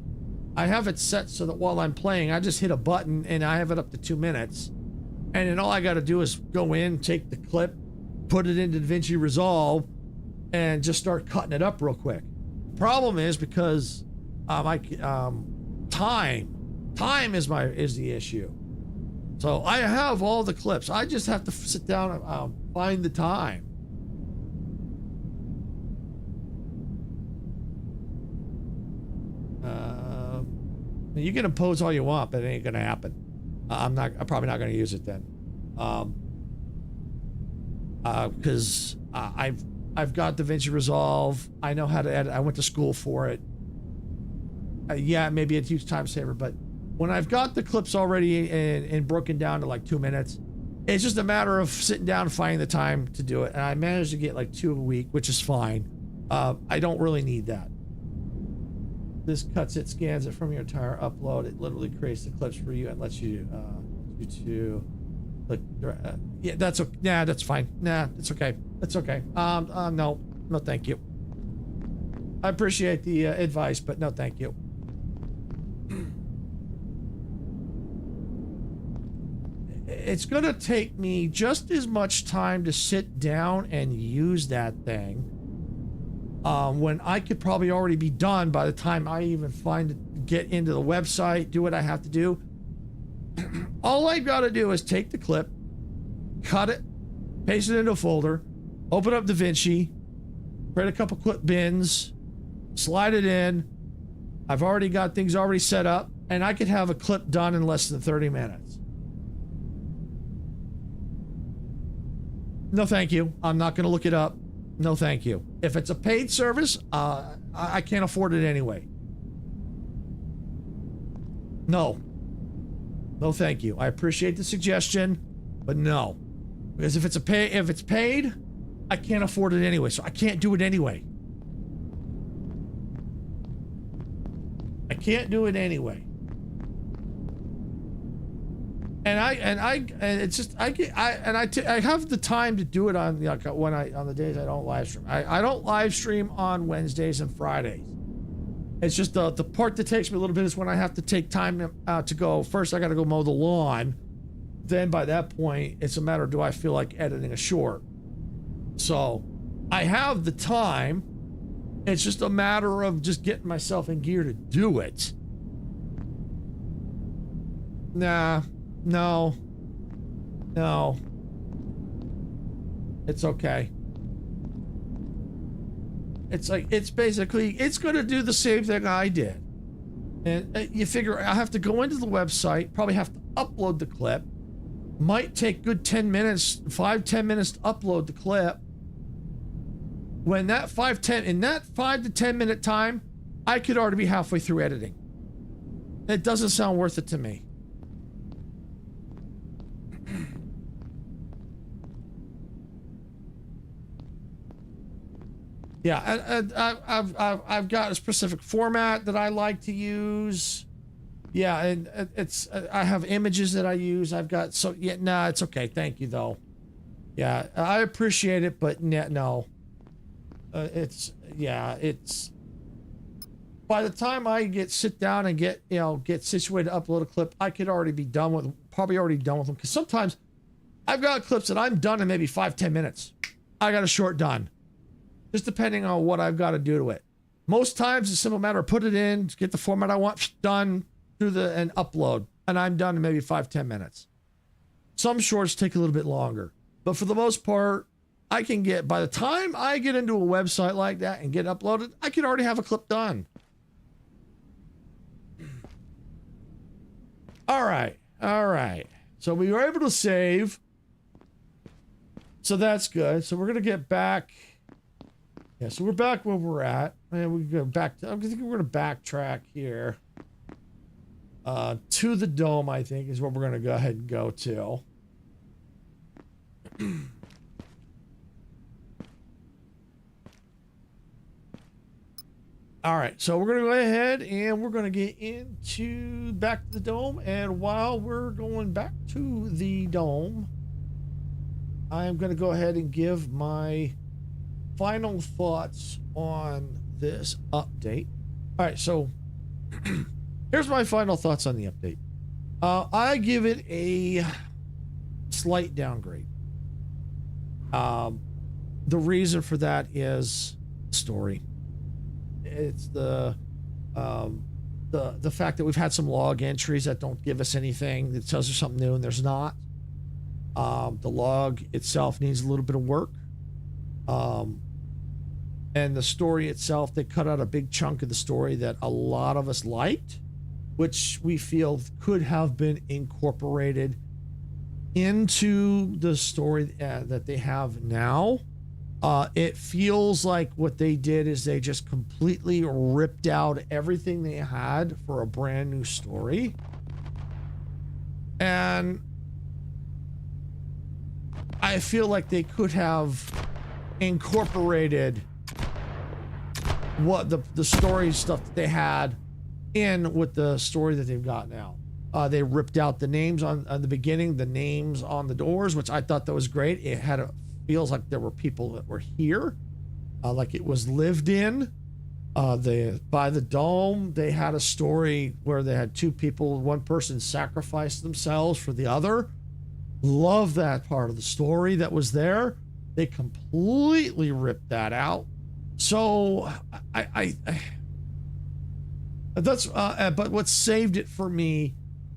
I have it set so that while I'm playing, I just hit a button and I have it up to 2 minutes. And then all I got to do is go in, take the clip, put it into DaVinci Resolve, and just start cutting it up real quick. Problem is because time is the issue. So I have all the clips. I just have to sit down and find the time. You can impose all you want, but it ain't gonna happen. I'm probably not gonna use it then, because I've got DaVinci Resolve. I know how to edit. I went to school for it. Yeah, maybe it's a huge time saver, but when I've got the clips already and broken down to like 2 minutes, it's just a matter of sitting down and finding the time to do it. And I managed to get like 2 a week, which is fine. I don't really need that. This cuts it, scans it from your entire upload. It literally creates the clips for you and lets you to like, yeah, that's okay. Nah, that's fine. Nah, it's okay. It's okay. No, thank you. I appreciate the advice, but no, thank you. It's gonna take me just as much time to sit down and use that thing when I could probably already be done by the time I even get into the website, do what I have to do. All I gotta do is take the clip, cut it, paste it into a folder, open up DaVinci, create a couple clip bins, slide it in. I've already got things already set up, and I could have a clip done in less than 30 minutes. No, thank you. I'm not going to look it up. No, thank you. If it's a paid service, I can't afford it anyway. No. No, thank you. I appreciate the suggestion, but no. Because if it's paid, I can't afford it anyway, so I can't do it anyway. I can't do it anyway. I have the time to do it on the days I don't live stream. I don't live stream on Wednesdays and Fridays. It's just the part that takes me a little bit is when I have to take time to go. First, I got to go mow the lawn. Then by that point, it's a matter of do I feel like editing a short. So I have the time. It's just a matter of just getting myself in gear to do it. Nah. No. It's okay. It's like, it's going to do the same thing I did. And you figure I have to go into the website, probably have to upload the clip. Might take good 10 minutes, 5-10 minutes to upload the clip. When that 5 to 10 minute time, I could already be halfway through editing. It doesn't sound worth it to me. Yeah, I've got a specific format that I like to use. Yeah, and I have images that I use. I've got it's okay. Thank you though. Yeah, I appreciate it, but no. It's by the time I sit down and get situated to upload a clip, I could already be done with them, because sometimes I've got clips that I'm done in maybe 5-10 minutes. I got a short done. Just depending on what I've got to do to it. Most times it's a simple matter of put it in, get the format I want, done, and upload. And I'm done in maybe 5-10 minutes. Some shorts take a little bit longer. But for the most part, I can get, by the time I get into a website like that and get uploaded, I can already have a clip done. All right. All right. So we were able to save. So that's good. So we're going to get back. Yeah, so we're back where we're at. And we go back to, I'm thinking we're going to backtrack here. To the dome, I think, is what we're going to go ahead and go to. All right, so we're going to go ahead and we're going to get into back to the dome. And while we're going back to the dome, I'm going to go ahead and give my final thoughts on this update. All right, so here's my final thoughts on the update. I give it a slight downgrade. The reason for that is story. It's the fact that we've had some log entries that don't give us anything that tells us something new, and there's not. The log itself needs a little bit of work. And the story itself, they cut out a big chunk of the story that a lot of us liked, which we feel could have been incorporated into the story that they have now. It feels like what they did is they just completely ripped out everything they had for a brand new story. And I feel like they could have incorporated what the story stuff that they had in with the story that they've got now. They ripped out the names on the beginning, the names on the doors, which I thought that was great. It had feels like there were people that were here, like it was lived in. By the dome, they had a story where they had two people, one person sacrificed themselves for the other. Love that part of the story that was there. They completely ripped that out. So but what saved it for me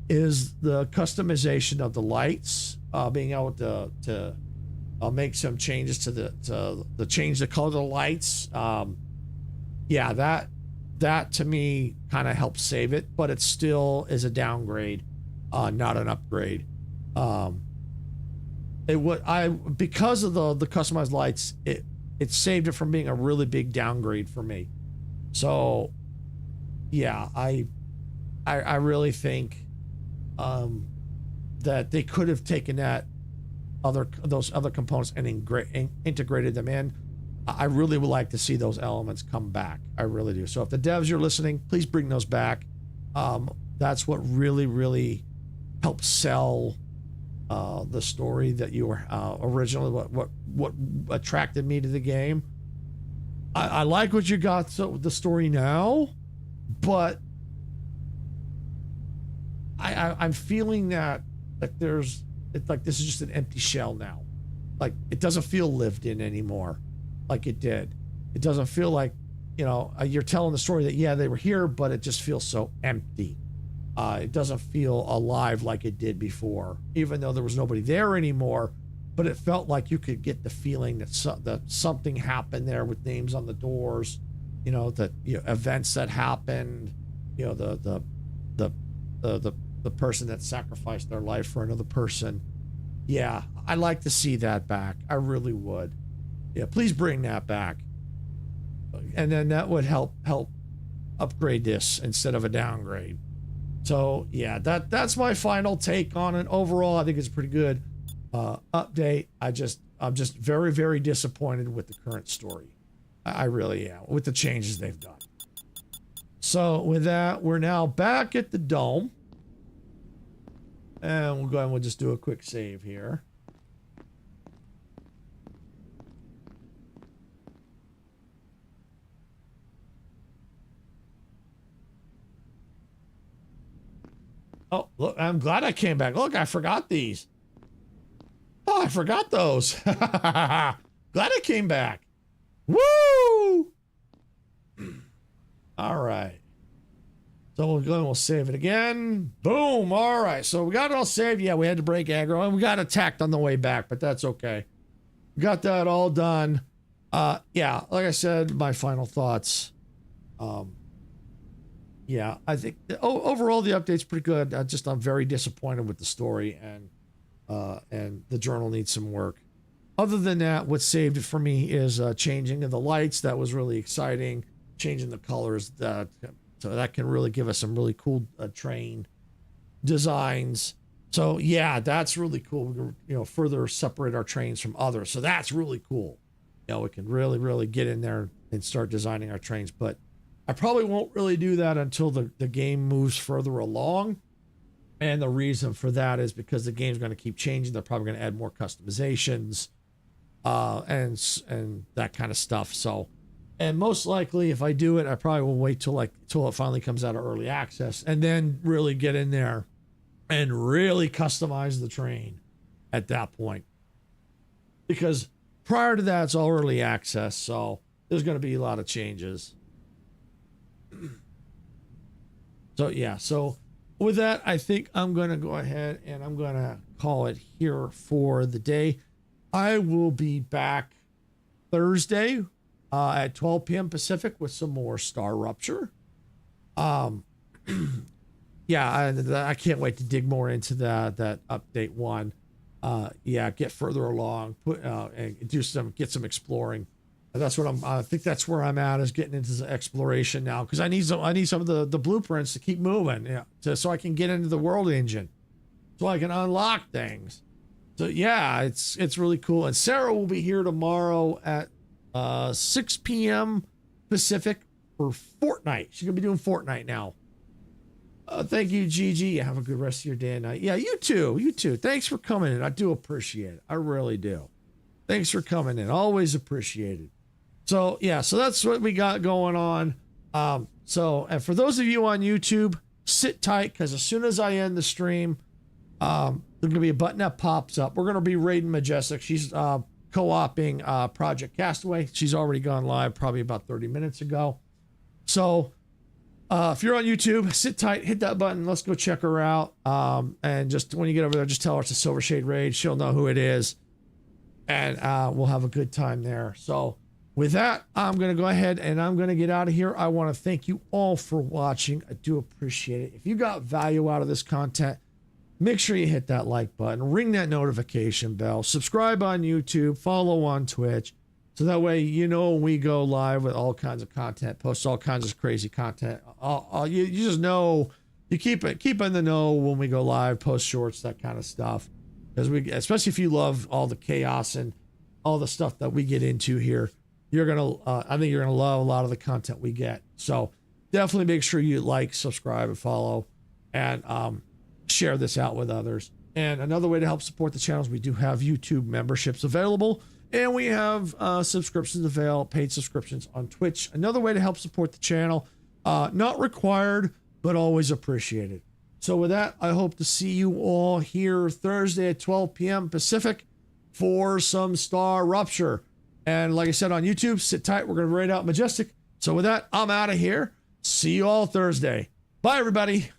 is the customization of the lights, being able to make some changes to the change the color of the lights. Yeah, that to me kind of helped save it, but it still is a downgrade, not an upgrade. Because of the customized lights, it saved it from being a really big downgrade for me. So yeah, I really think that they could have taken those other components and integrated them in. I really would like to see those elements come back. I really do. So if the devs you're listening, please bring those back. That's what really helped sell the story that you were originally what attracted me to the game. I like what you got the story now, but I'm feeling that it's like this is just an empty shell now. Like it doesn't feel lived in anymore like it did. It doesn't feel like, you're telling the story that, yeah, they were here, but it just feels so empty. It doesn't feel alive like it did before, even though there was nobody there anymore. But it felt like you could get the feeling that something happened there with names on the doors, events that happened, the person that sacrificed their life for another person. Yeah, I'd like to see that back. I really would. Yeah, please bring that back. And then that would help upgrade this instead of a downgrade. So yeah, that's my final take on it. Overall, I think it's a pretty good update. I'm just very, very disappointed with the current story. I really am, with the changes they've done. So with that, we're now back at the dome. And we'll go ahead and we'll just do a quick save here. Oh, look, I'm glad I came back. Look, I forgot these. I forgot those. Glad I came back. Woo! All right. So we'll go and we'll save it again. Boom. All right. So we got it all saved. Yeah, we had to break aggro and we got attacked on the way back, but that's okay. We got that all done. Yeah, like I said, my final thoughts. Yeah, I think overall the update's pretty good. I'm very disappointed with the story and the journal needs some work. Other than that, what saved it for me is changing of the lights. That was really exciting. Changing the colors, so that can really give us some really cool train designs. So yeah, that's really cool. We can, further separate our trains from others. So that's really cool. We can really get in there and start designing our trains. But I probably won't really do that until the game moves further along. And the reason for that is because the game's going to keep changing. They're probably going to add more customizations, and that kind of stuff. So, and most likely, if I do it, I probably will wait till it finally comes out of early access, and then really get in there and really customize the train at that point. Because prior to that, it's all early access, so there's going to be a lot of changes. So yeah, so with that, I think I'm going to go ahead and I'm going to call it here for the day. I will be back Thursday at 12 p.m. Pacific with some more Star Rupture. Yeah, I can't wait to dig more into that update one. Yeah, get further along, and get some exploring. And that's what I think that's where I'm at, is getting into the exploration now, because I need some of the blueprints to keep moving, so I can get into the world engine, so I can unlock things. So yeah, it's really cool. And Sarah will be here tomorrow at 6 p.m. Pacific for Fortnite. She's gonna be doing Fortnite now. Thank you, Gigi. Have a good rest of your day and night. Yeah, you too. Thanks for coming in. I do appreciate it. I really do. Thanks for coming in. Always appreciated. So yeah, so that's what we got going on. And for those of you on YouTube, sit tight, because as soon as I end the stream, there's gonna be a button that pops up. We're gonna be raiding Majestic. She's co-oping Project Castaway. She's already gone live probably about 30 minutes ago. So if you're on YouTube, sit tight, hit that button. Let's go check her out. And just when you get over there, just tell her it's a Silver Shade raid. She'll know who it is, and we'll have a good time there. So with that, I'm going to go ahead and I'm going to get out of here. I want to thank you all for watching. I do appreciate it. If you got value out of this content, make sure you hit that like button, ring that notification bell, subscribe on YouTube, follow on Twitch, so that way when we go live with all kinds of content, post all kinds of crazy content. You just know, you keep in the know when we go live, post shorts, that kind of stuff. Because especially if you love all the chaos and all the stuff that we get into here, I think you're gonna love a lot of the content we get. So definitely make sure you like, subscribe, and follow, and share this out with others. And another way to help support the channels, we do have YouTube memberships available, and we have subscriptions available, paid subscriptions on Twitch. Another way to help support the channel, not required, but always appreciated. So with that, I hope to see you all here Thursday at 12 p.m. Pacific for some Star Rupture. And like I said on YouTube, sit tight. We're going to raid out Majestic. So with that, I'm out of here. See you all Thursday. Bye, everybody.